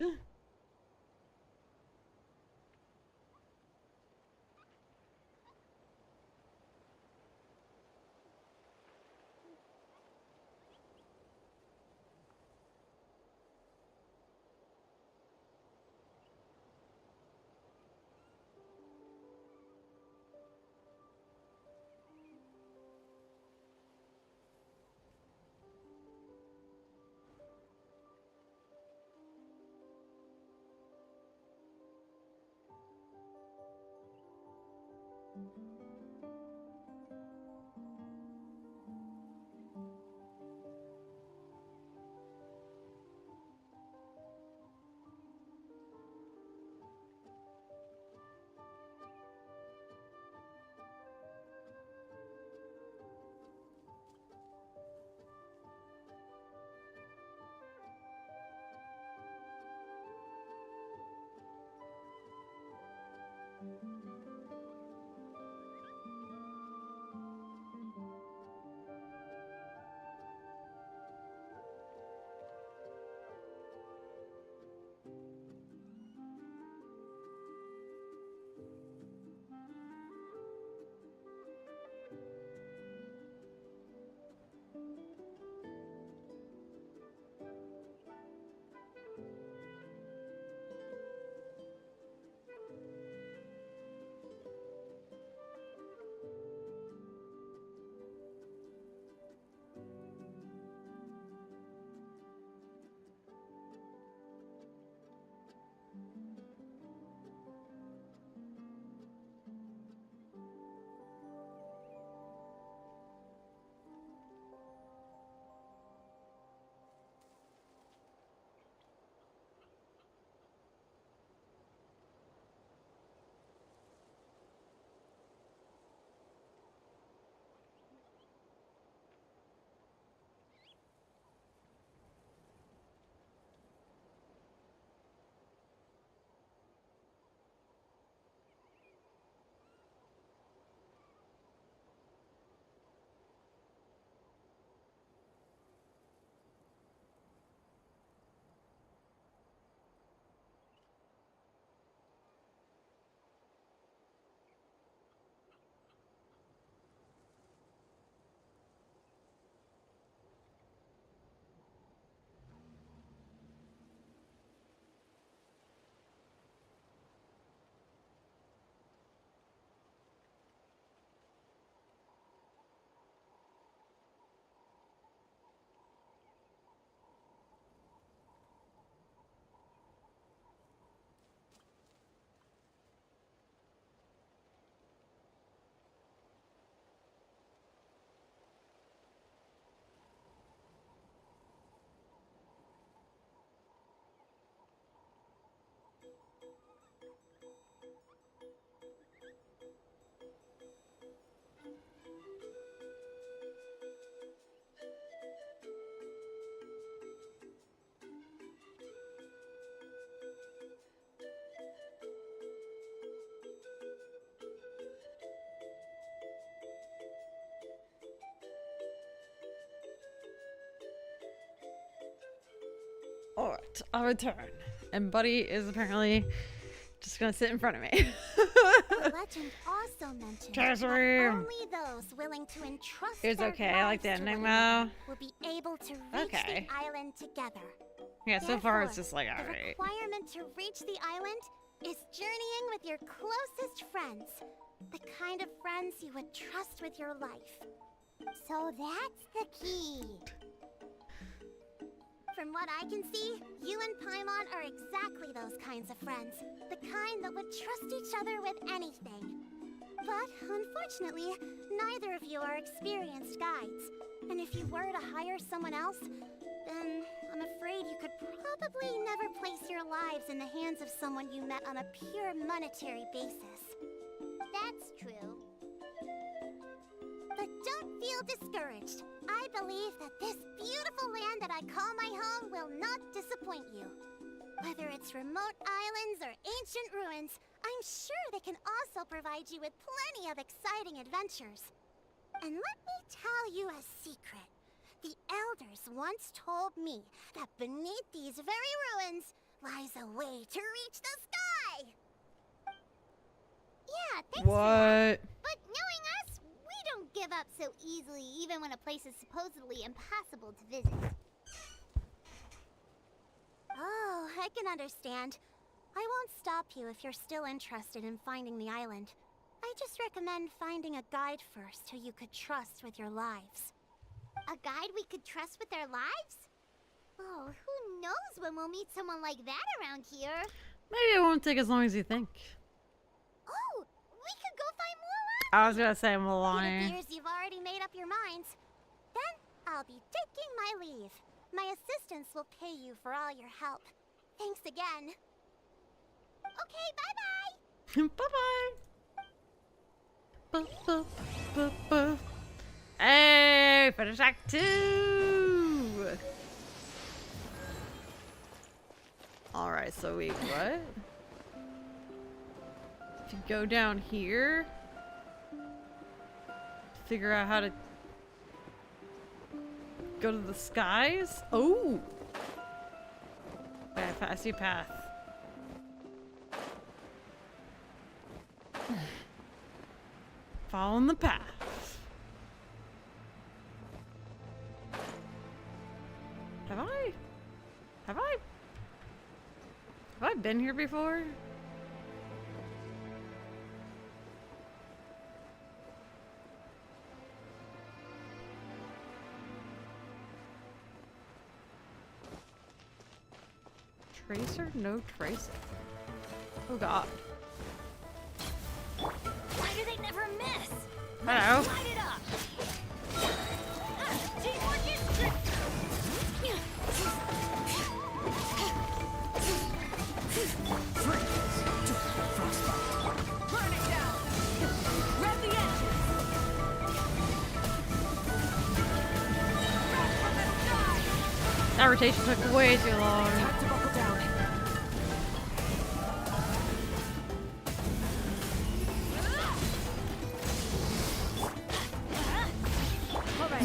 Alright, I'll return. And Buddy is apparently just gonna sit in front of me. The legend also mentions that Treasury. only those willing to entrust It's their okay, I like lives the to ending one another though. will be able to reach Okay. the island together. Yeah, so far it's Therefore, just like, the alright. requirement to reach the island is journeying with your closest friends. The kind of friends you would trust with your life. So that's the key. From what I can see, you and Paimon are exactly those kinds of friends. The kind that would trust each other with anything. But unfortunately, neither of you are experienced guides. And if you were to hire someone else, then I'm afraid you could probably never place your lives in the hands of someone you met on a pure monetary basis. That's true. But don't feel discouraged. I believe that this beautiful land that I call my home will not disappoint you. Whether it's remote islands or ancient ruins, I'm sure they can also provide you with plenty of exciting adventures. And let me tell you a secret. The elders once told me that beneath these very ruins lies a way to reach the sky. Yeah, thanks for that. What? But knowing us, we don't give up so easily even when a place is supposedly impossible to visit. Oh, I can understand. I won't stop you if you're still interested in finding the island. I just recommend finding a guide first who you could trust with your lives. A guide we could trust with our lives? Oh, who knows when we'll meet someone like that around here? Maybe it won't take as long as you think. Oh, we could go find more I was gonna say It Milani. appears you've already made up your minds. Then I'll be taking my leave. My assistants will pay you for all your help. Thanks again. Okay, bye-bye. Bye-bye. Bu-bu-bu-bu. Hey, finish Act 2! Alright, so we what? If you go down here, figure out how to go to the skies? Oh! Okay, I see a path. Following the path. Have I been here before? Tracer? No tracer. Oh god. Why do they never miss? Hello. Light it up. Teamwork is trick. Burn it down! Red the engine! Back from the sky! That rotation took way too long. Time to buckle down.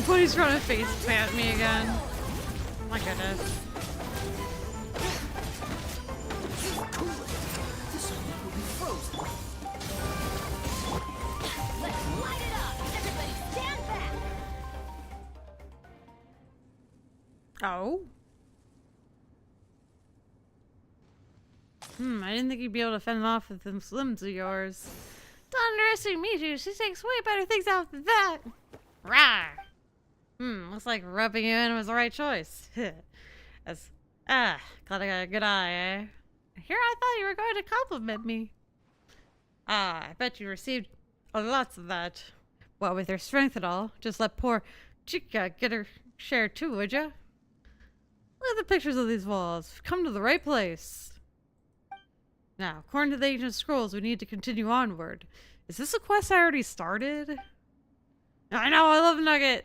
But he's trying to face plant me again. My goodness. Let's light it up. Everybody stand back. Oh. I didn't think you'd be able to fend them off with them slims of yours. Don't underestimate Mijou. She takes way better things out than that. Rah. Looks like rubbing you in was the right choice. Glad I got a good eye, eh? Here I thought you were going to compliment me. I bet you received lots of that. Well, with her strength and all, just let poor Chica get her share too, would ya? Look at the pictures of these walls. We've come to the right place. Now, according to the ancient scrolls, we need to continue onward. Is this a quest I already started? I know, I love Nugget.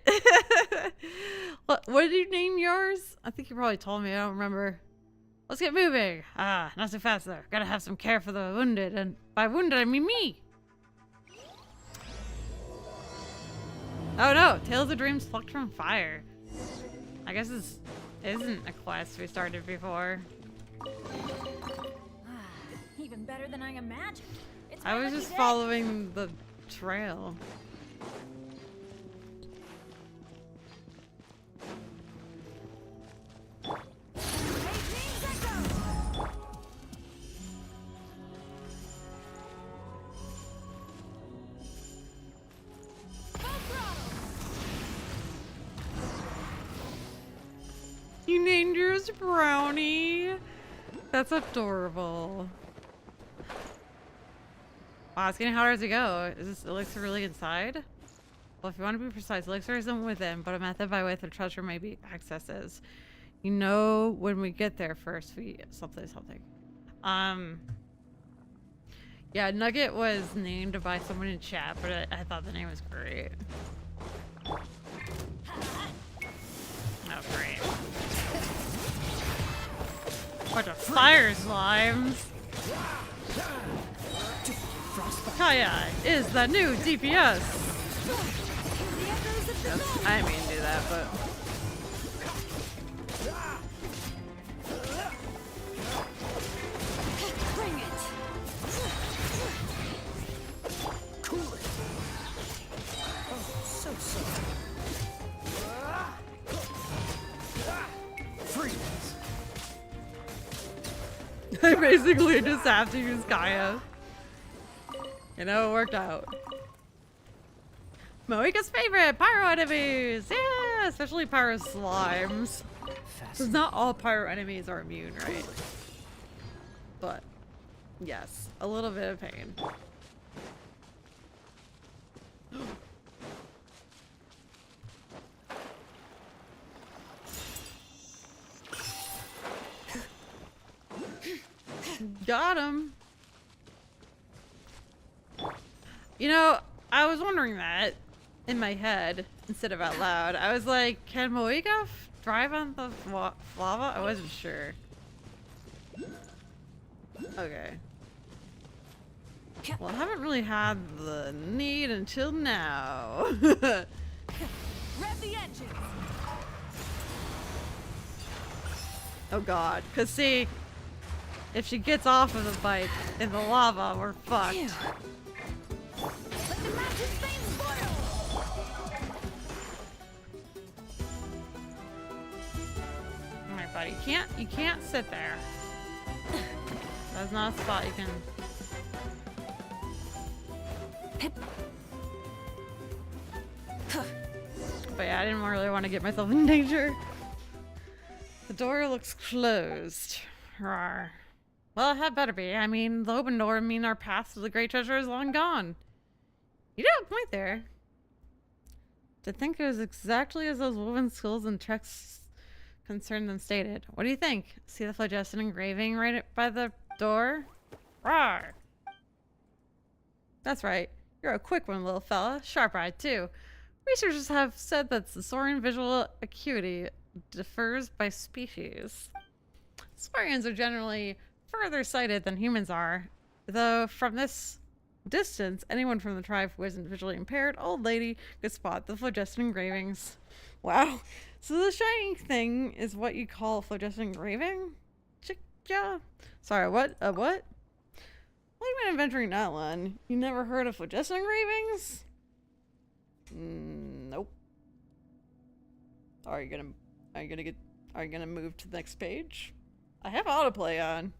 What did you name yours? I think you probably told me, I don't remember. Let's get moving. Not so fast though. Gotta have some care for the wounded, and by wounded I mean me. Oh no, Tales of Dreams plucked from fire. I guess it's isn't a quest we started before. Even better than I imagined. It's I my was lucky just day. following the trail. You named yours Brownie. That's adorable. Wow, it's getting hotter as we go. Is this elixir really inside? Well, if you want to be precise, elixir isn't within, but a method by which the treasure may be accesses. You know, when we get there first, we something. Yeah, Nugget was named by someone in chat, but I thought the name was great. Oh, great. Bunch of fire slimes. Kaya is the new DPS. I didn't mean to do that, but Bring it. Cool it. Oh, so sorry. Freeze. I basically just have to use Kaya. You know, it worked out. Moika's favorite, pyro enemies! Yeah, especially pyro slimes. Because not all pyro enemies are immune, right? But, yes, a little bit of pain. Got him. You know, I was wondering that in my head instead of out loud. I was like, can Moika drive on the lava? I wasn't sure. Okay. Well, I haven't really had the need until now. Rev the engines. Oh god. Cause see, if she gets off of the bike in the lava, we're fucked. Let the mountain's flames boil. Alright, buddy. You can't sit there. That's not a spot you can. But yeah, I didn't really want to get myself in danger. The door looks closed. Rawr. Well, it had better be. I mean, the open door mean our path to the great treasure is long gone. You do have a point there. To think it was exactly as those woven skulls and treks concerned them stated. What do you think? See the phlogiston engraving right by the door? Rawr! That's right. You're a quick one, little fella. Sharp-eyed, too. Researchers have said that the Saurian visual acuity differs by species. Saurians are generally further sighted than humans are, though from this distance, anyone from the tribe who isn't visually impaired, old lady, could spot the phlogiston engravings. Wow. So the shining thing is what you call a phlogiston engraving? Yeah. Sorry, what? What? Well, you've been adventuring Natlan. You never heard of phlogiston engravings? Nope. Are you gonna move to the next page? I have autoplay on.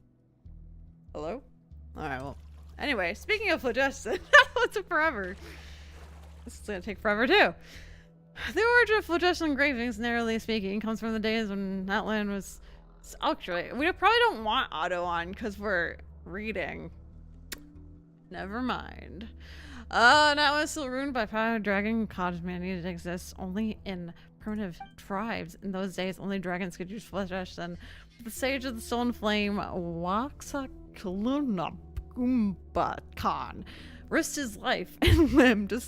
Hello? Alright, well. Anyway, speaking of phlogiston, it took forever. This is gonna take forever too. The origin of phlogiston engravings, narrowly speaking, comes from the days when Natlan was... Actually, we probably don't want auto on because we're reading. Never mind. Natlan is still ruined by power dragon cottage mandated to exist only in primitive tribes. In those days, only dragons could use phlogiston. The sage of the Stolen Flame, Khan, risked his life and limb to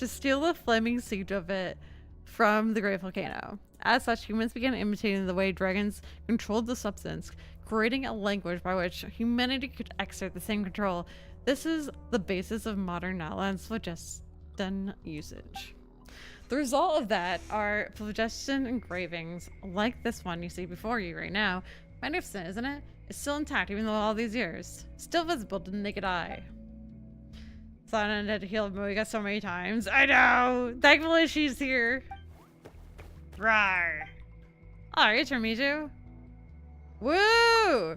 steal the flaming seed of it from the great volcano. As such, humans began imitating the way dragons controlled the substance, creating a language by which humanity could exert the same control. This is the basis of modern Natlan's phlogiston usage. The result of that are phlogiston engravings like this one you see before you right now. Magnificent, isn't it? It's still intact even though all these years. Still visible to the naked eye. Sana had to heal Moika so many times. I know! Thankfully she's here. Rawr. Oh, your turn, Mijou. Woo!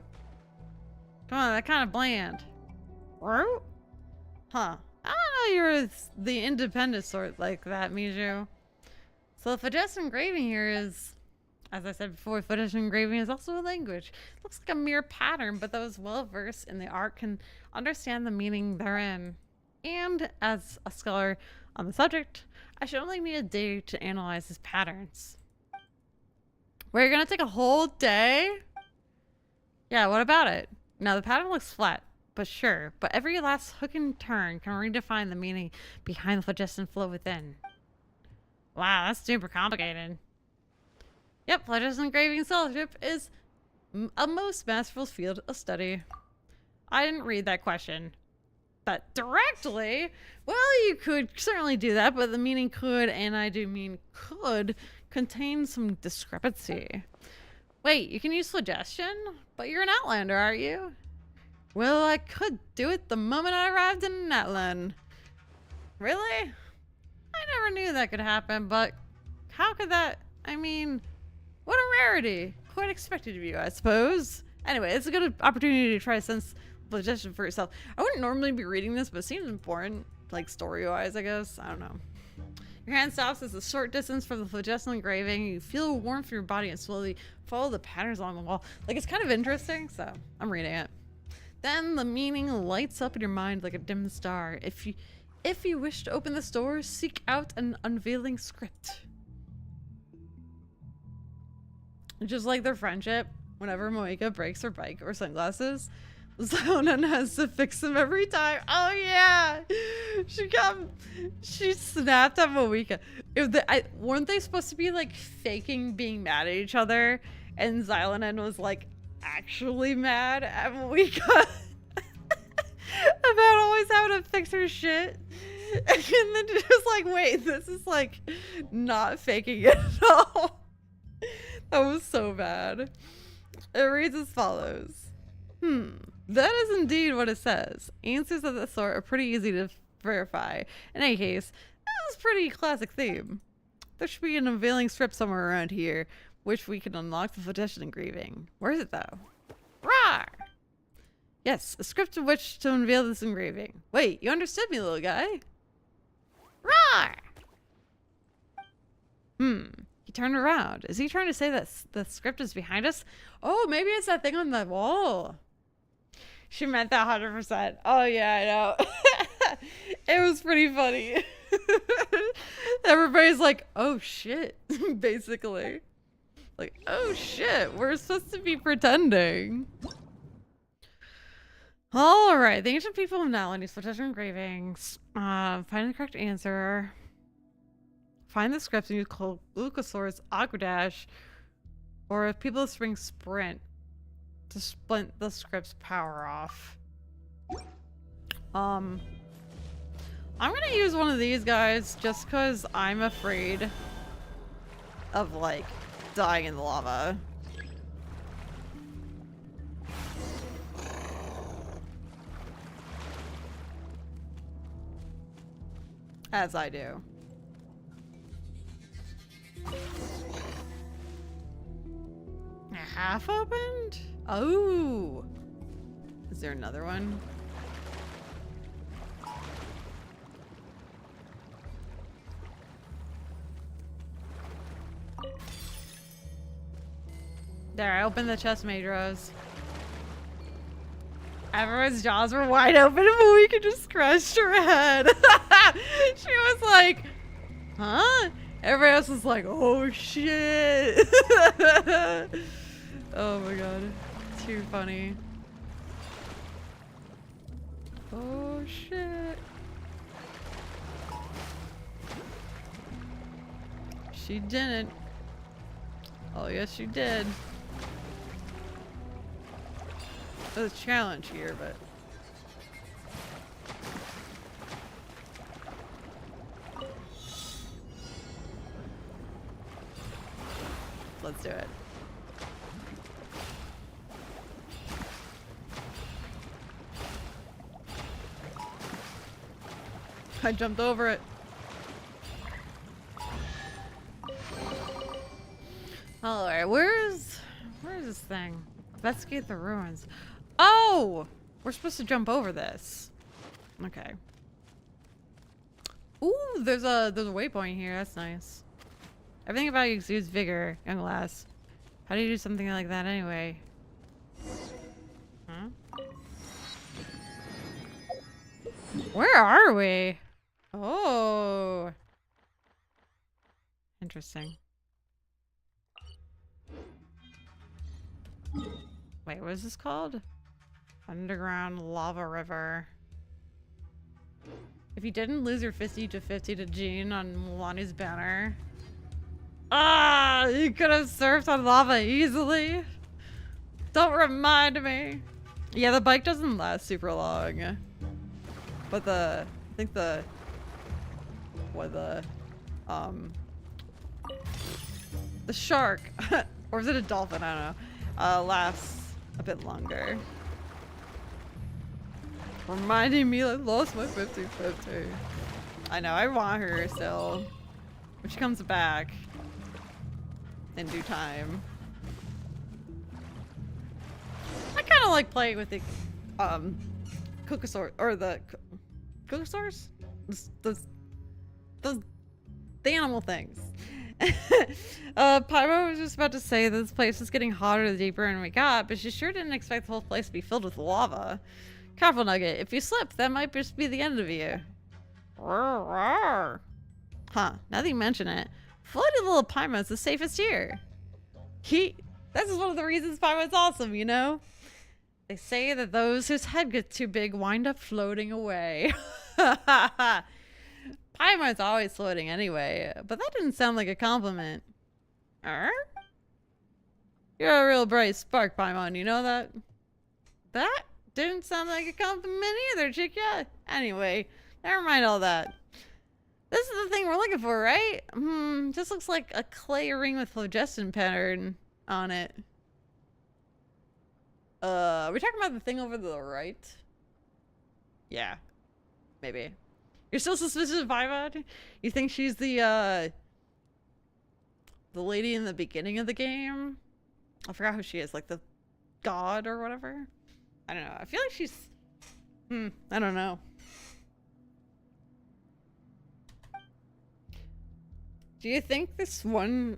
Come on, that kind of bland. Huh. I don't know you're the independent sort like that, Mijou. So the phlogiston engraving here is, as I said before, phlogiston engraving is also a language. It looks like a mere pattern, but those well-versed in the art can understand the meaning therein. And as a scholar on the subject, I should only need a day to analyze his patterns. We're gonna take a whole day? Yeah, what about it? Now the pattern looks flat, but sure. But every last hook and turn can redefine the meaning behind the phlogiston flow within. Wow, that's super complicated. Yep, phlogiston engraving scholarship is a most masterful field of study. I didn't read that question. But directly? Well, you could certainly do that, but the meaning could, and I do mean could, contain some discrepancy. Wait, you can use phlogiston? But you're an Outlander, aren't you? Well, I could do it the moment I arrived in Natlan. Really? I never knew that could happen, but how could that... I mean, what a rarity. Quite expected of you, I suppose. Anyway, it's a good opportunity to try to sense phlogiston for yourself. I wouldn't normally be reading this, but it seems important, like story-wise, I guess. I don't know. Your hand stops as a short distance from the phlogiston engraving. You feel a warmth in your body and slowly follow the patterns along the wall. Like, it's kind of interesting, so I'm reading it. Then the meaning lights up in your mind like a dim star. If you wish to open this door, seek out an unveiling script. Just like their friendship, whenever Moika breaks her bike or sunglasses, Zona has to fix them every time. Oh yeah, she snapped at Moika. Weren't they supposed to be like faking being mad at each other? And Xylonen was like actually mad at Moika about always having to fix her shit. And then just like, wait, this is like not faking it at all. That was so bad. It reads as follows. That is indeed what it says. Answers of this sort are pretty easy to verify. In any case, this is a pretty classic theme. There should be an unveiling script somewhere around here, which we can unlock the phlogiston engraving. Where is it though? Rawr! Yes, a script in which to unveil this engraving. Wait, you understood me, little guy? Rawr! He turned around. Is he trying to say that the script is behind us? Oh, maybe it's that thing on the wall. She meant that 100%. Oh yeah, I know. It was pretty funny. Everybody's like, oh shit, basically. Like, oh shit, we're supposed to be pretending. Alright, the ancient people of Natlan use phlogiston engravings. Find the correct answer. Find the scripts and use Lucasaur's Aquadash. Or if people of Spring Sprint to splint the script's power off. I'm gonna use one of these guys just because I'm afraid of like dying in the lava. As I do. Half opened? Oh. Is there another one? There, I opened the chest, Madros. Everyone's jaws were wide open and we could just scratch her head. She was like, huh? Everybody else was like, oh shit. Oh my god. Too funny. Oh shit. She didn't. Oh yes she did. There's a challenge here, but Let's do it. I jumped over it. Alright, where's this thing? Investigate the ruins. Oh! We're supposed to jump over this. Okay. Ooh, there's a waypoint here. That's nice. Everything about you exudes vigor, young lass. How do you do something like that anyway? Huh? Where are we? Oh. Interesting. Wait, what is this called? Underground lava river. If you didn't lose your 50-50 to Jean on Milani's banner. Ah, you could have surfed on lava easily. Don't remind me. Yeah, the bike doesn't last super long. But I think the shark, or is it a dolphin? I don't know. Lasts a bit longer. Reminding me I lost my 50-50. I know, I want her still. When she comes back in due time. I kind of like playing with the Cookosaur, or the Cookosaurs? The animal things. Pyro was just about to say that this place is getting hotter the deeper in we got, but she sure didn't expect the whole place to be filled with lava. Careful, Nugget. If you slip, that might just be the end of you. Huh. Now that you mention it, floaty little Paimon's the safest here. That's just one of the reasons Paimon's awesome, you know? They say that those whose head gets too big wind up floating away. Paimon's always floating anyway, but that didn't sound like a compliment. You're a real bright spark, Paimon, you know that? That didn't sound like a compliment either, Chikia. Anyway, never mind all that. This is the thing we're looking for, right? Just looks like a clay ring with phlogiston pattern on it. Are we talking about the thing over to the right? Yeah. Maybe. You're still suspicious of Paimon? You think she's the lady in the beginning of the game? I forgot who she is, like the god or whatever? I don't know. I feel like she's... I don't know. Do you think this one's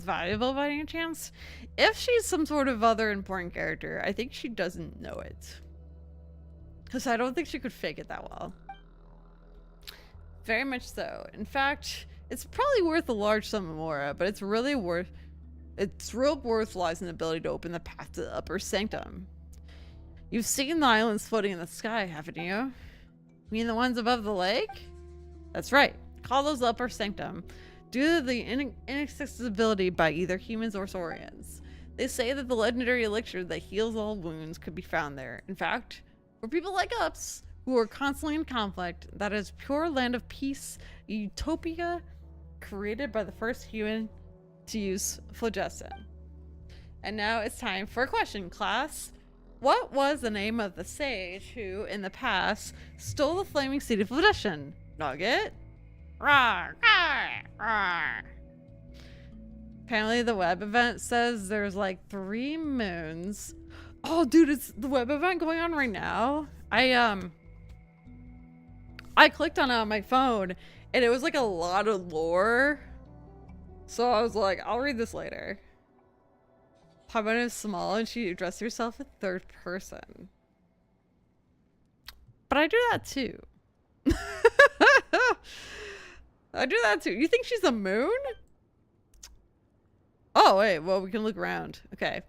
valuable by any chance? If she's some sort of other important character, I think she doesn't know it. Because I don't think she could fake it that well. Very much so. In fact, it's probably worth a large sum more, but its real worth lies in the ability to open the path to the upper sanctum. You've seen the islands floating in the sky, haven't you? You mean the ones above the lake? That's right. Call those upper sanctum, due to the inaccessibility by either humans or saurians. They say that the legendary elixir that heals all wounds could be found there. In fact, for people like us, who are constantly in conflict, that is pure land of peace, a utopia created by the first human to use phlogiston. And now it's time for a question, class. What was the name of the sage who, in the past, stole the flaming seed of phlogiston? Nugget? Rawr, rawr, rawr. Apparently the web event says there's like 3 moons. Oh, dude, it's the web event going on right now. I clicked on it on my phone and it was like a lot of lore. So I was like, I'll read this later. Paimon is small and she addressed herself in 3rd person. But I do that too. I do that too. You think she's a moon? Oh, wait. Well, we can look around. Okay.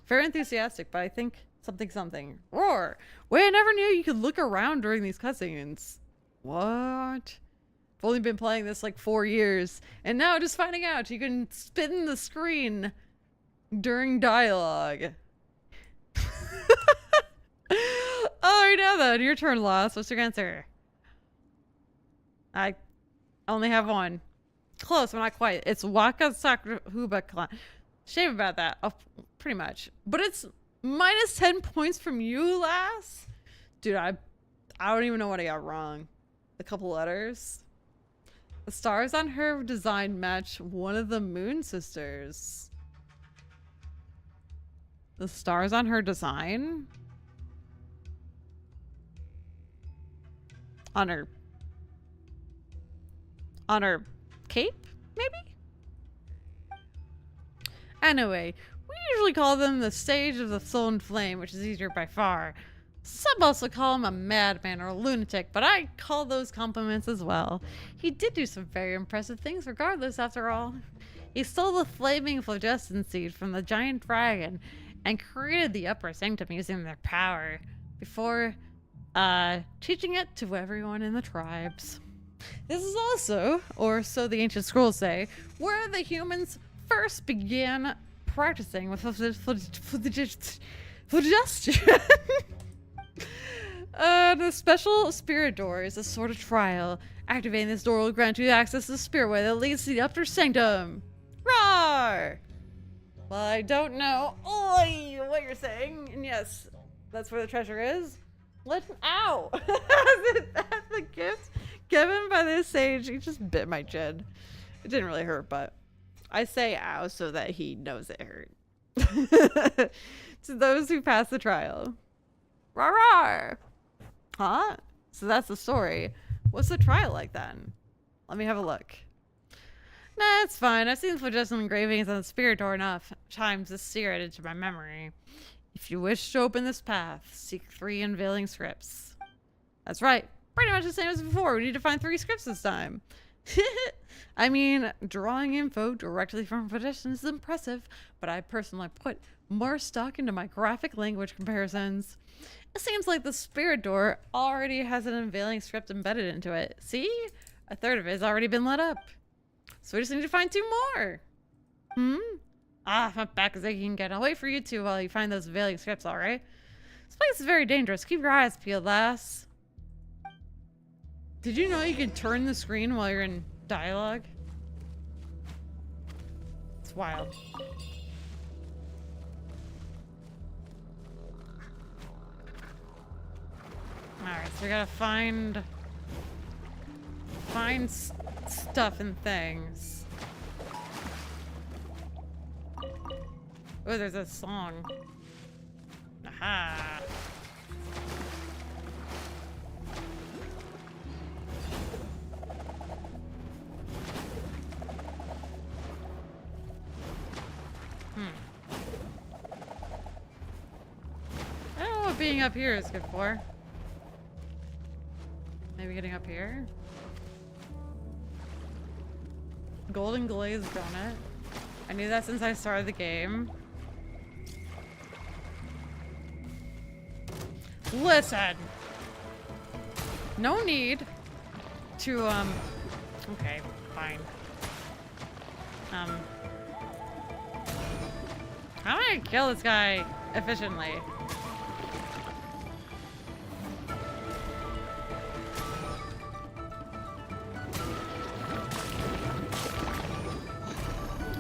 Very enthusiastic, but I think something. Roar! Wait, I never knew you could look around during these cutscenes. What? I've only been playing this like 4 years, and now just finding out you can spin the screen during dialogue. Oh, I know that. Your turn, Lost. What's your answer? I only have one. Close, but not quite. It's Waka Sakuhuba Clan. Shame about that. Oh, pretty much. But it's minus 10 points from you, lass. Dude, I don't even know what I got wrong. A couple letters. The stars on her design match one of the Moon Sisters. The stars on her design? On her cape, maybe? Anyway, we usually call them the Sage of the Soul and Flame, which is easier by far. Some also call him a madman or a lunatic, but I call those compliments as well. He did do some very impressive things regardless, after all. He stole the flaming phlogiston seed from the giant dragon and created the upper sanctum using their power before teaching it to everyone in the tribes. This is also, or so the ancient scrolls say, where the humans first began practicing with phlogiston. The special spirit door is a sort of trial. Activating this door will grant you access to the spirit way that leads to the upper sanctum. Roar! Well, I don't know what you're saying, and yes, that's where the treasure is. Ow! That's the gift given by this sage. He just bit my chin. It didn't really hurt, but I say ow so that he knows it hurt. To those who pass the trial. Rawr, rawr. Huh? So that's the story. What's the trial like then? Let me have a look. Nah, it's fine. I've seen phlogiston engravings on the spirit door enough times to sear it into my memory. If you wish to open this path, seek 3 unveiling scripts. That's right. Pretty much the same as before. We need to find 3 scripts this time. I mean, drawing info directly from phlogiston is impressive, but I personally put more stock into my graphic language comparisons. It seems like the spirit door already has an unveiling script embedded into it. See? A third of it has already been lit up. So we just need to find 2 more. Ah, my back is aching again. I'll wait for you 2 while you find those unveiling scripts, alright? This place is very dangerous. Keep your eyes peeled, lass. Did you know you can turn the screen while you're in dialogue? It's wild. Alright, so we gotta find stuff and things. Oh, there's a song. Aha. I don't know what being up here is good for. Maybe getting up here? Golden glazed donut. I knew that since I started the game. Listen! No need to, okay, fine. How do I kill this guy efficiently?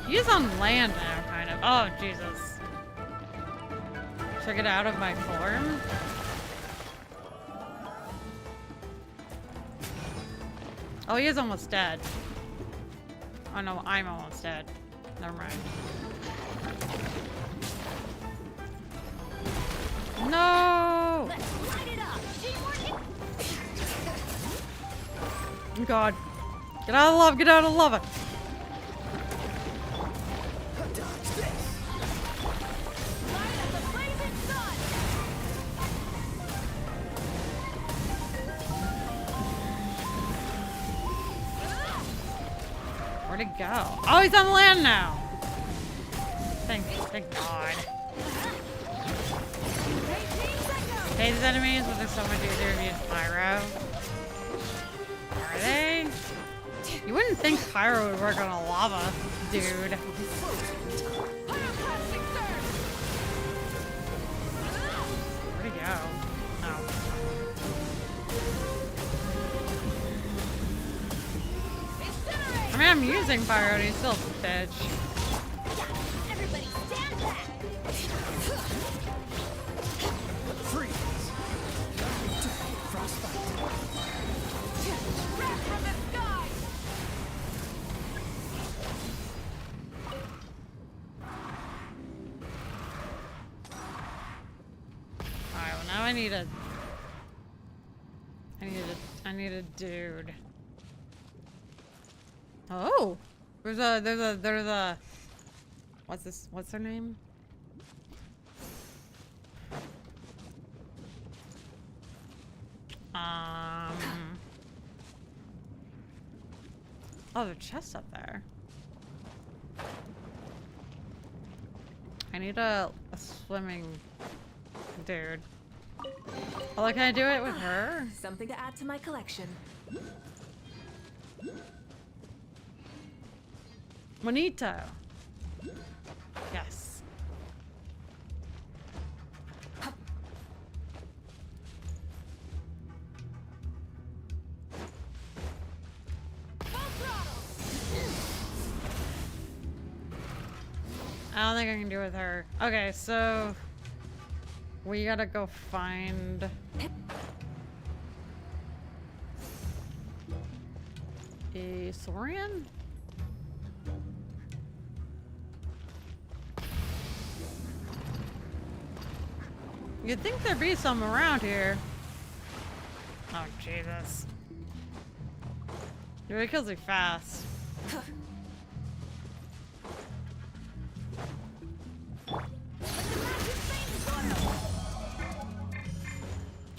He's on land now, kind of. Oh, Jesus. Should I get out of my form? Oh, he is almost dead. Oh no, I'm almost dead. Never mind. No! God. Get out of the lava, get out of the lava! Where'd it go? Oh, he's on land now! Thank God. Hey, these enemies, but they're so much easier to use pyro. Are they? You wouldn't think pyro would work on a lava, dude. Where'd he go? Oh. I mean, I'm using pyro and he's still a bitch. Everybody I need a dude. Oh! There's a what's her name? Oh, there's a chest up there. I need a swimming dude. Oh, can I do it with her? Something to add to my collection. Monito. Yes. I don't think I can do it with her. Okay, so we gotta go find a Saurian? You'd think there'd be some around here. Oh, Jesus. Dude, it kills me fast.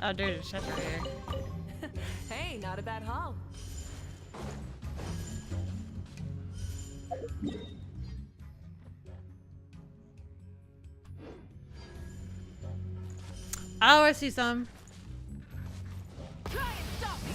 Oh, dude, it's shut here. Hey, not a bad haul. Oh, I see some. Try and stop me.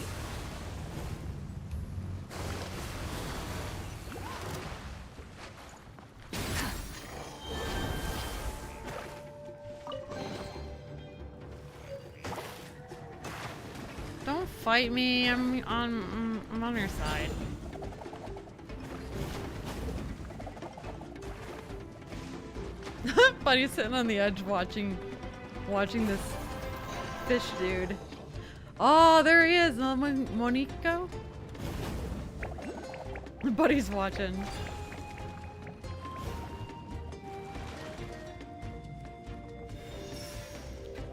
Don't fight me. I'm on your side. Buddy's sitting on the edge watching this fish dude. Oh, there he is, Monico. Buddy's watching.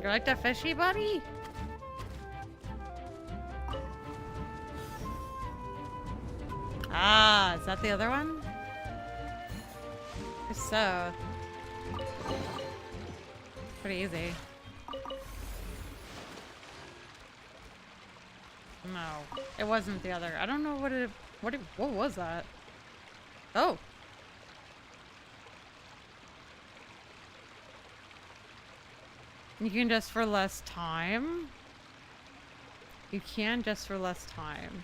You like that fishy, buddy? Ah, is that the other one? If so, pretty easy. No, it wasn't the other. I don't know what was that? Oh. You can just for less time. You can just for less time.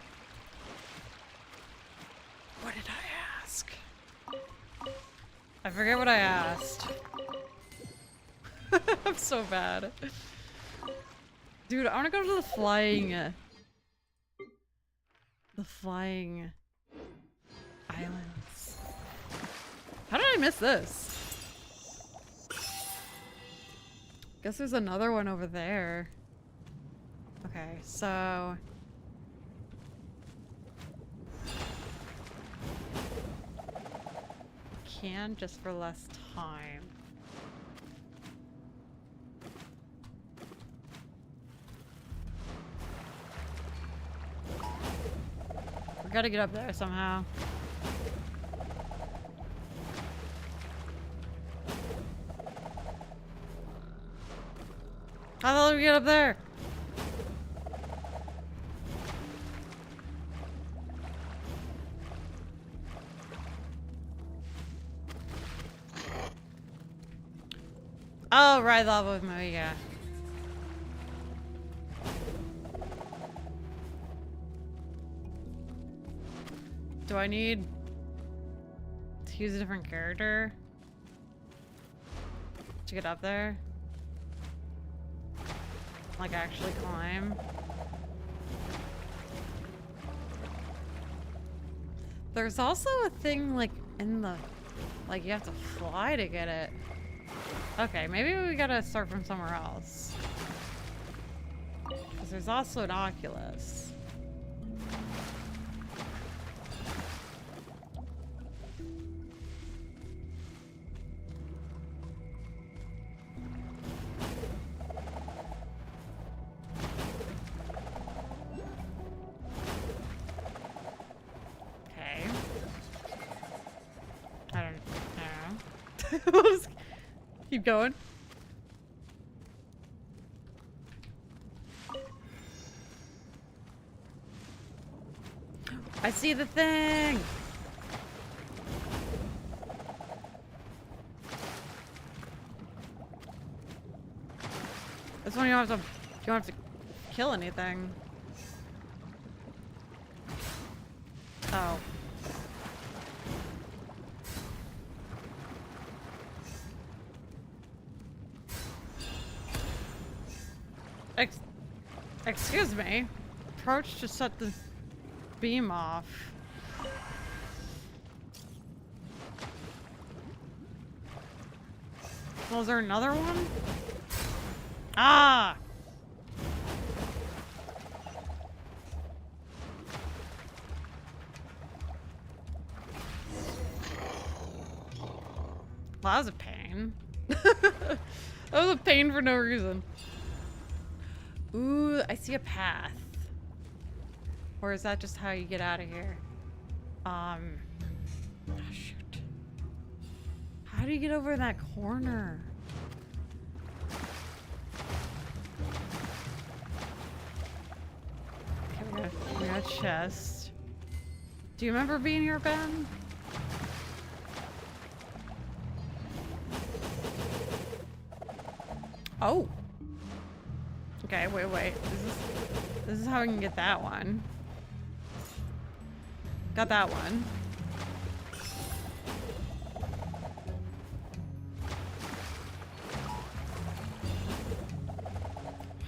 What did I ask? I forget what I asked. I'm so bad. Dude, I want to go to the flying islands. How did I miss this? Guess there's another one over there. Okay, so can just for less time. We gotta get up there somehow. How the hell do we get up there? Oh, ride lava with me, yeah. Do I need to use a different character to get up there? Like actually climb? There's also a thing like in the, like you have to fly to get it. Okay, maybe we gotta start from somewhere else. Because there's also an Oculus. We'll just keep going. I see the thing! This one you don't have to kill anything. Oh. Excuse me. Approach to set the beam off. Was there another one? Ah! Well, that was a pain. That was a pain for no reason. Ooh, I see a path. Or is that just how you get out of here? Oh, shoot. How do you get over that corner? Okay, we got a chest. Do you remember being here, Ben? Oh. Okay, wait. This is how we can get that one. Got that one.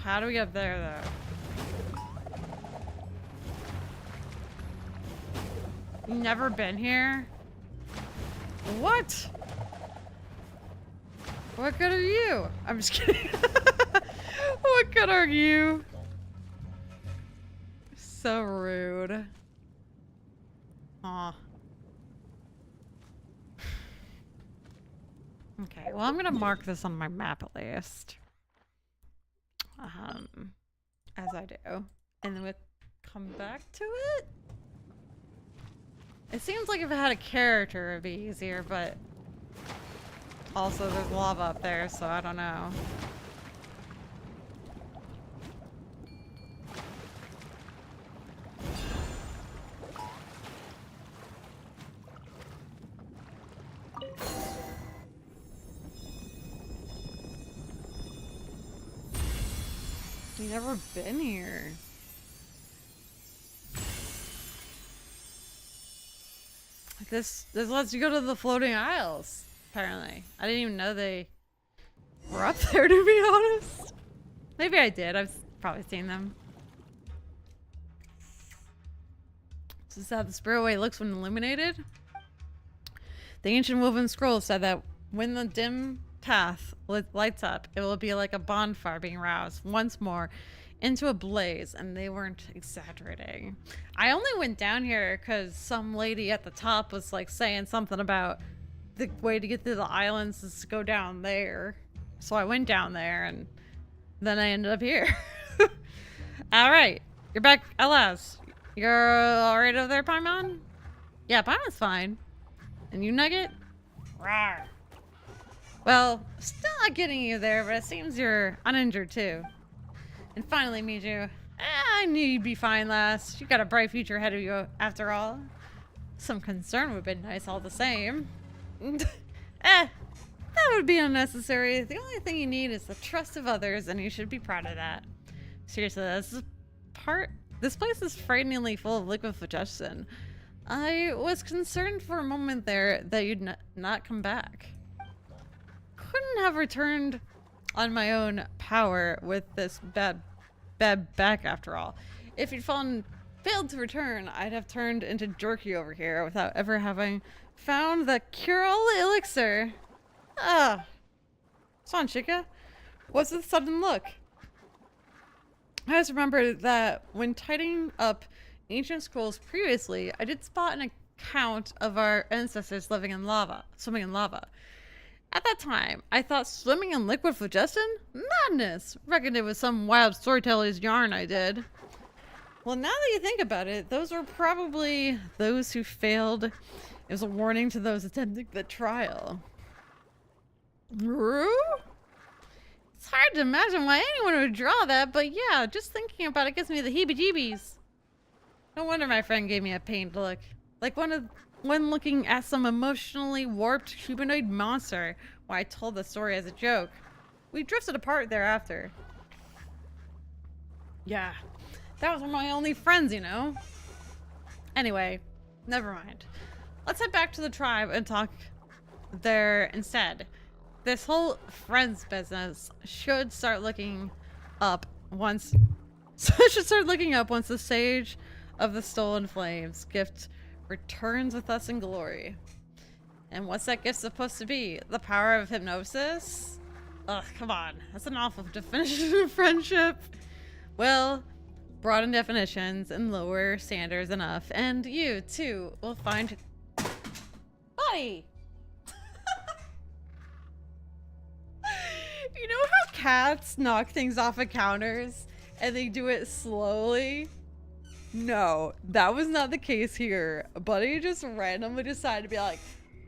How do we get up there, though? Never been here? What? What good are you? I'm just kidding. What good are you? So rude. Aw. Okay, well, I'm gonna mark this on my map at least. As I do. And then we'll come back to it? It seems like if it had a character, it'd be easier, but also there's lava up there, so I don't know. You've never been here. This lets you go to the floating isles, apparently. I didn't even know they were up there, to be honest. Maybe I did. I've probably seen them. This is how the spiralway looks when illuminated. The ancient woven scroll said that when the dim path lights up, it will be like a bonfire being roused once more into a blaze, and they weren't exaggerating. I only went down here because some lady at the top was like saying something about the way to get to the islands is to go down there. So I went down there, and then I ended up here. Alright, you're back at last. You're alright over there, Paimon? Yeah, Paimon's fine. And you, Nugget? Rawr. Well, still not getting you there, but it seems you're uninjured too. And finally, Mijou, I knew you'd be fine last. You got a bright future ahead of you after all. Some concern would have been nice all the same. That would be unnecessary. The only thing you need is the trust of others, and you should be proud of that. Seriously, this place is frighteningly full of liquid phlogiston. I was concerned for a moment there that you'd not come back. Couldn't have returned on my own power with this bad back after all. If you'd failed to return, I'd have turned into Jerky over here without ever having found the cure-all elixir. Ah. Son, Chica, what's the sudden look? I just remember that when tidying up ancient scrolls previously, I did spot an account of our ancestors swimming in lava. At that time, I thought swimming in liquid phlogiston? Madness! Reckoned it was some wild storyteller's yarn I did. Well, now that you think about it, those were probably those who failed. It was a warning to those attempting the trial. Rue? It's hard to imagine why anyone would draw that, but yeah, just thinking about it gives me the heebie-jeebies. No wonder my friend gave me a pained look. Like when looking at some emotionally warped humanoid monster while I told the story as a joke. We drifted apart thereafter. Yeah, that was one of my only friends, you know? Anyway, never mind. Let's head back to the tribe and talk there instead. This whole friends business should start looking up once the Sage of the Stolen Flames gift returns with us in glory. And what's that gift supposed to be? The power of hypnosis? Ugh, come on. That's an awful definition of friendship. Well, broaden definitions and lower standards enough, and you, too, will find... Buddy! You know how cats knock things off of counters and they do it slowly? No, that was not the case here. Buddy just randomly decided to be like,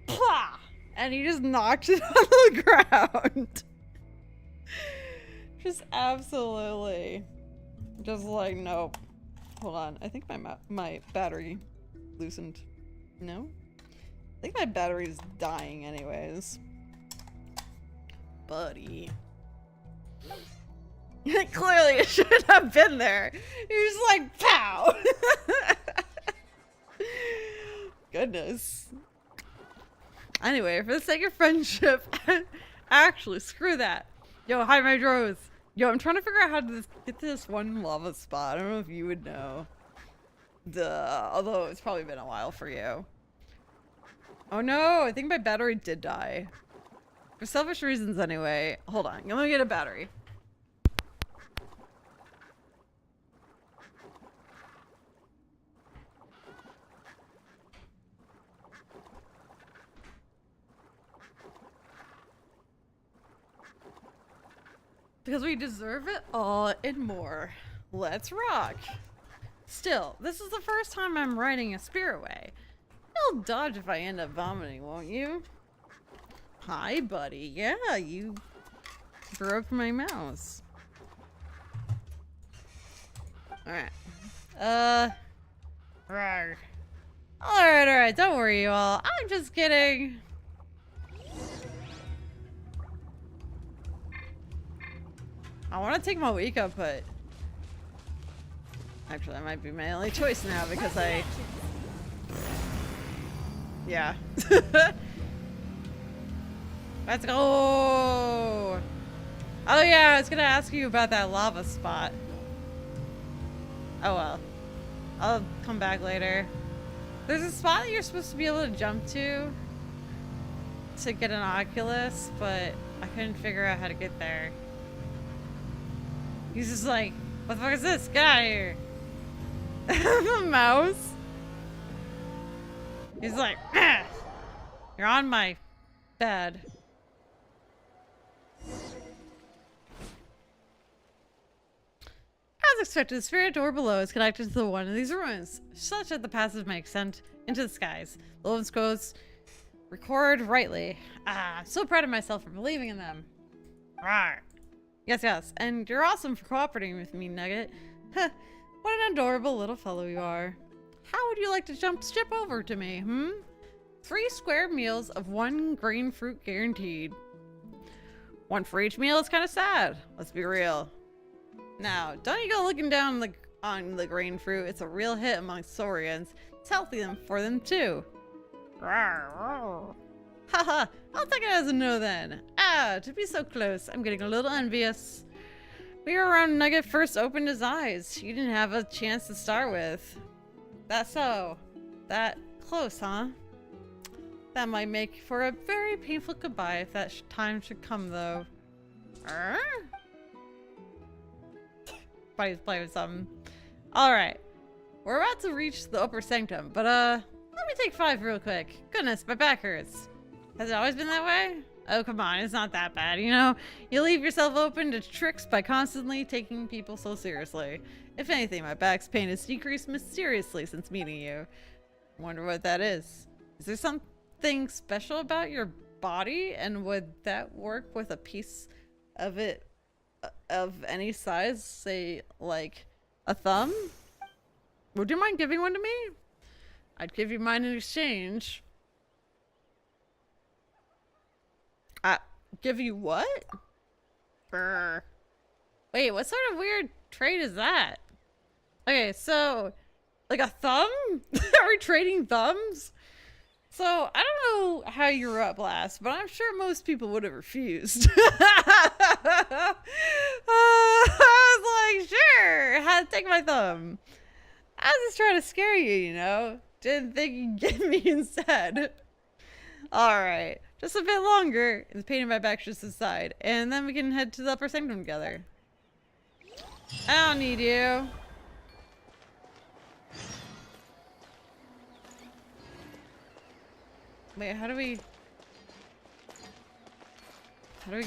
plah! And he just knocked it on the ground. Just absolutely. Just like, nope. Hold on. I think my battery loosened. No? I think my battery's dying anyways. Buddy. Clearly it shouldn't have been there. You're just like, pow! Goodness. Anyway, for the sake of friendship, actually, screw that. Yo, hi, my Dros. Yo, I'm trying to figure out how to get to this one lava spot. I don't know if you would know. Duh. Although it's probably been a while for you. Oh no, I think my battery did die. For selfish reasons anyway. Hold on, let me get a battery. Because we deserve it all and more. Let's rock. Still, this is the first time I'm riding a Spiritway. You'll dodge if I end up vomiting, won't you? Hi, buddy. Yeah, you broke my mouse. Alright. Rawr. Alright, don't worry, you all. I'm just kidding. I want to take my weak up, but actually that might be my only choice now because I... Yeah. Let's go! Oh yeah, I was gonna ask you about that lava spot. Oh well. I'll come back later. There's a spot that you're supposed to be able to jump to get an Oculus, but I couldn't figure out how to get there. He's just like, what the fuck is this? Get out of here! The mouse. He's like, ah, you're on my bed. As expected, the spirit door below is connected to the one of these ruins, such that the passage may extend into the skies. The Loven's quotes record rightly. Ah, I'm so proud of myself for believing in them. Rawr. Yes, and you're awesome for cooperating with me, Nugget. Huh, what an adorable little fellow you are. How would you like to jump ship over to me, 3 square meals of 1 green fruit guaranteed. 1 for each meal is kind of sad. Let's be real. Now, don't you go looking down on the green fruit. It's a real hit amongst Saurians. It's healthy for them too. Haha, I'll take it as a no then. Ah, to be so close, I'm getting a little envious. We were around Nugget first opened his eyes. You didn't have a chance to start with. That's so. That close, huh? That might make for a very painful goodbye if that time should come, though. Buddy's playing with something. Alright. We're about to reach the upper sanctum, but let me take 5 real quick. Goodness, my back hurts. Has it always been that way? Oh, come on, it's not that bad, you know? You leave yourself open to tricks by constantly taking people so seriously. If anything, my back's pain has decreased mysteriously since meeting you. Wonder what that is. Is there something special about your body, and would that work with a piece of it of any size, say like a thumb? Would you mind giving one to me? I'd give you mine in exchange. Give you what? Brr. Wait, what sort of weird trade is that? Okay, so like a thumb? Are we trading thumbs? So I don't know how you were up last, but I'm sure most people would have refused. I was like, sure, had to take my thumb. I was just trying to scare you, you know? Didn't think you'd get me instead. Alright, just a bit longer, and the pain in my back should subside, and then we can head to the upper sanctum together. I don't need you. Wait, how do we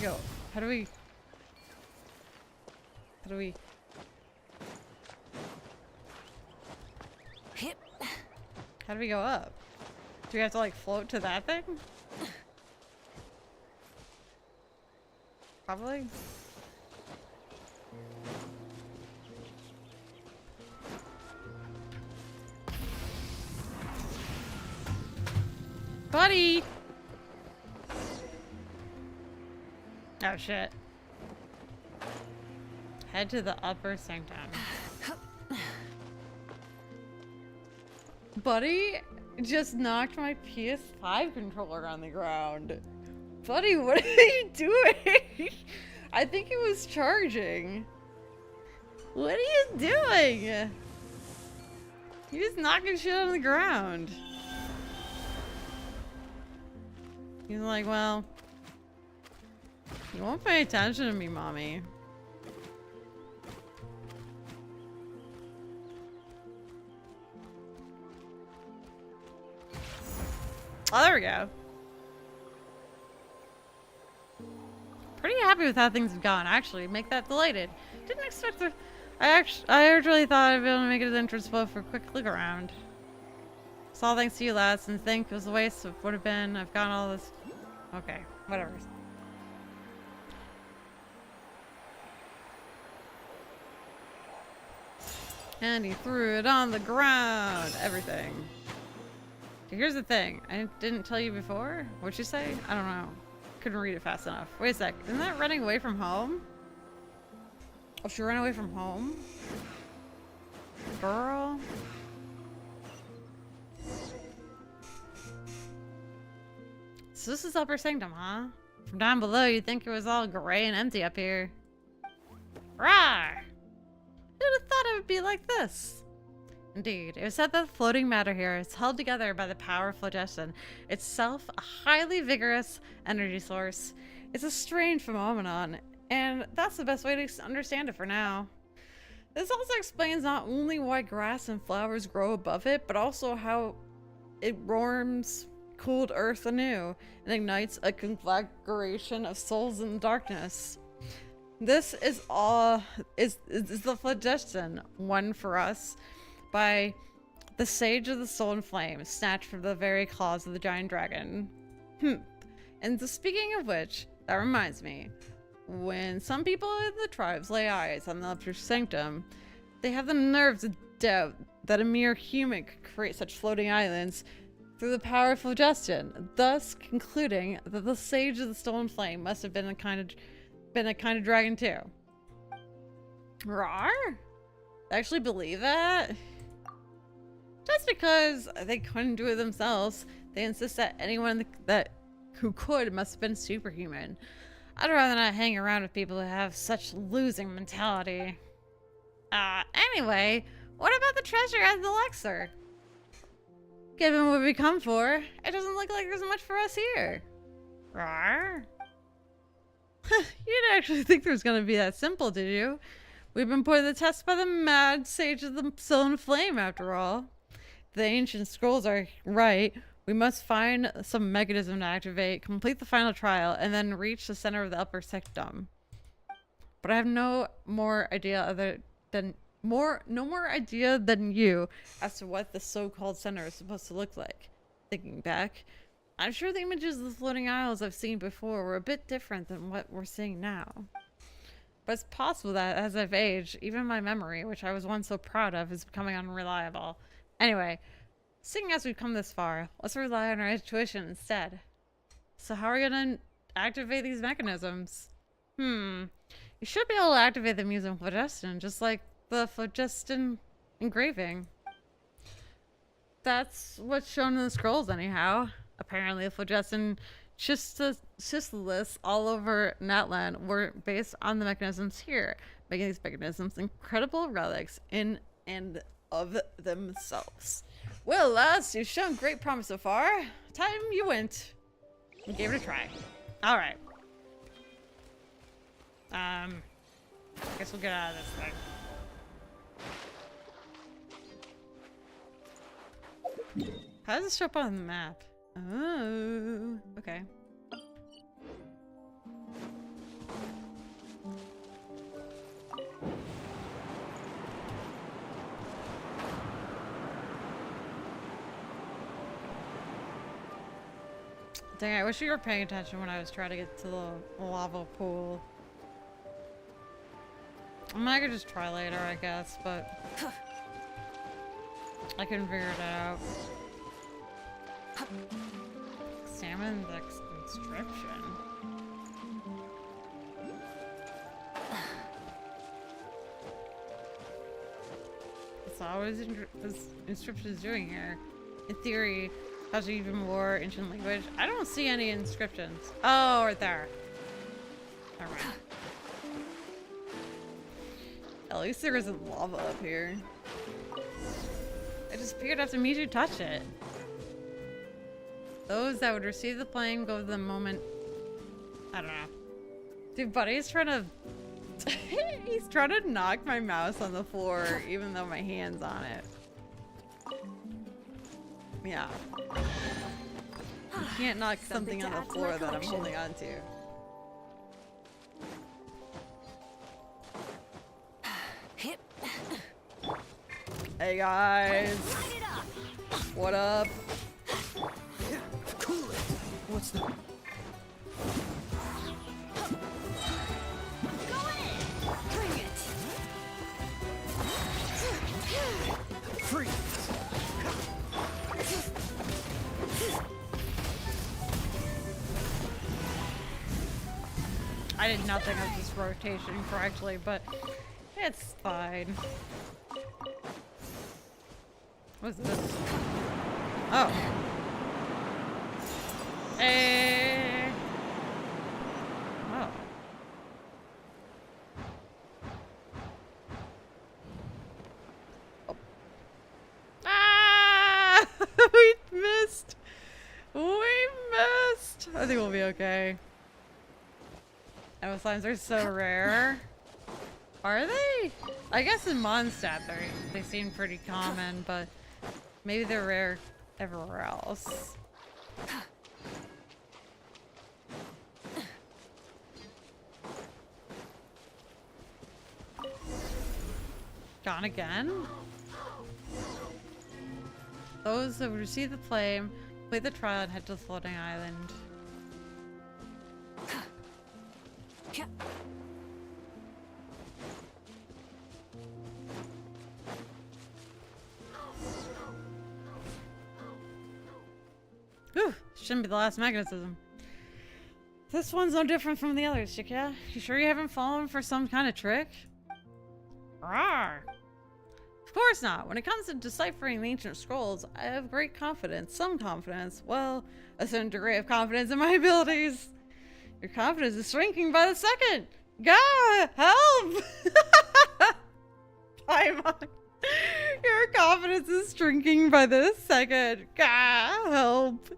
go? How do we go up? Do we have to like float to that thing? Probably. Buddy! Oh shit. Head to the upper sanctum. Buddy just knocked my PS5 controller on the ground. Buddy, what are you doing? I think it was charging. What are you doing? You're just knocking shit on the ground. He's like, well, you won't pay attention to me, mommy. Oh, there we go. Pretty happy with how things have gone, actually. Make that delighted. Didn't expect to. I really thought I'd be able to make it as interesting for a quick look around. It's all thanks to you, lads, and think it was a waste of would have been. I've got all this. Okay, whatever. And he threw it on the ground. Everything. Here's the thing. I didn't tell you before. What'd you say? I don't know. Couldn't read it fast enough. Wait a sec. Isn't that running away from home? Oh, she ran away from home? Girl. So this is Upper Sanctum, huh? From down below, you'd think it was all gray and empty up here. Rawr! Who'd have thought it would be like this? Indeed, it was said that the floating matter here is held together by the power of phlogiston, itself a highly vigorous energy source. It's a strange phenomenon, and that's the best way to understand it for now. This also explains not only why grass and flowers grow above it, but also how it warms cooled earth anew and ignites a conflagration of souls in the darkness. This is the phlogiston won for us by the Sage of the Soul and Flame, snatched from the very claws of the giant dragon. And speaking of which, that reminds me, when some people in the tribes lay eyes on the Upper Sanctum, they have the nerve to doubt that a mere human could create such floating islands through the power of phlogiston, thus concluding that the Sage of the Stolen Flame must have been a kind of dragon too. Rawr? I actually believe that? Just because they couldn't do it themselves, they insist that anyone who could must have been superhuman. I'd rather not hang around with people who have such losing mentality. Anyway, what about the treasure at the Lexer? Given what we come for, it doesn't look like there's much for us here. Rawr? You didn't actually think there was going to be that simple, did you? We've been put to the test by the mad Sage of the Soul and Flame, after all. The ancient scrolls are right. We must find some mechanism to activate, complete the final trial, and then reach the center of the Upper Sanctum. But I have no more idea than you as to what the so-called center is supposed to look like. Thinking back, I'm sure the images of the floating isles I've seen before were a bit different than what we're seeing now. But it's possible that as I've aged, even my memory, which I was once so proud of, is becoming unreliable. Anyway, seeing as we've come this far, let's rely on our intuition instead. So how are we gonna activate these mechanisms? You should be able to activate the Museum phlogiston, just like the phlogiston engraving. That's what's shown in the scrolls anyhow. Apparently the phlogiston schistoliths all over Natlan were based on the mechanisms here, making these mechanisms incredible relics in and of themselves. Well, lads, you've shown great promise so far. Time you went and gave it a try. Alright. I guess we'll get out of this thing. How does this show up on the map? Oh, okay. Dang, I wish you were paying attention when I was trying to get to the lava pool. I mean, I could just try later, I guess, but I can figure it out. Examine the inscription. That's all this inscription is doing here. In theory, has even more ancient language. I don't see any inscriptions. Oh, right there. Alright. At least there isn't lava up here. It just appeared after Mijou touched it. Those that would receive the flame go to the moment. I don't know. Dude, Buddy's trying to. He's trying to knock my mouse on the floor, even though my hand's on it. Yeah. You can't knock something on the floor that I'm holding on to. Hey guys. What up? Cool it. What's the... Bring it! Free. I did not think of this rotation correctly, but it's fine. What's this? Oh. Hey. Oh. Oh. Ah! We missed. We missed. I think we'll be okay. Evo slimes are so rare. Are they? I guess in Mondstadt they seem pretty common, but maybe they're rare everywhere else. Gone again? Those that receive the flame, play the trial and head to the floating island. Whew, shouldn't be the last mechanism. This one's no different from the others, Chikia. You sure you haven't fallen for some kind of trick? Rawr! Of course not. When it comes to deciphering the ancient scrolls, I have great confidence. Some confidence. Well, a certain degree of confidence in my abilities. Your confidence is shrinking by the second. God, help! Paimon. Your confidence is shrinking by the second. God, help.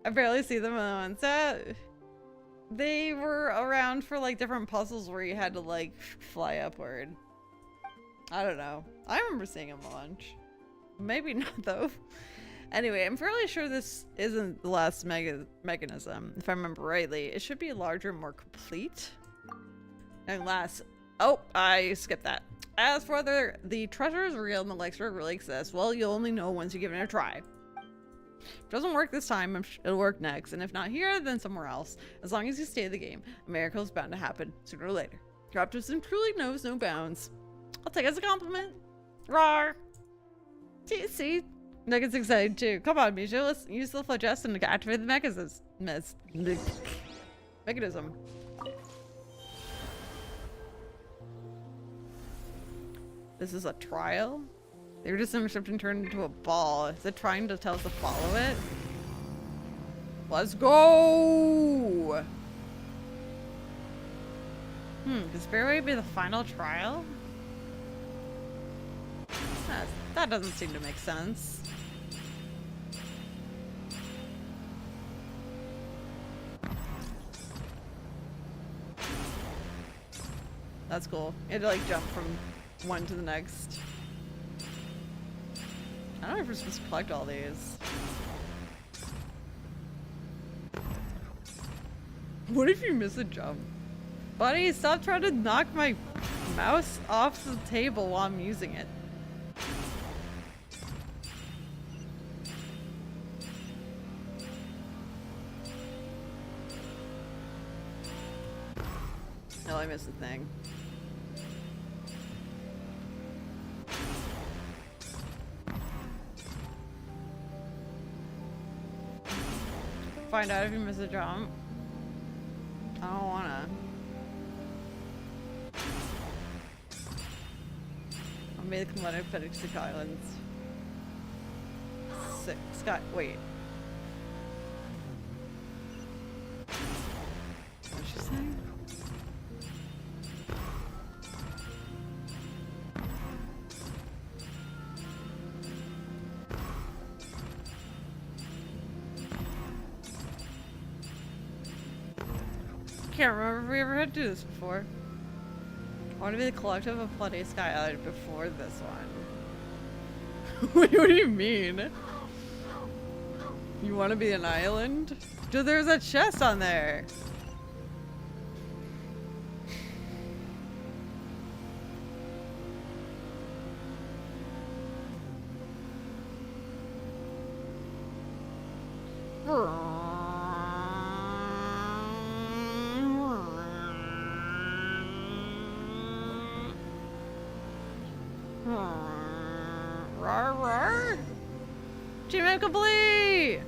I barely see them on set. They were around for like different puzzles where you had to like fly upward. I don't know. I remember seeing them a bunch. Maybe not though. Anyway, I'm fairly sure this isn't the last mechanism. If I remember rightly, it should be larger and more complete. And last, oh, I skipped that. As for whether the treasure is real and the elixir really exists, well, you'll only know once you give it a try. If it doesn't work this time, it'll work next, and if not here, then somewhere else. As long as you stay in the game, a miracle is bound to happen sooner or later. Your optimism truly knows no bounds. I'll take it as a compliment. Rawr. See? Nugget's excited too. Come on, Mijou, let's use the phlogiston to activate the mechanism. This is a trial? They were just intercepted and turned into a ball. Is it trying to tell us to follow it? Let's go! Could Spearway be the final trial? That doesn't seem to make sense. That's cool. You had to like jump from one to the next. I don't know if we're supposed to collect all these. What if you miss a jump? Buddy, stop trying to knock my mouse off the table while I'm using it. No, I missed the thing. Find out if you miss a jump. I don't wanna. I made the Kinetic Pedic Islands. Scott, wait. What's she saying? Can't remember if we ever had to do this before. I want to be the collective of Bloody Sky Island before this one. What do you mean? You want to be an island? Dude, there's a chest on there. Achievement complete!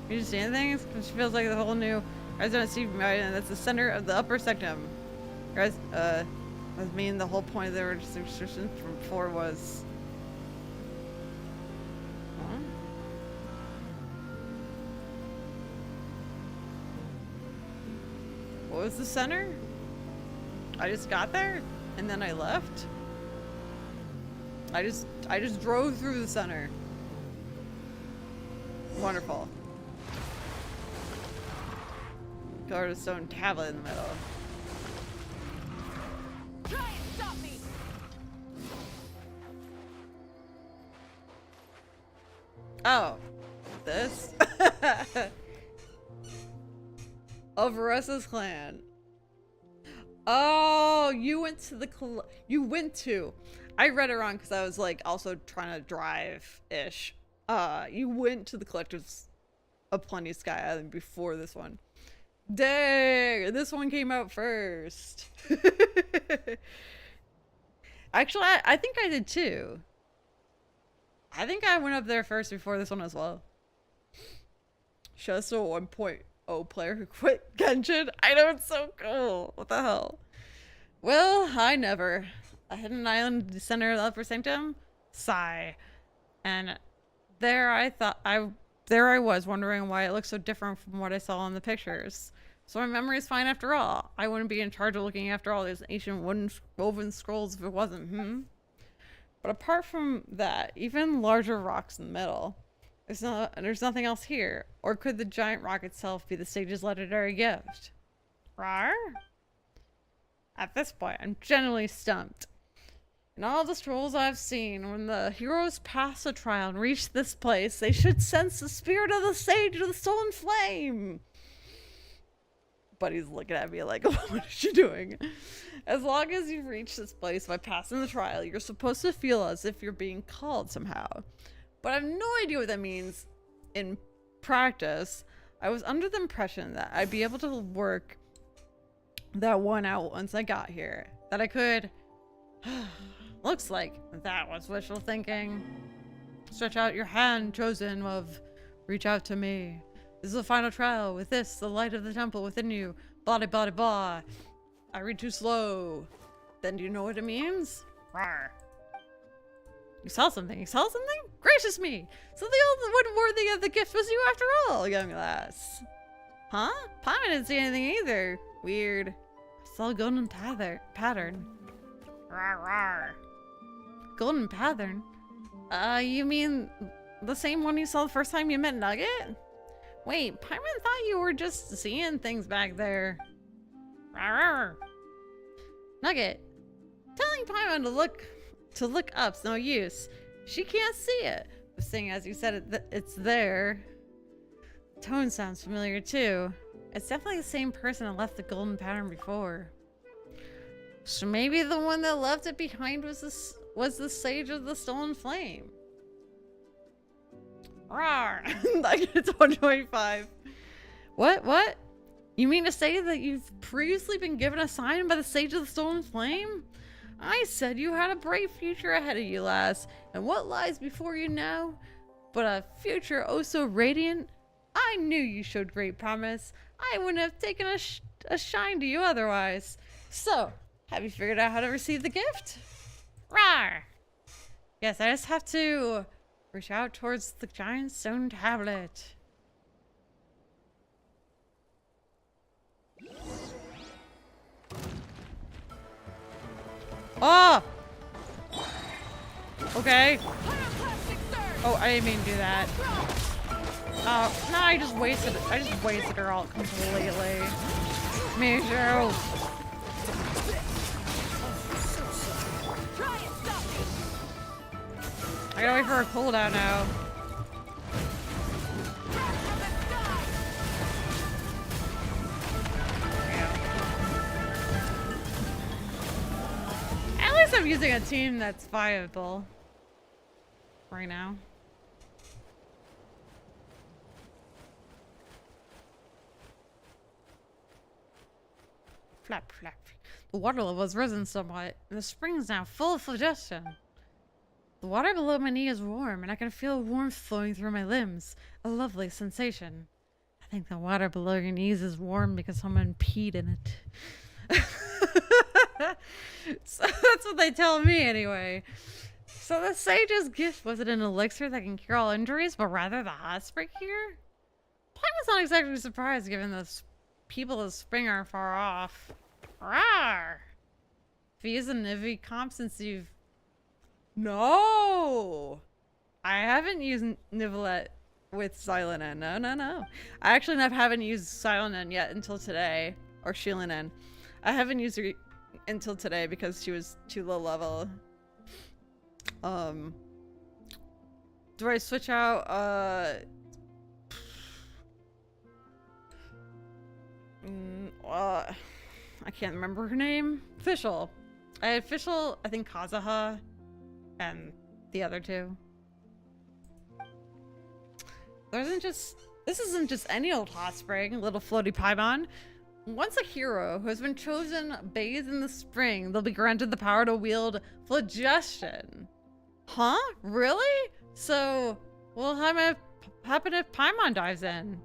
You just seeing things? She feels like the whole new resident and that's the center of the upper sectum. Guys, I mean the whole point of the restriction from before was. Huh? What was the center? I just got there and then I left. I just drove through the center. Wonderful. Got a stone tablet in the middle. Try and stop me. Oh, this? Of Varessa's clan. Oh, you went to the I read it wrong because I was like also trying to drive-ish. You went to the collectives of Plenty Sky Island before this one. Dang, this one came out first. Actually, I think I did too. I think I went up there first before this one as well. Just a 1.0 player who quit Genshin. I know, it's so cool. What the hell? Well, I never. I hit an island in the center of the upper sanctum. Sigh. And there I was wondering why it looked so different from what I saw in the pictures. So my memory is fine after all. I wouldn't be in charge of looking after all these ancient woven scrolls if it wasn't, But apart from that, even larger rocks in the middle, there's nothing else here. Or could the giant rock itself be the stage's legendary gift? Rawr? At this point, I'm genuinely stumped. In all the scrolls I've seen, when the heroes pass a trial and reach this place, they should sense the spirit of the sage of the stolen flame. Buddy's looking at me like, what is she doing? As long as you reach this place by passing the trial, you're supposed to feel as if you're being called somehow. But I have no idea what that means. in practice, I was under the impression that I'd be able to work that one out once I got here. That I could... Looks like that was wishful thinking. Stretch out your hand, chosen of. Reach out to me. This is the final trial. With this, the light of the temple within you. Blah, blah, blah. I read too slow. Then do you know what it means? Rawr. You saw something. You saw something? Gracious me! So the only one worthy of the gift was you after all, young lass. Huh? Paimon didn't see anything either. Weird. I saw a golden pattern. Rawr, rawr. Golden pattern? You mean the same one you saw the first time you met Nugget? Wait, Paimon thought you were just seeing things back there. Rawr, rawr. Nugget, telling Paimon to look up's no use. She can't see it. But seeing as you said it's there. Tone sounds familiar too. It's definitely the same person that left the golden pattern before. So maybe the one that left it behind was the Sage of the Stolen Flame. Rawr! Like it's 125. What? You mean to say that you've previously been given a sign by the Sage of the Stolen Flame? I said you had a bright future ahead of you, lass. And what lies before you now? But a future oh so radiant? I knew you showed great promise. I wouldn't have taken a shine to you otherwise. So, have you figured out how to receive the gift? Rawr! Yes, I just have to reach out towards the giant stone tablet. Oh! Okay. Oh, I didn't mean to do that. Oh, no, I just wasted her all completely. Mijou. I gotta wait for a cooldown now. At least I'm using a team that's viable right now. Flap, flap. The water level has risen somewhat, and the spring is now full of phlogiston. The water below my knee is warm, and I can feel warmth flowing through my limbs. A lovely sensation. I think the water below your knees is warm because someone peed in it. So that's what they tell me anyway. So the sage's gift wasn't an elixir that can cure all injuries, but rather the hot spring here? Paimon's not exactly surprised given the people of spring are far off. Rawr! If he isn't Ivy comp since you've... No! I haven't used Nivelette with Silent N. No. I actually haven't used Silent N yet until today. Or Sheilin N. I haven't used her until today because she was too low level. Do I switch out, I can't remember her name. Fischl. I had Fischl, I think Kazuha, and the other two. This isn't just any old hot spring, little floaty Paimon. Once a hero who has been chosen bathes in the spring, they'll be granted the power to wield phlogiston. Huh? Really? So, what'll happen if Paimon dives in?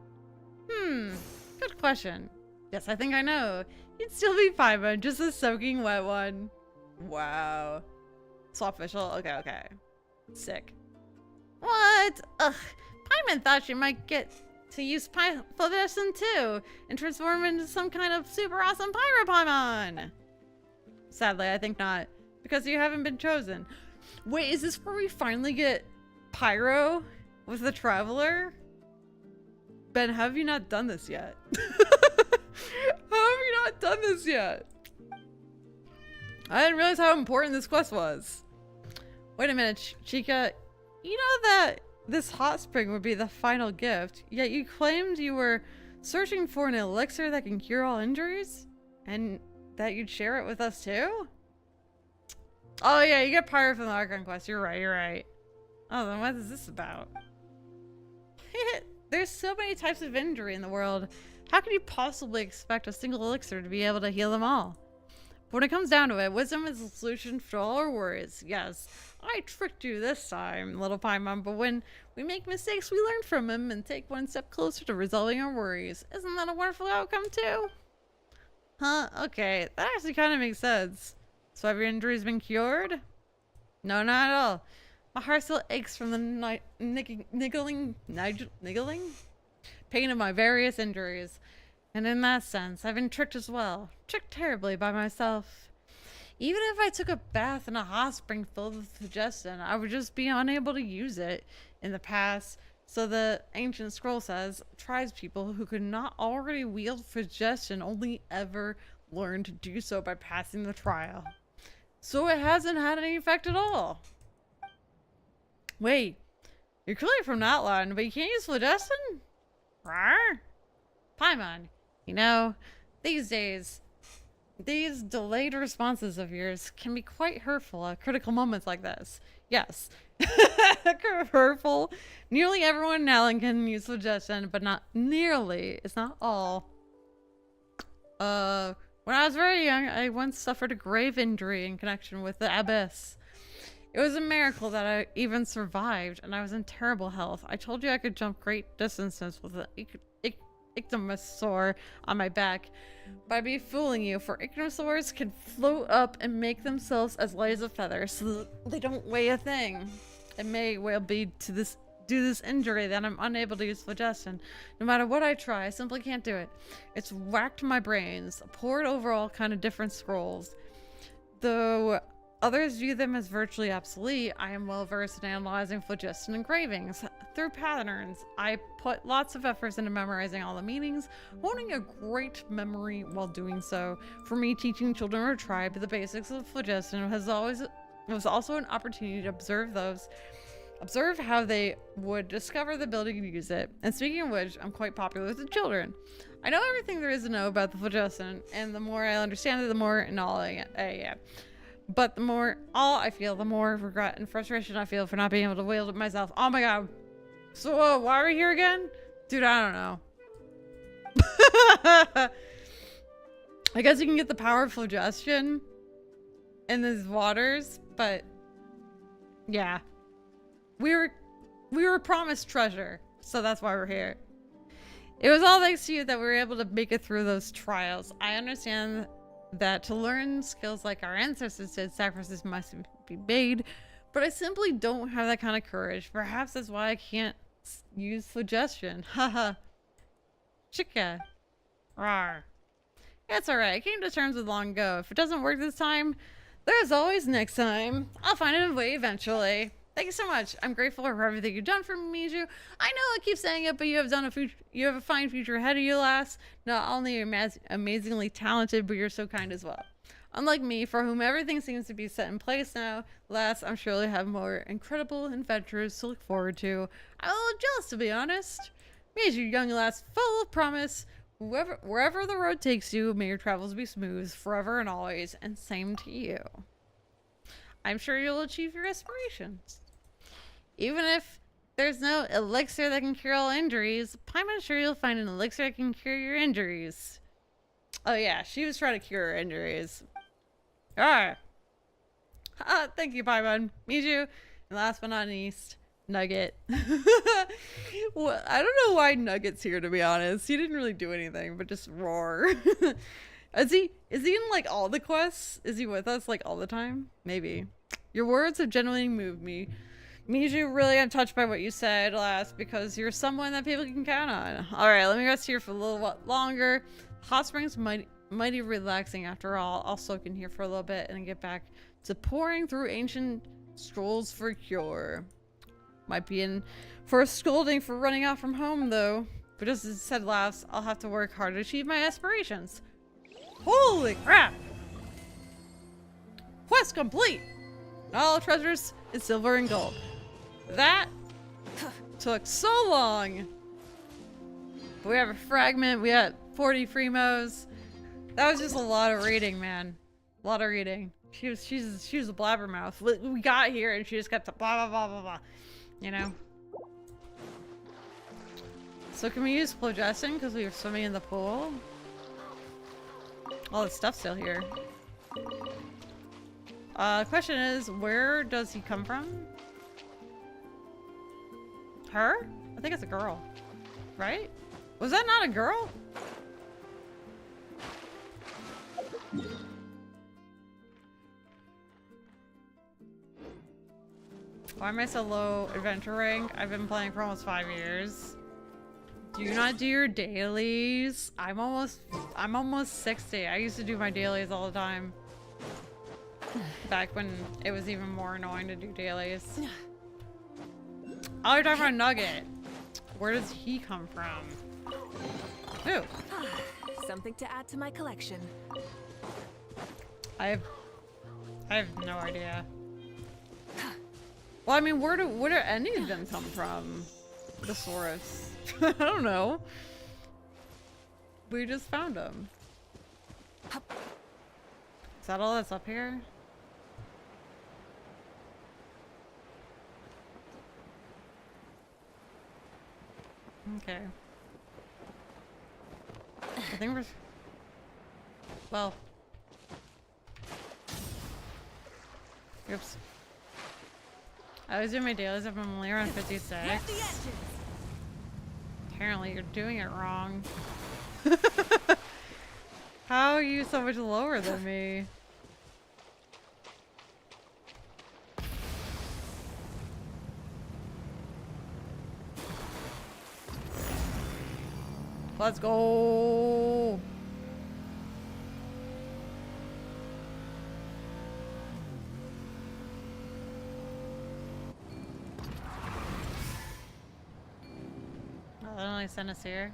Good question. Yes, I think I know. You'd still be Paimon, just a soaking wet one. Wow. Swap official? Okay. Sick. What? Ugh. Paimon thought she might get to use phlogiston too and transform into some kind of super awesome Pyro Paimon. Sadly, I think not. Because you haven't been chosen. Wait, is this where we finally get Pyro with the Traveler? Ben, have you not done this yet? How have you not done this yet? I didn't realize how important this quest was. Wait a minute, Chica. You know that this hot spring would be the final gift, yet you claimed you were searching for an elixir that can cure all injuries? And that you'd share it with us too? Oh yeah, you get Pyro from the Archon quest. You're right. Oh, then what is this about? There's so many types of injury in the world. How can you possibly expect a single elixir to be able to heal them all? But when it comes down to it, wisdom is the solution for all our worries. Yes, I tricked you this time, little Paimon, but when we make mistakes, we learn from them and take one step closer to resolving our worries. Isn't that a wonderful outcome too? Huh? Okay, that actually kind of makes sense. So have your injuries been cured? No, not at all. My heart still aches from the niggling pain of my various injuries. And in that sense, I've been tricked as well. Tricked terribly by myself. Even if I took a bath in a hot spring filled with phlogiston, I would just be unable to use it. In the past, so the ancient scroll says, tribespeople who could not already wield phlogiston only ever learned to do so by passing the trial. So it hasn't had any effect at all. Wait, you're clearly from Natlan, but you can't use phlogiston? Rawr? Paimon, you know, these days, these delayed responses of yours can be quite hurtful at critical moments like this. Yes. Hurtful. Nearly everyone in Natlan can use phlogiston, but not nearly. It's not all. When I was very young, I once suffered a grave injury in connection with the abyss. It was a miracle that I even survived, and I was in terrible health. I told you I could jump great distances with an ichthyosaur on my back. But I'd be fooling you, for ichthyosaurs can float up and make themselves as light as a feather, so that they don't weigh a thing. It may well be to do this injury that I'm unable to use phlogiston. No matter what I try, I simply can't do it. It's whacked my brains, poured over all kind of different scrolls. Though others view them as virtually obsolete, I am well versed in analyzing phlogiston engravings. Through patterns, I put lots of efforts into memorizing all the meanings, honing a great memory while doing so. For me, teaching children or tribe the basics of phlogiston was also an opportunity to observe how they would discover the ability to use it. And speaking of which, I'm quite popular with the children. I know everything there is to know about the phlogiston, and the more I understand it, the more knowledge I am. But the more I feel, the more regret and frustration I feel for not being able to wield it myself. Oh my god. So, why are we here again? Dude, I don't know. I guess you can get the power of phlogiston in these waters, but yeah. We were promised treasure, so that's why we're here. It was all thanks to you that we were able to make it through those trials. I understand that to learn skills like our ancestors did, sacrifices must be made, but I simply don't have that kind of courage. Perhaps that's why I can't use phlogiston. Haha. Chica. Rawr. It's alright. I came to terms with long ago. If it doesn't work this time, there's always next time. I'll find a way eventually. Thank you so much. I'm grateful for everything you've done for me, Mijou. I know I keep saying it, but you have a fine future ahead of you, lass. Not only are you amazingly talented, but you're so kind as well. Unlike me, for whom everything seems to be set in place now, lass, I'm sure you'll have more incredible adventures to look forward to. I'm a little jealous, to be honest. Mijou, young lass, full of promise. Wherever the road takes you, may your travels be smooth, forever and always, and same to you. I'm sure you'll achieve your aspirations. Even if there's no elixir that can cure all injuries, I'm sure you'll find an elixir that can cure your injuries. Oh yeah, she was trying to cure her injuries. Alright. Thank you, Paimon. Mijou. And last but not least, Nugget. Well, I don't know why Nugget's here, to be honest. He didn't really do anything, but just roar. Is he in like all the quests? Is he with us like all the time? Maybe. Your words have genuinely moved me. Mijou, really I'm touched by what you said last, because you're someone that people can count on. Alright, let me rest here for a little while longer. Hot springs mighty relaxing after all. I'll soak in here for a little bit and then get back to pouring through ancient scrolls for cure. Might be in for a scolding for running out from home though. But just as I said last, I'll have to work hard to achieve my aspirations. Holy crap! Quest complete! All treasures in silver and gold. That took so long. But we have a fragment. We had 40 Fremos. That was just a lot of reading, man. A lot of reading. She was a blabbermouth. We got here and she just kept blah blah blah blah blah. You know. So can we use phlogiston because we were swimming in the pool? All the stuff's still here. Question is, where does he come from? Her? I think it's a girl. Right? Was that not a girl? Why am I so low adventure rank? I've been playing for almost 5 years. Do you not do your dailies? I'm almost 60. I used to do my dailies all the time. Back when it was even more annoying to do dailies. Oh, you're talking about Nugget. Where does he come from? Who? Something to add to my collection. I have no idea. Well, I mean, where do any of them come from? The Saurus. I don't know. We just found them. Is that all that's up here? Okay. I think we're... Well. Oops. I was doing my dailies if I'm only around 56. Apparently you're doing it wrong. How are you so much lower than me? Let's go. Oh, they only sent us here.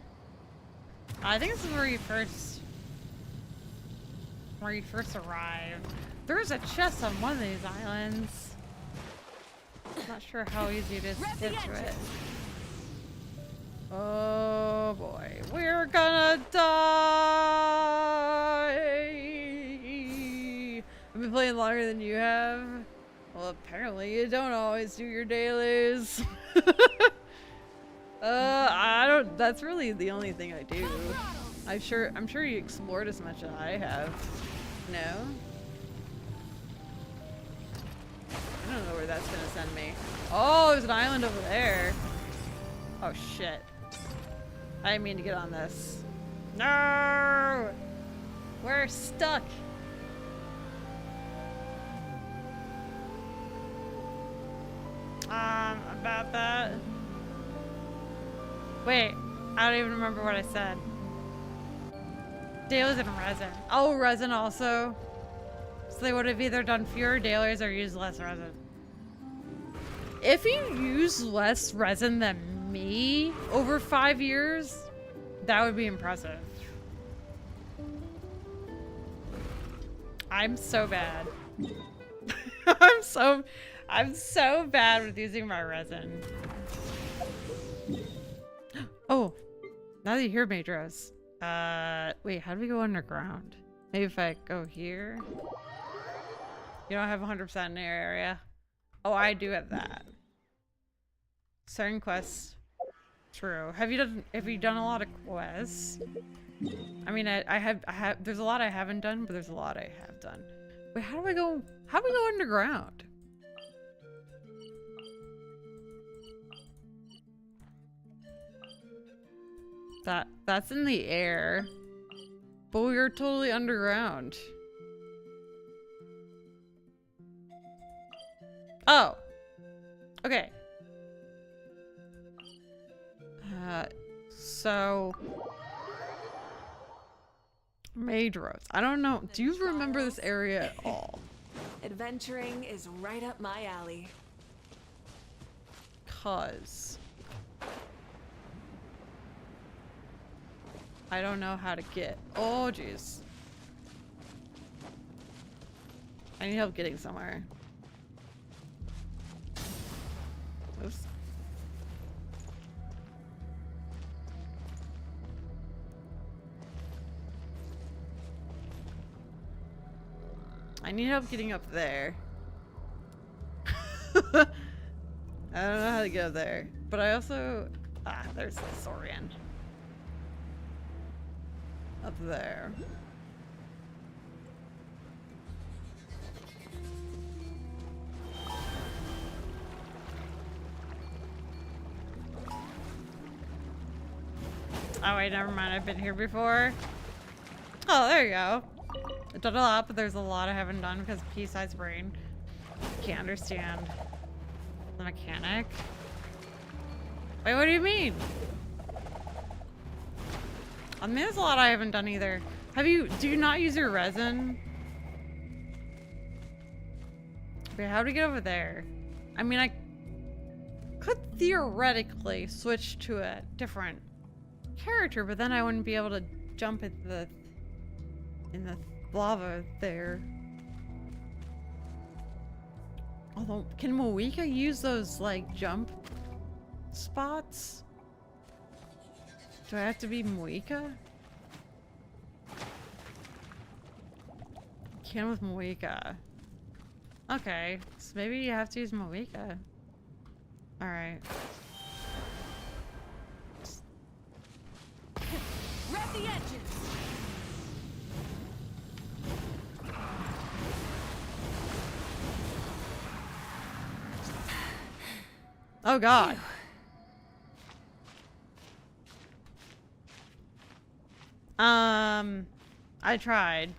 I think this is where you first arrive. There's a chest on one of these islands. I'm not sure how easy it is to get to it. Oh boy, we're gonna die! I've been playing longer than you have. Well, apparently you don't always do your dailies. I don't. That's really the only thing I do. I'm sure you explored as much as I have. No? I don't know where that's gonna send me. Oh, there's an island over there. Oh shit. I didn't mean to get on this. No! We're stuck. About that. Wait, I don't even remember what I said. Dailies and resin. Oh, resin also. So they would have either done fewer dailies or used less resin. If you use less resin than me over 5 years, that would be impressive. I'm so bad. I'm so bad with using my resin. Oh, now that you hear Majos. Wait, how do we go underground? Maybe if I go here. You don't have 100% in your area. Oh, I do have that. Certain quests. True. Have you done a lot of quests? I mean, I have there's a lot I haven't done, but there's a lot I have done. Wait, how do we go underground? That's in the air. But we are totally underground. Oh. Okay. So Mage Roads. I don't know. Do you remember this area at all? Adventuring is right up my alley. 'Cause I don't know how to get. Oh, jeez. I need help getting somewhere. Oops. I need help getting up there. I don't know how to get up there, but I also Ah, there's the Saurian. Up there. Oh wait, never mind. I've been here before. Oh, there you go. I've done a lot, but there's a lot I haven't done because pea-sized brain. Can't understand the mechanic. Wait, what do you mean? I mean, there's a lot I haven't done either. Do you not use your resin? Okay, how do we get over there? I mean, I could theoretically switch to a different character, but then I wouldn't be able to jump in the lava there. Although, can Moika use those like jump spots? Do I have to be Moika? Can with Moika. Okay, so maybe you have to use Moika. Alright. Rev the engines! Oh god. I tried.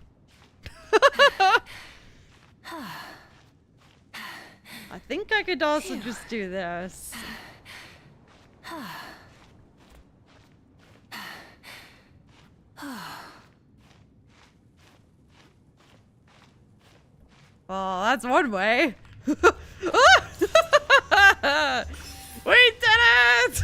I think I could also just do this. Well, that's one way. We did it!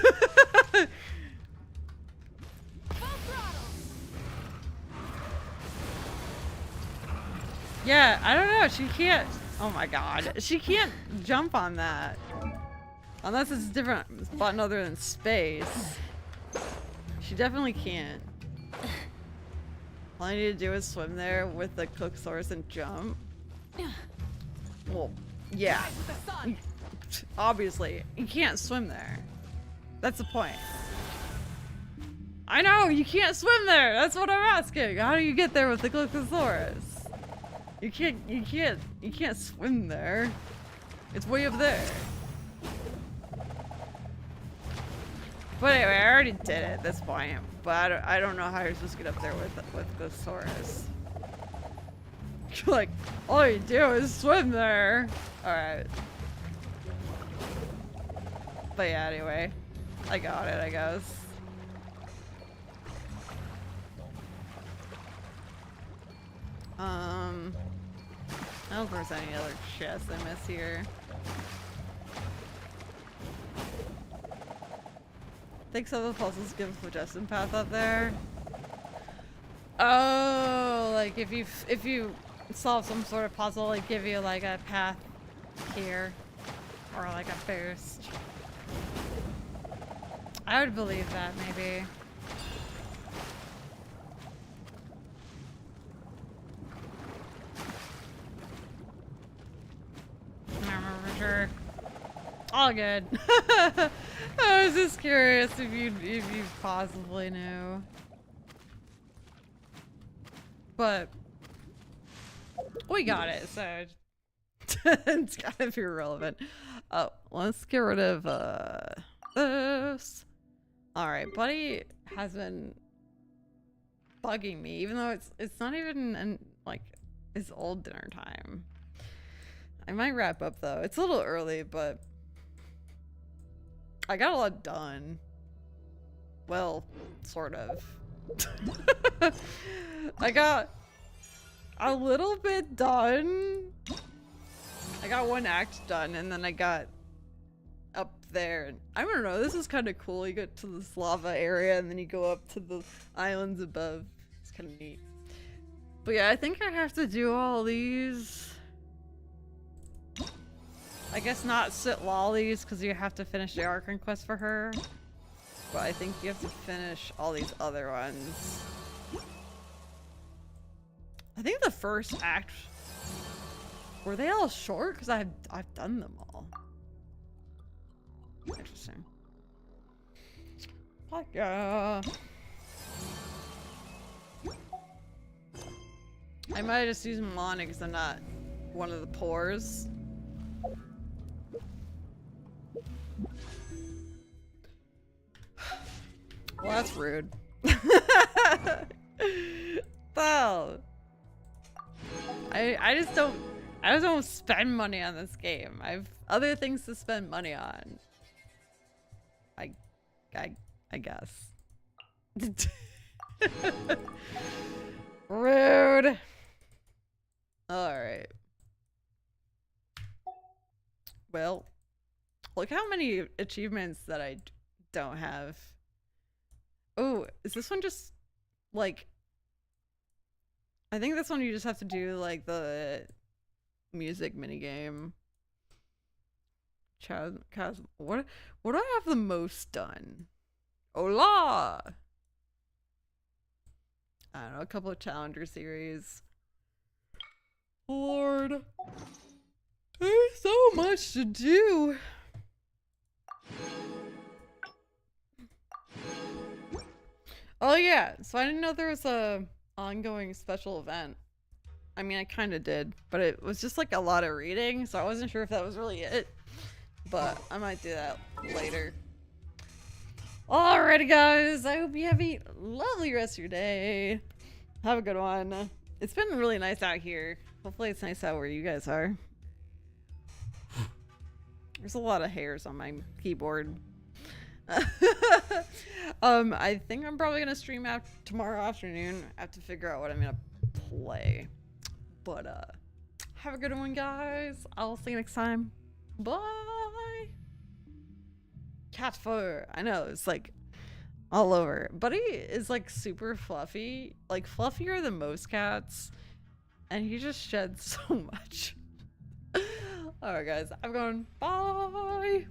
Yeah, I don't know. She can't. Oh my god. She can't jump on that. Unless it's a different button other than space. She definitely can't. All I need to do is swim there with the Cooksaurus and jump. Well, yeah. Obviously, you can't swim there. That's the point. I know, you can't swim there. That's what I'm asking. How do you get there with the Cooksaurus? You can't swim there. It's way up there. But anyway, I already did it at this point. But I don't know how you're supposed to get up there with Cooksaurus. Like, all you do is swim there. Alright. But yeah, anyway. I got it, I guess. I don't know if there's any other chests I miss here. I think some of the puzzles give a suggestion path up there. Oh, like if you solve some sort of puzzle, it give you like a path here, or like a boost. I would believe that maybe. I remember for sure. All good. I was just curious if you possibly knew. But we got it, so it's kind of irrelevant. Oh, let's get rid of this. Alright, Buddy has been bugging me, even though it's not even like it's old dinner time. I might wrap up though. It's a little early, but I got a lot done. Well, sort of. I got a little bit done. I got one act done, and then I got up there. I don't know, this is kind of cool. You get to this lava area, and then you go up to the islands above. It's kind of neat. But yeah, I think I have to do all these. I guess not sit lollies, because you have to finish the Archon quest for her. But I think you have to finish all these other ones. I think the first act, were they all short? Because I've done them all. Interesting. Fuck yeah. I might just use Milani because I'm not one of the pores. Well, that's rude. Well, I just don't spend money on this game. I have other things to spend money on. I guess. Rude. Alright. Well, look how many achievements that I don't have. Oh, is this one just like... I think this one you just have to do like the music minigame. What do I have the most done? Hola! I don't know, a couple of challenger series. Lord. There's so much to do. Oh yeah, so I didn't know there was a ongoing special event. I mean, I kind of did, but it was just like a lot of reading, so I wasn't sure if that was really it. But I might do that later. Alrighty guys, I hope you have a lovely rest of your day. Have a good one. It's been really nice out here. Hopefully it's nice out where you guys are. There's a lot of hairs on my keyboard. I think I'm probably gonna stream tomorrow afternoon. I have to figure out what I'm gonna play. But have a good one guys. I'll see you next time. Bye. Cat fur. I know, it's like all over. Buddy is like super fluffy, like fluffier than most cats, and he just sheds so much. Alright guys, I'm going. Bye.